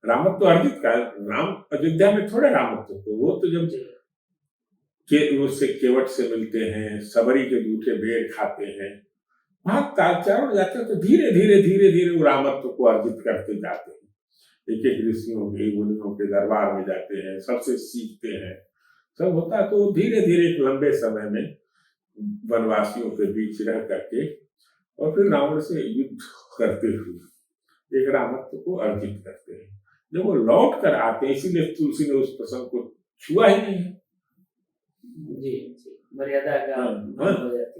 रामत्व अर्जित का राम अयोध्या में थोड़े रामत्व को, वो तो जब उससे केवट से मिलते हैं, सबरी के जूठे बेर खाते हैं, वहां कालचारण जाते हैं, तो धीरे धीरे धीरे धीरे वो रामत्व को अर्जित करते जाते हैं। एक एक ऋषियों के मुनियों के दरबार में जाते हैं, सबसे सीखते हैं, सब होता है। तो धीरे धीरे एक लंबे समय में वनवासियों के बीच रह करके और फिर रावण से युद्ध करते हुए एक रामत्व को अर्जित करते हैं। जब वो लौट कर आते हैं, इसीलिए तुलसी ने उस प्रसंग को छुआ ही नहीं है। जी, मर्यादा का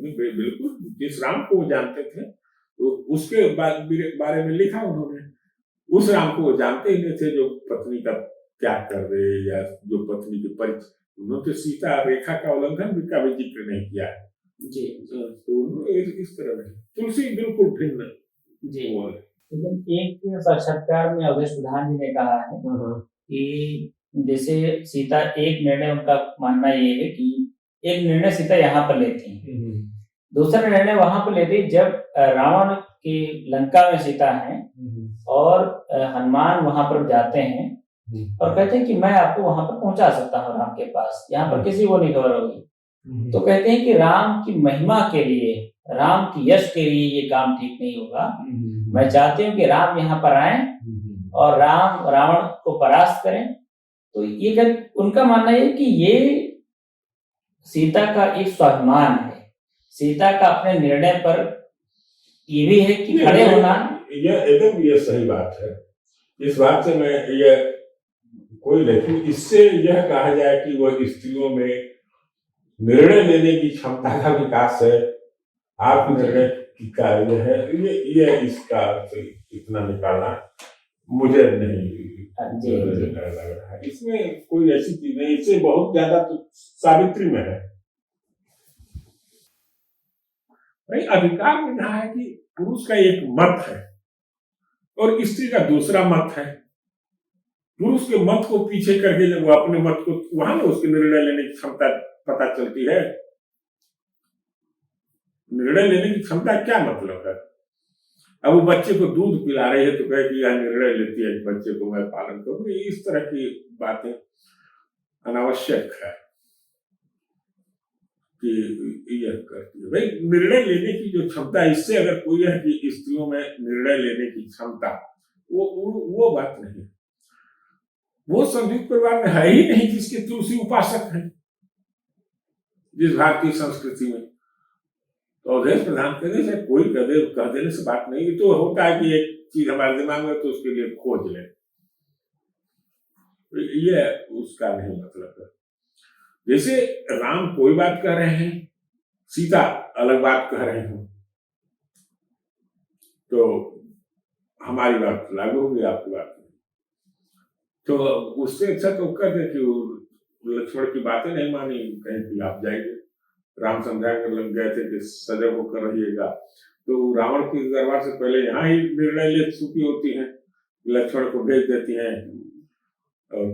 बिल्कुल, जिस राम को वो जानते थे तो उसके बारे में लिखा उन्होंने। उस राम को वो जानते ही नहीं थे जो पत्नी का त्याग कर दे, या जो पत्नी के उन्होंने सीता रेखा का उल्लंघन भी का भी जिक्र नहीं किया है। जी तो उन्होंने इस तरह नहीं, तुलसी बिल्कुल भिन्न जी। वो है। लेकिन एक साक्षात्कार में अवधेश प्रधान जी ने कहा है कि जैसे सीता एक निर्णय, उनका मानना ये है कि एक निर्णय सीता यहाँ पर लेती है, दूसरा निर्णय वहां पर लेती जब रावण की लंका में सीता है और हनुमान वहां पर जाते हैं और कहते हैं कि मैं आपको वहां पर पहुंचा सकता हूँ राम के पास, यहाँ पर किसी को नहीं खबर होगी। तो कहते हैं कि राम की महिमा के लिए, राम की यश के लिए ये काम ठीक नहीं होगा। मैं चाहती हूँ कि राम यहाँ पर आए और राम रावण को परास्त करें। तो ये उनका मानना है कि ये सीता का एक स्वाभिमान है, सीता का अपने निर्णय पर ये भी है कि खड़े होना। यह एकदम ये सही बात है, इस बात से मैं ये कोई, लेकिन इससे यह कहा जाए कि वह स्त्रियों में निर्णय लेने की क्षमता का विकास है, आत्मनिर्णय की कार्य है, ये इसका इतना निकालना मुझे नहीं लग रहा है। इसमें कोई ऐसी चीज नहीं, इससे बहुत ज्यादा तो सावित्री में है भाई। अधिकार में कहा है कि पुरुष का एक मत है और स्त्री का दूसरा मत है। पुरुष के मत को पीछे करके जब वो अपने मत को, वहां ना उसके निर्णय लेने की क्षमता पता चलती है। निर्णय लेने की क्षमता क्या मतलब है? अब वो बच्चे को दूध पिला रही है तो कहे कि यह निर्णय लेती है कि बच्चे को मैं पालन करूं, इस तरह की बातें अनावश्यक है कि यह करती है। भाई निर्णय लेने की जो क्षमता, इससे अगर कोई है कि स्त्रियों में निर्णय लेने की क्षमता, वो बात नहीं। वो संयुक्त परिवार में है ही नहीं जिसके तुलसी उपासक हैं, जिस भारतीय संस्कृति में। तो अवधेश प्रधान कहने से कोई कह देने से बात नहीं, तो होता है कि एक चीज हमारे दिमाग में तो उसके लिए खोज ले, ये उसका नहीं मतलब है। जैसे राम कोई बात कह रहे हैं, सीता अलग बात कह रहे हैं, तो हमारी बात लागू होगी, आपकी बात नहीं। तो उससे अच्छा तो कर दे कि लक्ष्मण की बातें नहीं मानी, कहीं कि आप जाइए। राम समझा कर लग गए थे कि सजग होकर रहिएगा, तो रावण की दरबार से पहले यहाँ ही निर्णय ले चुकी होती हैं, लक्ष्मण को भेज देती हैं और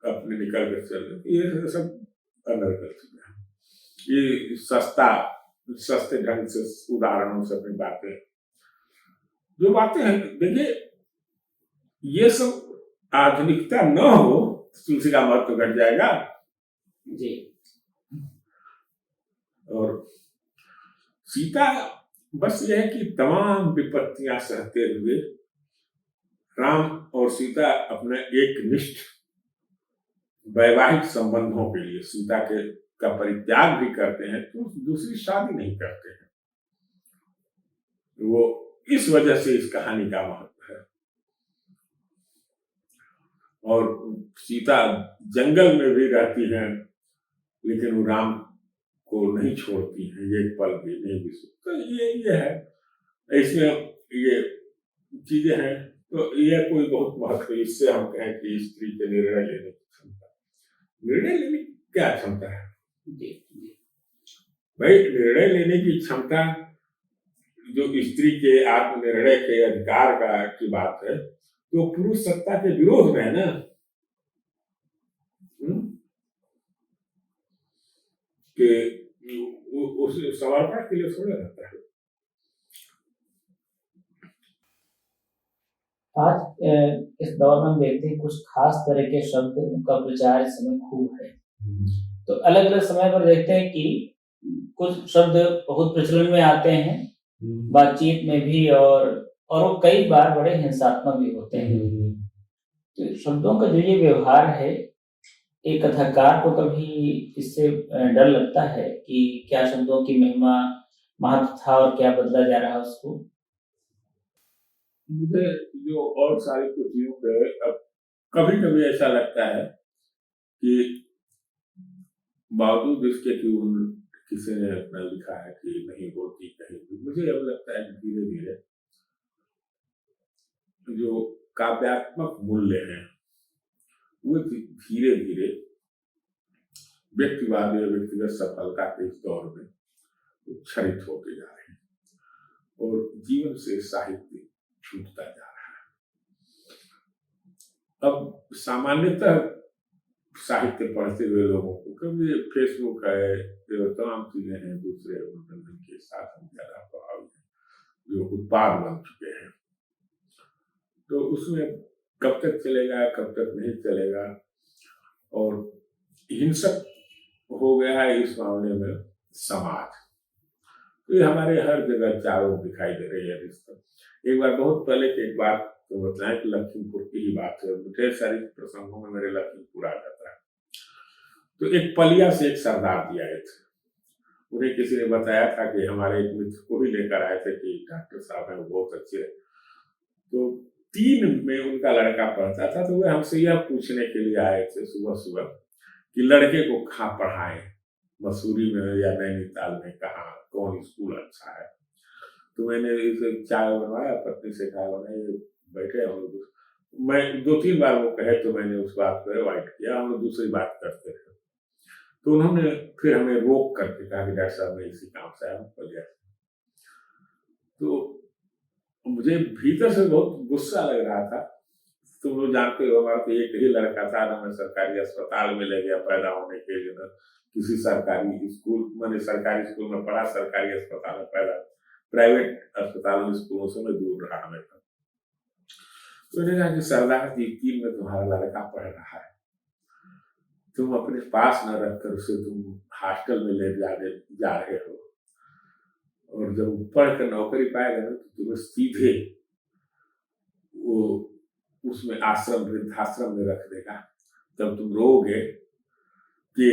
अपने निकल कर चल देती। ये सब अनर्थ है, ये सस्ते ढंग से उदाहरणों से अपनी बातें, जो बातें हैं, देखिए ये सब आधुनिकता न हो, तुलसी का महत्व घट जाएगा जी। और सीता बस यह है कि तमाम विपत्तियां सहते हुए राम और सीता अपने एक निष्ठ वैवाहिक संबंधों के लिए सीता का परित्याग भी करते हैं, तो दूसरी शादी नहीं करते हैं। वो इस वजह से इस कहानी का महत्व है। और सीता जंगल में भी रहती हैं, लेकिन वो राम को नहीं छोड़ती है, ये पल भी नहीं भी। तो ये है, इसमें ये चीजें हैं। तो ये कोई बहुत महत्व, इससे हम कहें कि स्त्री के निर्णय लेने की क्षमता, निर्णय लेने की क्या क्षमता है भाई? निर्णय लेने की क्षमता जो स्त्री के आत्मनिर्णय के अधिकार की बात है, तो पुरुष सत्ता के विरोध में है ना। कि उस समर्पण के लिए थोड़ा रहता है। आज इस दौर में हम देखते हैं कुछ खास तरह के शब्द का प्रचार इस समय खूब है। तो अलग अलग समय पर देखते हैं कि कुछ शब्द बहुत प्रचलन में आते हैं, बातचीत में भी, और वो कई बार बड़े हिंसात्मक भी होते हैं। तो शब्दों का जो ये व्यवहार है, एक कथाकार को कभी इससे डर लगता है कि क्या शब्दों की महिमा महत्व था और क्या बदला जा रहा है उसको? मुझे जो और सारी कृतियों पे अब कभी कभी ऐसा लगता है कि बावजूद इसके कि किसी ने अपना लिखा है कि नहीं होती कहीं भी, मुझे अब लगता है कि धीरे धीरे जो काव्यात्मक मूल्य हैं वो धीरे धीरे व्यक्तिवादी और व्यक्तिगत सफलता के इस दौर में क्षरित होते जा रहे हैं और जीवन से साहित्य छूटता जा रहा है। अब सामान्यतः साहित्य पढ़ते हुए लोगों को, क्योंकि फेसबुक है, तमाम चीजें हैं, दूसरे मनोरंजन के साथ हम ज्यादा प्रभावित हैं, जो उत्पाद बन चुके हैं, तो उसमें कब तक चलेगा, कब तक नहीं चलेगा, और हिंसक हो गया है इस मामले में समाज। तो ये हमारे हर जगह चारों दिखाई दे रही है रिश्ता। एक बार बहुत पहले की एक बात तो बताएं कि लखीमपुर की ही बात है, ढेर सारी प्रसंगों में मेरे लखीमपुर आ जाता है। तो एक पलिया से एक सरदार जी आए थे, उन्हें किसी ने बताया था कि हमारे एक मित्र को ही लेकर आए थे कि डॉक्टर साहब हैं, वो बहुत अच्छे हैं। तो 3 में उनका लड़का पढ़ता था, तो वे हमसे यह पूछने के लिए आए थे सुबह सुबह कि लड़के को कहाँ पढ़ाएं, मसूरी में या नैनीताल में, कहाँ कौन स्कूल अच्छा है। तो मैंने इसे चाय बनवाया, पत्नी से कहा बनाइए, बैठे हम लोग। मैं 2-3 बार वो कहे तो मैंने उस बात को अवॉइड किया, हम लोग दूसरी बात करते थे। तो उन्होंने फिर हमें रोक करके कहा कि डॉक्टर साहब मैं इसी काम से आया हूँ पलिया। तो मुझे भीतर से बहुत गुस्सा लग रहा था। तुम लोग जानते हो हमारा तो एक ही लड़का था ना, मैं सरकारी अस्पताल में ले गया पैदा होने के लिए, ना किसी सरकारी स्कूल, मैंने सरकारी स्कूल में पढ़ा, सरकारी अस्पताल में पैदा, प्राइवेट अस्पतालों स्कूलों से मैं दूर रहा हमेशा। तो मैंने कहा कि सरदार जी 3 में तुम्हारा लड़का पढ़ रहा है, तुम अपने पास न रखकर उसे तुम हॉस्टल में ले जा रहे हो, और जब पढ़ कर नौकरी पाएगा ना तो तुम्हें सीधे वो उसमें आश्रम, वृद्धाश्रम में रख देगा। तब तुम रोगे कि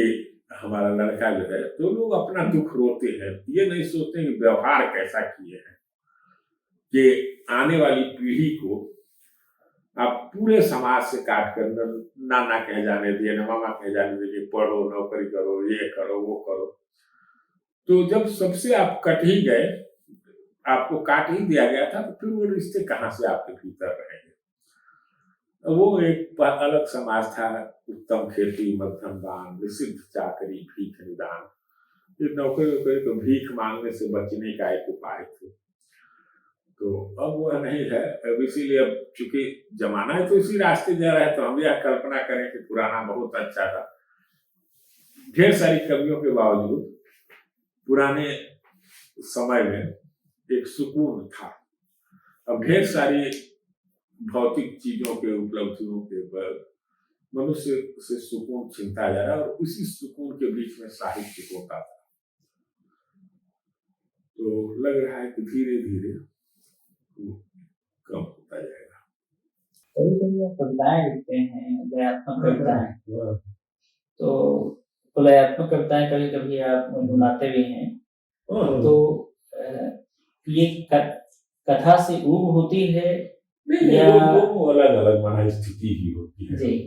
हमारा लड़का जो है, तो लोग अपना दुख रोते हैं, ये नहीं सोचते कि व्यवहार कैसा किए हैं कि आने वाली पीढ़ी को आप पूरे समाज से काट कर नाना कह जाने दिए, न मामा कह जाने दिए, पढ़ो, नौकरी करो, ये करो, वो करो। तो जब सबसे आप कट ही गए, आपको काट ही दिया गया था, तो फिर वो रिश्ते कहाँ से आपके भीतर रहेंगे। वो एक अलग समाज था, उत्तम खेती, मध्यम दान, विसिद्ध चाकरी, भीख निदान। नौकरी वोकरी तो भीख मांगने से बचने का एक उपाय थे। तो अब वह नहीं है। अब इसीलिए अब चूंकि जमाना है तो इसी रास्ते जा रहा है, तो हम यह कल्पना करें कि पुराना बहुत अच्छा था। ढेर सारी कमियों के बावजूद पुराने समय में एक सुकून था। अब ढेर सारी भौतिक चीजों के उपलब्धियों के बाद मनुष्य से सुकून छिनता जा रहा है, और उसी सुकून के बीच में साहित्य होता था। तो लग रहा है कि धीरे धीरे कम होता जाएगा। कभी कभी आप कविताएं लिखते हैं, लयात्मक कविताएं, तो लयात्मक कविताएं कभी कभी आप गुनगुनाते भी हैं, तो ये कथा से ऊब होती है या अलग अलग माना स्थिति ही होती है जी।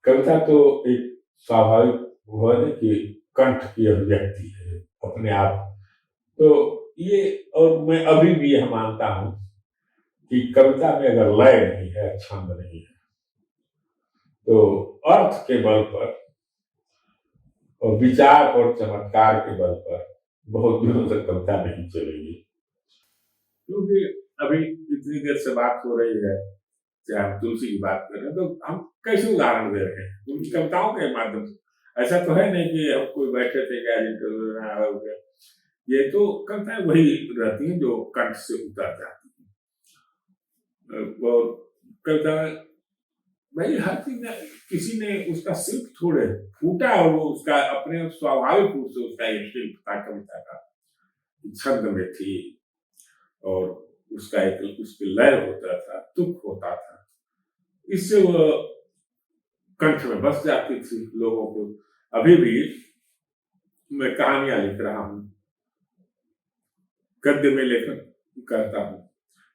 कविता तो एक स्वाभाविक हुआ है कि कंठ की अभिव्यक्ति है अपने आप। तो ये, और मैं अभी भी यह मानता हूं कि कविता में अगर लय नहीं है, छंद नहीं है, तो अर्थ के बल पर और विचार और चमत्कार के बल पर बहुत दिनों तक कविता नहीं चलेगी। क्योंकि अभी इतनी देर से बात हो रही है, चाहे हम तुलसी की बात कर रहे हैं, तो हम कैसे उदाहरण दे रहे हैं उनकी कविताओं के माध्यम से। ऐसा तो है नहीं कि हम कोई बैठे थे क्या, ये तो कविताएं वही रहती हैं जो कंठ से उतर जाती हैं। और कविता भाई हर चीज किसी ने उसका शिल्प थोड़े फूटा, और वो उसका अपने स्वाभाविक रूप से उसका एक शिल्प था कविता का, छंद में थी, और उसका एक उसकी लय होता था, तुक होता था, इससे वो कंठ में बस जाती थी लोगों को। अभी भी मैं कहानियां लिख रहा हूं, गद्य में लेखन करता हूं,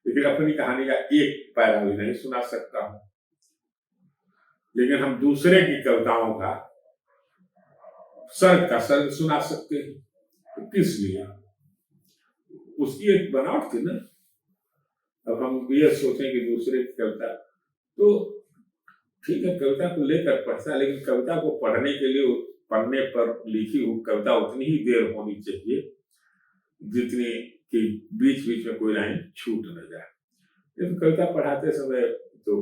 लेकिन अपनी कहानी का एक पैरा भी नहीं सुना सकता हूं। लेकिन हम दूसरे की कविताओं का सर्ग का सर्ग सुना सकते हैं। तो किस लिए? उसकी एक बनावट थी ना। अब हम ये सोचें कि दूसरे की कविता, तो ठीक है कविता को लेकर पढ़ता, लेकिन कविता को पढ़ने के लिए पन्ने पर लिखी हुई कविता उतनी ही देर होनी चाहिए जितनी कि बीच बीच में कोई लाइन छूट न जाए। ये तो कविता पढ़ाते समय तो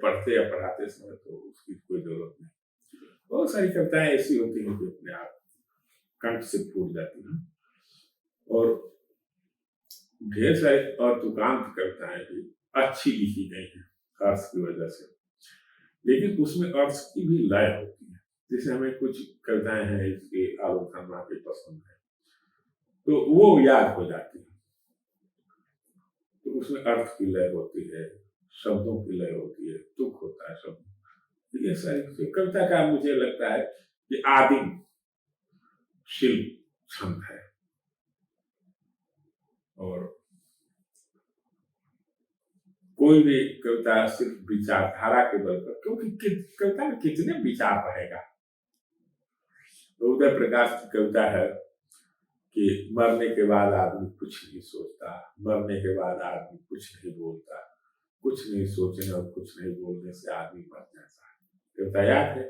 पढ़ते या पढ़ाते समय तो उसकी कोई जरूरत नहीं। बहुत सारी कविताएं ऐसी होती हैं जो अपने आप कंठ से फूट जाती हैं, और ढेर सारी अतुकांत कविताएं भी अच्छी लिखी गई हैं अर्थ की वजह से, लेकिन उसमें अर्थ की भी लय होती है। जैसे हमें कुछ कविताएं हैं इसके आलोक शर्मा की पसंद है, तो वो याद हो जाती है। तो उसमें अर्थ की लय होती है, शब्दों की लय होती है, तुक होता है शब्द। ये सारी कविता का मुझे लगता है कि आदिम शिल्प छंद है। और कोई भी कविता सिर्फ विचारधारा के बल पर, क्योंकि कविता में कितने विचार रहेगा। तो उदय प्रकाश की कविता है कि मरने के बाद आदमी कुछ नहीं सोचता, मरने के बाद आदमी कुछ नहीं बोलता, कुछ नहीं सोचने और कुछ नहीं बोलने से आदमी मर जाता है। कविता याद है,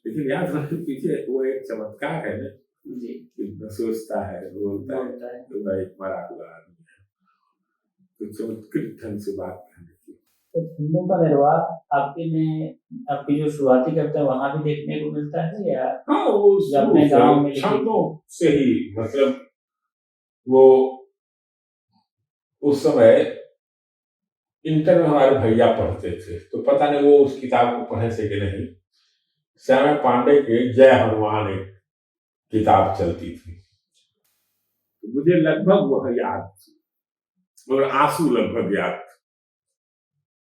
लेकिन याद होने के पीछे वो एक चमत्कार है ना जी, कि सोचता है, बोलता है, तो वह एक मरा हुआ आदमी है। तो चमत्कृत ढंग से बात कहने की। तो फिल्मों का निर्वाह आपकी जो शुरुआती कविता वहां भी देखने को मिलता है, या हाँ, वो अपने गांव में छंदों से ही, मतलब वो उस समय इंटर में हमारे भैया पढ़ते थे, तो पता नहीं वो उस किताब को पढ़े थे कि नहीं। श्यामा पांडे के जय हनुमान एक किताब चलती थी, तो मुझे लगभग वह याद थी और आंसू लगभग याद थे।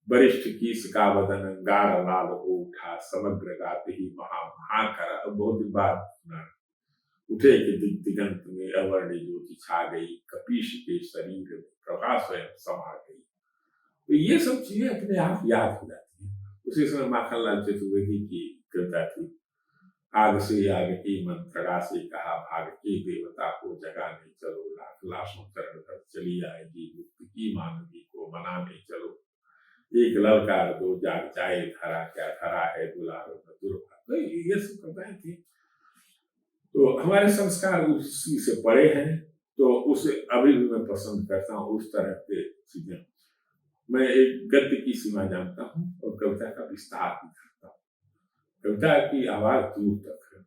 वरिष्ठ कीस का वदन गाढ़ लाल हो उठा, समग्र गाते ही महा करा। बहुत दिन बाद सुना, उठे कि दिगंत में अवर्णी ज्योति छा गई, कपीश के शरीर में प्रभा स्वयं समा गई। तो ये सब चीजें अपने आप याद हो जाती हैं। उसी समय माखनलाल चतुर्वेदी की कविता थी, आग से आग की मंत्रणा से कहा, भाग के देवता को जगाने चलो, लाख लाशों चरण पर चली आएगी, मुक्ति की मानवी को मनाने चलो, एक ललकार दो जाग जाए धरा, क्या धरा है दुलारो न दुर्भा। तो ये सब कविताएं थी। तो हमारे संस्कार उसी से परे हैं, तो उसे अभी भी मैं पसंद करता हूँ। उस तरह के चीजें मैं एक गद्य की सीमा जानता हूँ और कविता का विस्तार भी करता हूँ। कविता की आवाज दूर तक है,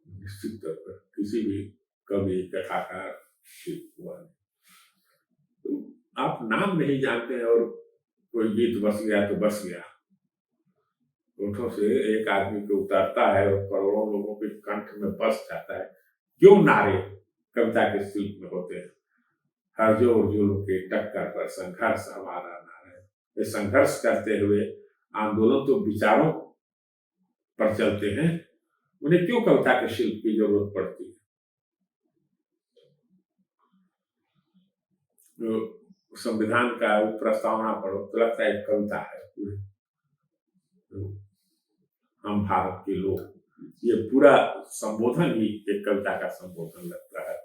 निश्चित तौर पर किसी भी कवि कथाकार हुआ नहीं। तो आप नाम नहीं जानते हैं और कोई गीत बस गया तो बस गया, होठों से एक आदमी को उतारता है और करोड़ों लोगों के कंठ में बस जाता है। क्यों नारे कविता के शिल्प में होते हैं, हर जोर जुल्म के टक्कर पर संघर्ष हमारा नारा है। ये संघर्ष करते हुए आंदोलन तो विचारों पर चलते हैं, उन्हें क्यों कविता के शिल्प की जरूरत पड़ती है। तो संविधान का प्रस्तावना पढ़ो तो लगता है कविता है पूरी। तो हम भारत के लोग, ये पूरा संबोधन ही एक कविता का संबोधन लगता है।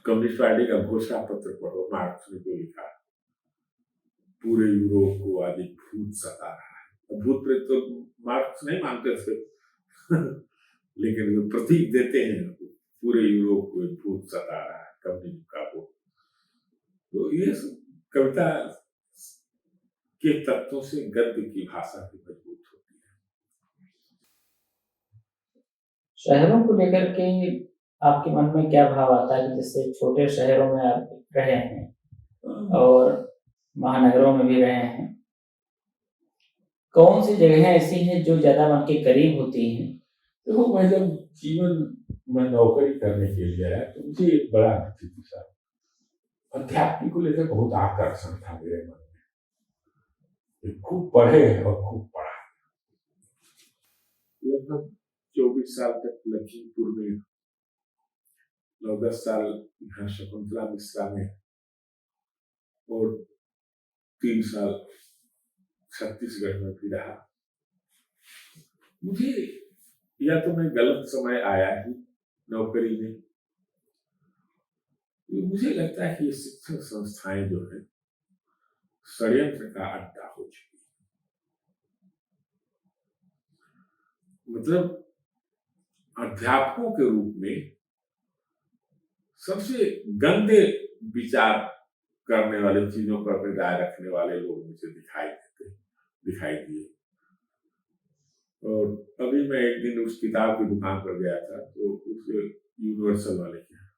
कम्युनिस्ट पार्टी का घोषणा पत्र पढ़ो, मार्क्स ने जो लिखा, पूरे यूरोप को आज एक भूत सता रहा है। भूत प्रेत तो मार्क्स नहीं मानते थे लेकिन जो प्रतीक देते हैं, पूरे यूरोप को एक भूत सता रहा है, कम्युनिज्म का भूत। तो ये कविता के तत्वों से गद्य की भाषा भी मजबूत होती है। शहरों को लेकर के आपके मन में क्या भाव आता है? जैसे छोटे शहरों में आप रहे हैं और महानगरों में भी रहे हैं, कौन सी जगह ऐसी हैं जो ज्यादा मन के करीब होती हैं? देखो, मैं जब जीवन में नौकरी करने के लिए आया तो मुझे एक बड़ा दिशा अध्यात्म को लेकर बहुत आकर्षण था मेरे मन में। खूब पढ़े और खूब पढ़ा। लगभग 24 साल तक लखीमपुर में, 9-10 साल यहाँ शकुंतला मिश्रा में और 3 साल छत्तीसगढ़ में भी रहा। मुझे या तो मैं गलत समय आया ही नौकरी में, मुझे लगता है कि ये शिक्षण संस्थाएं जो है षड्यंत्र का अड्डा हो चुकी है। मतलब अध्यापकों के रूप में सबसे गंदे विचार करने वाली चीजों पर अपनी राय रखने वाले लोग मुझे दिखाई दिए। और अभी मैं एक दिन उस किताब की दुकान पर गया था, तो उस यूनिवर्सल वाले के यहाँ,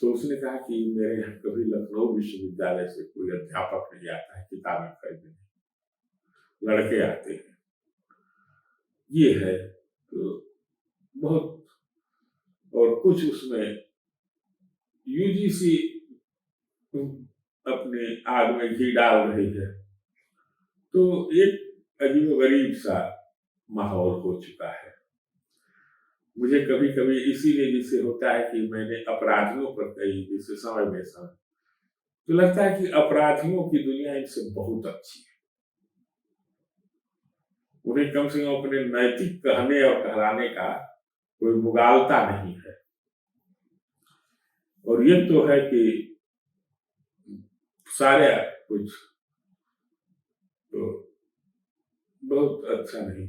तो उसने कहा कि मेरे यहाँ कभी लखनऊ विश्वविद्यालय से कोई अध्यापक नहीं आता है किताबें खरीदने, लड़के आते हैं। ये है तो बहुत, और कुछ उसमें यूजीसी अपने आग में घी डाल रही है, तो एक अजीबोगरीब सा माहौल हो चुका है। मुझे कभी कभी इसीलिए जिससे होता है कि मैंने अपराधियों पर कई जिससे समय में तो लगता है कि अपराधियों की दुनिया इनसे बहुत अच्छी है। उन्हें कम से कम अपने नैतिक कहने और कहलाने का कोई मुगालता नहीं है। और ये तो है कि सारे कुछ तो बहुत अच्छा नहीं।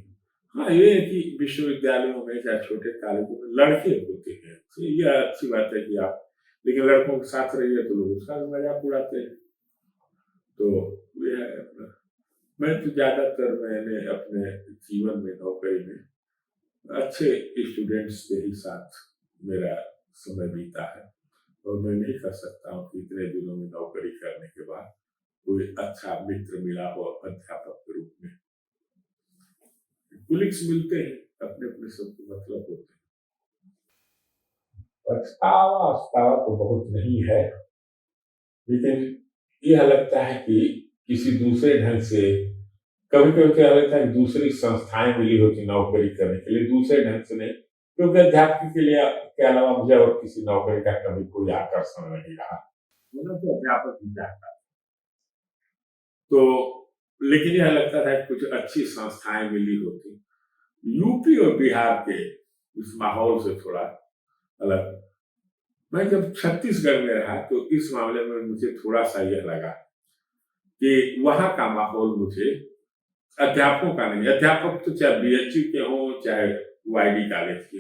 हाँ, ये है कि विश्वविद्यालयों में या छोटे कॉलेजों में लड़के होते हैं, तो ये अच्छी बात है कि आप, लेकिन लड़कों के साथ रहिए तो लोग उसका भी मजाक उड़ाते हैं। तो ये है अपना। मैं तो ज्यादातर मैंने अपने जीवन में नौकरी में अच्छे स्टूडेंट्स के ही साथ मेरा समय बीता है, और मैं नहीं कर सकता हूँ कि इतने दिनों में नौकरी करने के बाद कोई अच्छा मित्र मिला हो अध्यापक के रूप में। कुलीग्स मिलते हैं, अपने अपने सबको मतलब होते हैं। पछतावा तो बहुत नहीं है, लेकिन यह लगता है कि किसी दूसरे ढंग से कभी कभी क्या लगता है दूसरी संस्थाएं मिली होती नौकरी करने के लिए, दूसरे ढंग से नहीं, क्योंकि अध्यापक के लिए के अलावा मुझे और किसी नौकरी का कभी कोई आकर्षण नहीं रहा। तो अध्यापक ही चाहता तो, लेकिन यह लगता था कि कुछ अच्छी संस्थाएं मिली होती। यूपी और बिहार के इस माहौल से थोड़ा अलग। मैं जब छत्तीसगढ़ में रहा तो इस मामले में मुझे थोड़ा सा यह लगा कि वहां का माहौल मुझे अध्यापकों का नहीं, अध्यापक तो चाहे बीएचयू के हों चाहे वाईडी कॉलेज के,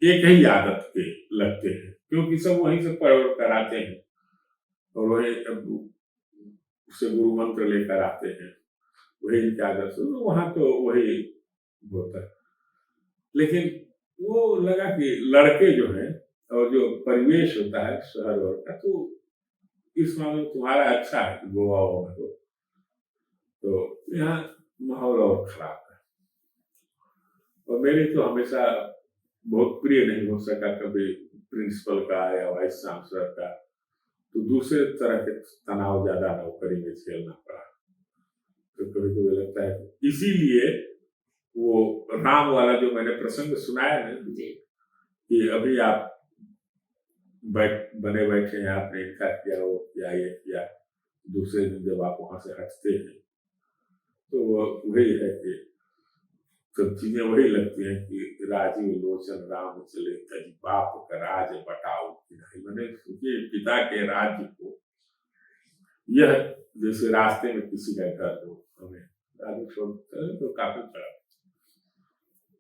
एक ही आदत के लगते हैं, क्योंकि सब वहीं से पढ़ कर आते हैं और वही उससे गुरु मंत्र लेकर आते हैं, वही इनकी आदत से, तो वहां तो वही होता है। लेकिन वो लगा कि लड़के जो हैं और जो परिवेश होता है शहर और का, तो इस मामले में तुम्हारा अच्छा है गोवा में तो यहाँ माहौल और खराब है। और मेरे तो हमेशा बहुत प्रिय नहीं हो सका कभी प्रिंसिपल का या वाइस चांसलर का, तो दूसरे तरह के तनाव ज्यादा नौकरी में झेलना पड़ा। तो कभी कभी लगता है इसीलिए वो राम वाला जो मैंने प्रसंग सुनाया ना कि अभी आप बने बैठे हैं, आपने इनका किया वो किया ये किया, दूसरे दिन जब आप वहां से हटते हैं तो वही है कि सब चीजें वही लगती हैं कि राजीव लोचन राम चले तज बाप का राज बटाओ कि नहीं। मैंने सोचिए पिता के राज्य को, यह जैसे रास्ते में किसी का घर हो, हमें राज्य छोड़ते तो काफी खराब।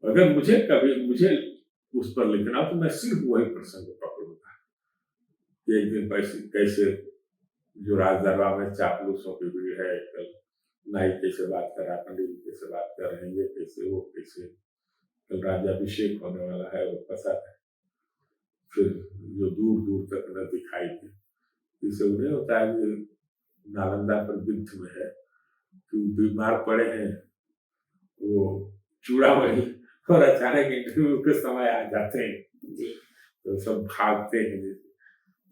अगर मुझे उस पर लिखना तो मैं सिर्फ वही प्रसंग पकड़ूंगा कि एक दिन कैसे जो राजदरबार में चापलूसों की भीड़ है, कल नाई कैसे बात कर रहा, पंडित जी कैसे बात कर रहे हैं, ये कैसे वो कैसे, कल राज्याभिषेक होने वाला है वो पता है, फिर जो दूर दूर तक न दिखाई दे, जिसे उन्हें होता है कि नालंदा पर विद्ध में है कि बीमार पड़े हैं वो चूड़ामणि और अचानक इंटरव्यू के समय आ जाते हैं तो सब भागते हैं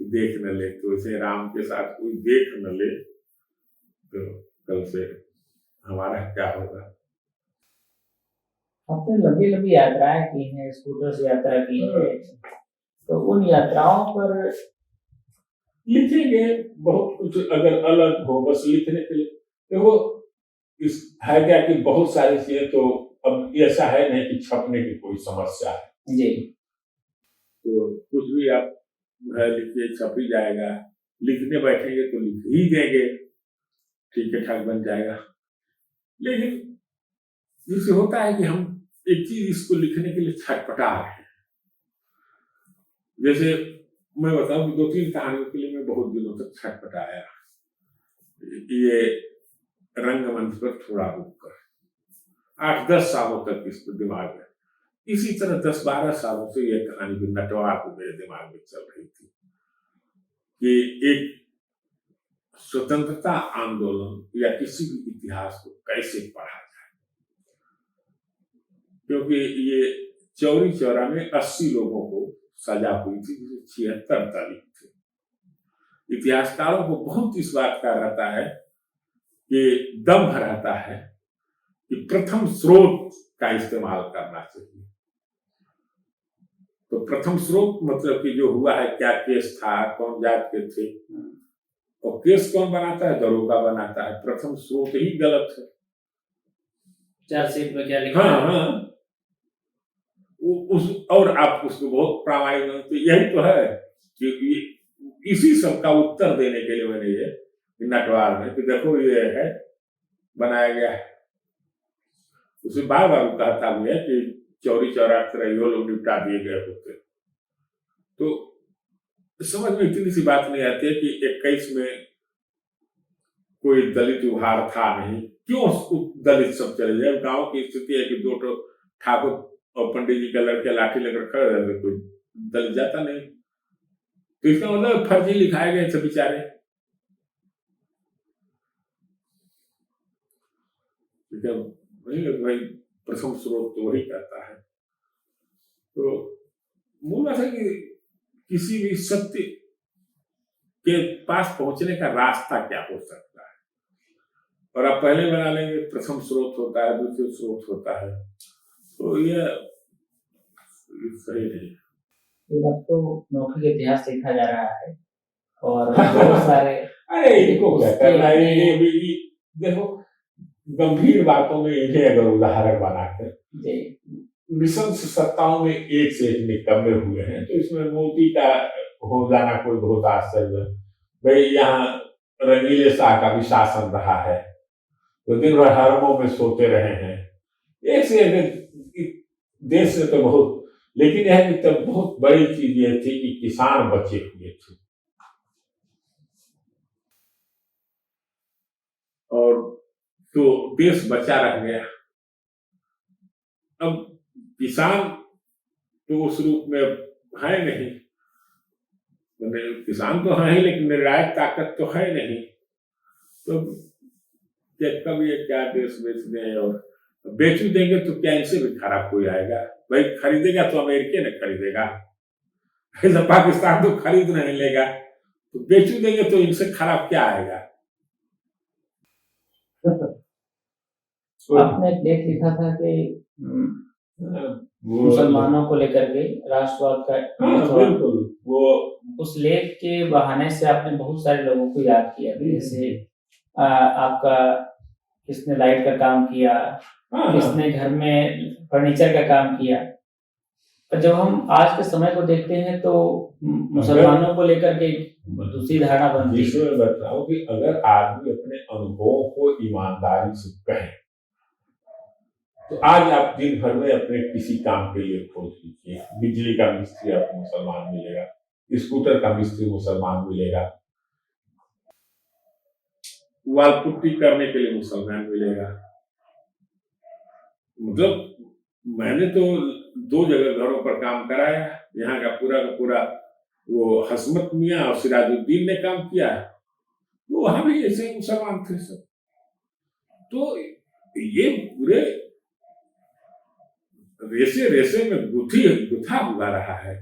देख न ले, तो इसे राम के साथ कोई देख न ले तो कल से हमारा क्या होगा। आपने लंबी लंबी यात्राएं की हैं, स्कूटर से यात्रा की है, तो उन यात्राओं पर लिखेंगे बहुत कुछ अगर अलग हो बस लिखने के लिए। देखो इस है क्या कि बहुत सारी चीजें तो अब ऐसा है नहीं कि छपने की कोई समस्या है जी, तो कुछ भी आप लिखिए छप ही जाएगा, लिखने बैठेंगे तो लिख ही देंगे, ठीक है ठाक बन जाएगा। लेकिन जिससे होता है कि हम एक चीज इसको लिखने के लिए छटपटा रहे हैं। जैसे मैं बताऊं कि 2-3 कहानियों के लिए मैं बहुत दिनों तक छटपटाया। ये रंगमंच पर थोड़ा रुक कर 8-10 सालों तक इसको दिमाग में, इसी तरह 10-12 सालों से ये कहानी भी नटवार को मेरे दिमाग में चल रही थी कि एक स्वतंत्रता आंदोलन या किसी भी इतिहास को कैसे पढ़ा जाए, क्योंकि ये चौरी चौरा में 80 लोगों को सजा हुई थी, जिसे 76 तारीख थे। इतिहासकारों को बहुत इस बात का रहता है कि दम रहता है कि प्रथम स्रोत का इस्तेमाल करना चाहिए। तो प्रथम स्रोत मतलब कि जो हुआ है, क्या केस था, कौन जात के थे, और केस कौन बनाता है, दरोगा बनाता है। प्रथम स्रोत ही गलत है। चार्जशीट में क्या लिखा हाँ है? हाँ, उस और आप उसको बहुत प्रामाणिक, तो यही तो है कि इसी सब का उत्तर देने के लिए मैंने ये नटवार में कि देखो ये है बनाया गया है। उसे बार बार कहता भी है कि चौरी चौरा यो लोग निपटा दिए गए होते। तो समझ में इतनी सी बात नहीं आती है कि 21 में कोई दलित उभार था नहीं, क्यों दलित सब चले जाए। गांव की स्थिति है कि 2 ठाकुर और पंडित जी का लड़के लाठी लेकर खड़े रहते, कोई दलित जाता नहीं। तो इसका मतलब फर्जी लिखाए गए थे बेचारे। भाई प्रथम स्रोत तो वही कहता है। तो मूल बात है कि किसी भी सत्य के पास पहुंचने का रास्ता क्या हो सकता है, और आप पहले बना लेंगे प्रथम स्रोत होता है, द्वितीय स्रोत होता है, तो ये सही नहीं। अब तो नौकरी का इतिहास सीखा जा रहा है और बहुत सारे अरे इनको क्या करना है, ये देखो गंभीर बातों में इन्हें अगर उदाहरण बनाकर नृशंस सत्ताओं में एक से एक निकम्मे हुए हैं, तो इसमें मोदी का हो जाना कोई बहुत आश्चर्य। भाई यहाँ रंगीले शाह का भी शासन रहा है, तो दिन भर हरमों में सोते रहे हैं। एक से एक देश में तो बहुत, लेकिन यह तो बहुत बड़ी चीज ये थी कि किसान बचे हुए थे, और तो देश बचा रह गया। अब किसान तो उस रूप में है नहीं, किसान तो है ही, लेकिन निर्णायक ताकत तो है नहीं। तो कब ये क्या देश बेच दें, और बेच देंगे तो क्या इनसे भी खराब कोई आएगा। भाई खरीदेगा तो अमेरिका ने खरीदेगा, पाकिस्तान तो खरीद नहीं लेगा, तो बेच देंगे तो इनसे खराब क्या आएगा। आपने एक लेख लिखा था कि मुसलमानों को लेकर के राष्ट्रवाद का, बिल्कुल, वो उस लेख के बहाने से आपने बहुत सारे लोगों को याद किया। जैसे आपका किसने लाइट का काम किया, किसने घर में फर्नीचर का काम किया। और जब हम आज के समय को देखते हैं तो मुसलमानों को लेकर के दूसरी धारणा बनती है। इसमें बताओ कि अगर आदमी अपने अनुभवों को ईमानदारी से कहे, तो आज आप दिन भर में अपने किसी काम के लिए खोज लीजिए, बिजली का मिस्त्री आपको मुसलमान मिलेगा, स्कूटर का मिस्त्री मुसलमान मिलेगा, वाल पुट्टी करने के लिए मुसलमान मिलेगा। मतलब मैंने तो 2 जगह घरों पर काम कराया, यहाँ का पूरा वो हसमत मियाँ और सिराजुद्दीन ने काम किया है, वो वहां भी ऐसे मुसलमान थे सब। तो ये पूरे रेसे में गुथा हुआ रहा है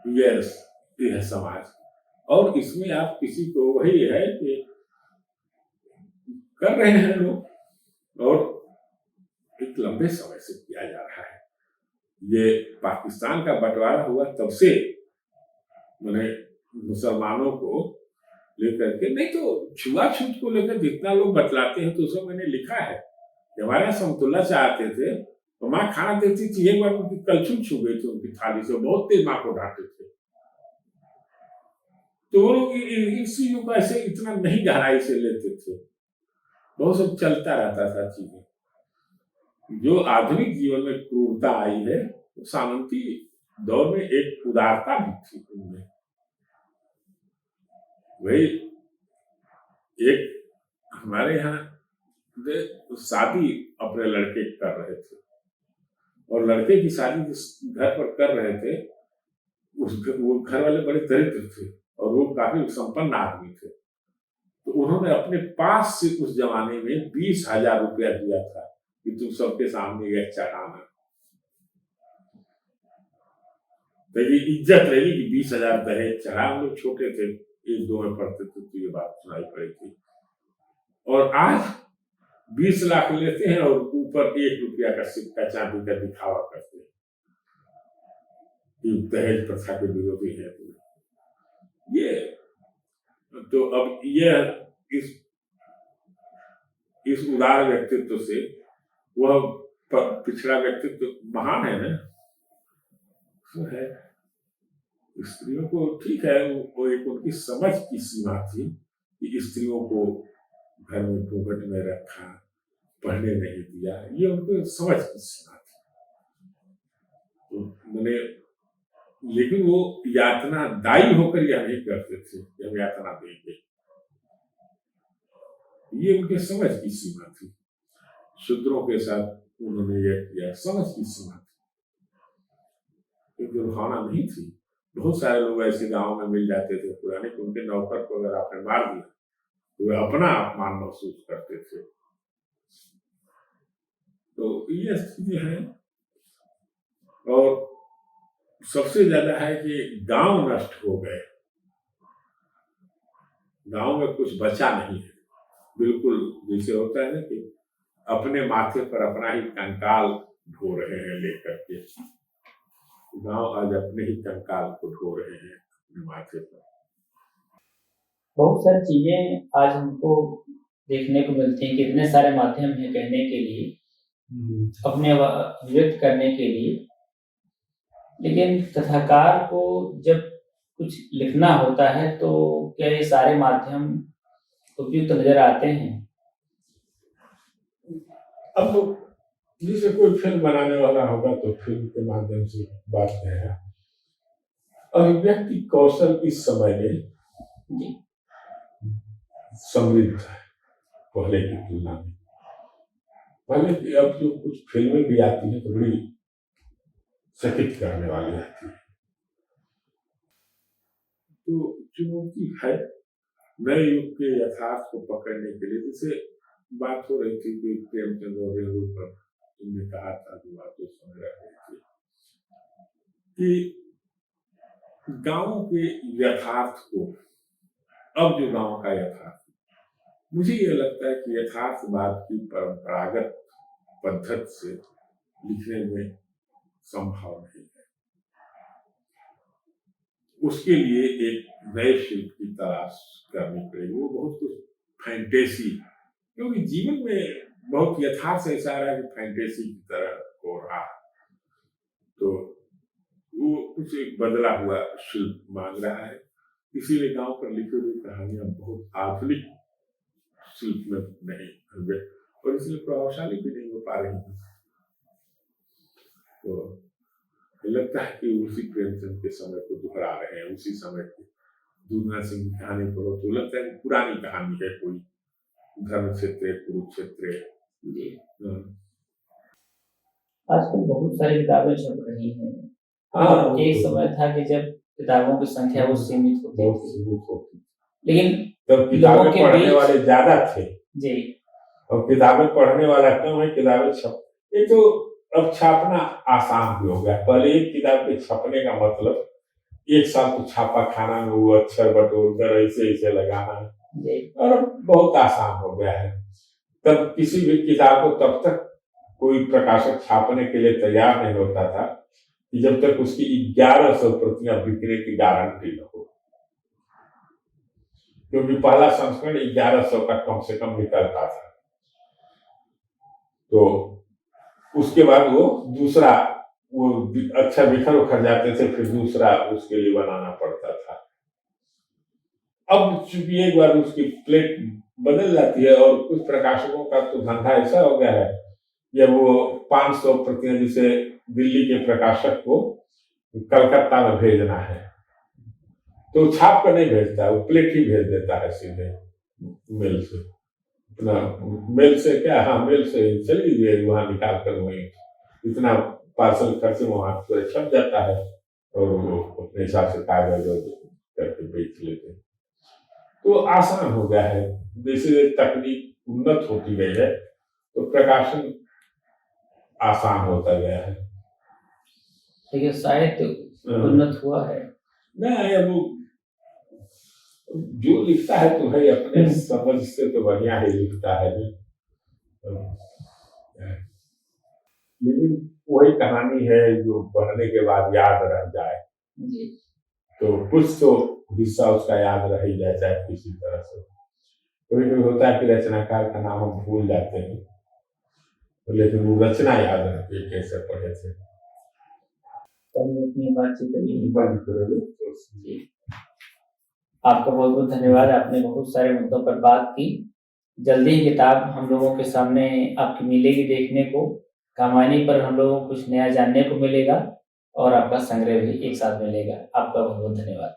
यह समाज। और इसमें आप किसी को, वही है कि कर रहे हैं लोग, और एक लंबे समय से किया जा रहा है। ये पाकिस्तान का बंटवारा हुआ तब से मैंने मुसलमानों को लेकर के, नहीं तो छुआछूत को लेकर जितना लोग बतलाते हैं, तो उसमें मैंने लिखा है कि हमारे यहाँ समतुल्ला चाहते थे, तो माँ खाना देती थी, एक बार उनकी कलछुल छू गई थी उनकी थाली से, बहुत तेज माँ को डांटे थे। तो वो लोग इन चीजों को ऐसे इतना नहीं गहराई से लेते थे, बहुत सब चलता रहता था चीजें। जो आधुनिक जीवन में क्रूरता आई है, सामंती दौर में एक उदारता भी थी उनमें। वही एक हमारे यहाँ शादी अपने लड़के कर रहे थे, और लड़के की शादी जिस घर पर कर रहे थे वो घर वाले बड़े दरिद्र थे और वो काफी संपन्न आदमी थे। तो उन्होंने अपने पास से उस जमाने में 20,000 रुपया दिया था कि तुम सबके सामने यह चढ़ाना। तो ये इज्जत रही कि 20,000 दहेज चढ़ा। हम लोग छोटे थे, 1-2 में पढ़ते थे, तो ये बात सुनाई पड़ी थी। और आज 20 लाख लेते हैं और ऊपर 1 रुपया का सिक्का चांदी का दिखावा करते हैं कि दहेज प्रथा के विरोधी है। ये तो अब ये इस उदार व्यक्तित्व से वह पिछड़ा व्यक्तित्व महान है ना, है। स्त्रियों को ठीक है, वो एक उनकी समझ की सीमा थी कि स्त्रियों को घर में घूंघट में रखा, पढ़ने नहीं दिया, ये उनकी समझ की सीमा थी। तो मैंने, लेकिन वो यातना दायी होकर यह नहीं करते थे कि हम यातना देंगे, ये उनके समझ की सीमा थी। शूद्रों के साथ उन्होंने यह किया, समझ की सीमा थी, क्योंकि रुहाना नहीं थी। बहुत सारे लोग ऐसे गांव में मिल जाते थे पुराने, कि उनके नौकर को अगर आपने मार दिया तो वे अपना अपमान महसूस करते थे। तो ये स्थिति है। और सबसे ज्यादा है कि गांव नष्ट हो गए, गांव में कुछ बचा नहीं है। बिल्कुल जैसे होता है ना कि अपने माथे पर अपना ही कंकाल ढो रहे हैं लेकर के, गांव आज अपने ही कंकाल को ढो रहे हैं अपने माथे पर। बहुत सारी चीजें आज हमको देखने को मिलती हैं, कितने सारे माध्यम हैं कहने के लिए, अपने व्यक्त करने के लिए, लेकिन कथाकार को जब कुछ लिखना होता है तो क्या ये सारे माध्यम उपयुक्त नजर आते हैं? अब जैसे कोई फिल्म बनाने वाला होगा तो फिल्म के माध्यम से बात करेगा। अभिव्यक्ति कौशल इस समय में समृद्ध है पहले की तुलना में। पहले की अब जो कुछ फिल्में भी आती हैं तो बड़ी चकित करने वाली आती है। तो चुनौती है नए युग के यथार्थ को पकड़ने के लिए। जैसे बात हो रही थी कि प्रेमचंद और रेणु पर तुमने कहा था, जो बात तो समझ रहे थे कि गांव के यथार्थ को, अब जो गांव का यथार्थ, मुझे ये लगता है कि यथार्थवाद की परंपरागत पद्धति से लिखने में संभव नहीं है। उसके लिए एक नए शिल्प की तलाश करनी पड़ेगी। वो बहुत कुछ फैंटेसी, क्योंकि जीवन में बहुत यथार्थ ऐसा रहा है कि फैंटेसी की तरह हो रहा, तो वो कुछ एक बदला हुआ शिल्प मांग रहा है। इसीलिए गांव पर लिखी हुई कहानियां बहुत आधुनिक शिल्प में नहीं हुए और इसलिए प्रभावशाली भी नहीं हो पा रही है। तो लगता है कि उसी प्रेमचंद के समय को दोहरा रहे हैं, उसी समय की दूधना सिंह की कहानी पढ़ो तो लगता है कि पुरानी कहानी है, कोई धर्म क्षेत्र, कुरुक्षेत्र। आजकल बहुत सारी किताबें छप रही हैं। हाँ, एक समय था कि जब किताबों की संख्या वो सीमित होती थी, लेकिन तब किताबें पढ़ने वाले ज्यादा थे जी, और किताबें पढ़ने वाला कम है। किताबें ये तो अब छापना आसान भी हो गया। पहले एक किताब के छपने का मतलब 1 साल तो छापा खाना में वो अक्षर बटोर कर ऐसे ऐसे लगाना, और बहुत आसान हो गया है। तब किसी भी किताब को तब तक कोई प्रकाशक छापने के लिए तैयार नहीं होता था कि जब तक उसकी 1100 प्रतियां बिकने की गारंटी न हो, क्योंकि पहला संस्करण 1100 का कम से कम निकलता था। तो उसके बाद वो दूसरा, वो अच्छा बिखर उखर जाते थे, फिर दूसरा उसके लिए बनाना पड़ता था। अब चूंकि एक बार उसकी प्लेट बदल जाती है, और कुछ प्रकाशकों का तो धंधा ऐसा हो गया है या वो 500 प्रतियां जिसे दिल्ली के प्रकाशक को कलकत्ता में भेजना है, तो छाप कर नहीं भेजता है, वो प्लेट ही भेज देता है सीधे मेल से। अपना मेल से क्या, हाँ मेल से चल लीजिए, वहां निकाल कर वही इतना पार्सल खर्चे वहां तो छप जाता है और वो अपने हिसाब से कागज करके बेच लेते हैं। तो आसान हो गया है, जैसे तकनीक उन्नत होती गई है तो प्रकाशन आसान होता गया है। देखिए साहित्य उन्नत हुआ है। नहीं, अब जो लिखता है तो भाई अपने समझ से तो बढ़िया ही लिखता है जी। लेकिन वही कहानी है जो पढ़ने के बाद याद रह जाए जी। तो कुछ तो हिस्सा उसका याद रह ही जाए, चाहे किसी तरह से। कभी कभी होता है कि रचनाकार का नाम हम भूल जाते हैं, लेकिन वो रचना याद रहती है कैसे पढ़े थे। तो हम अपनी बातचीत बंद करोगे तो जी। आपका बहुत बहुत धन्यवाद, आपने बहुत सारे मुद्दों पर बात की। जल्दी ही किताब हम लोगों के सामने आपकी मिलेगी देखने को। कहानी पर हम लोगों को कुछ नया जानने को मिलेगा और आपका संग्रह भी एक साथ मिलेगा। आपका बहुत बहुत धन्यवाद।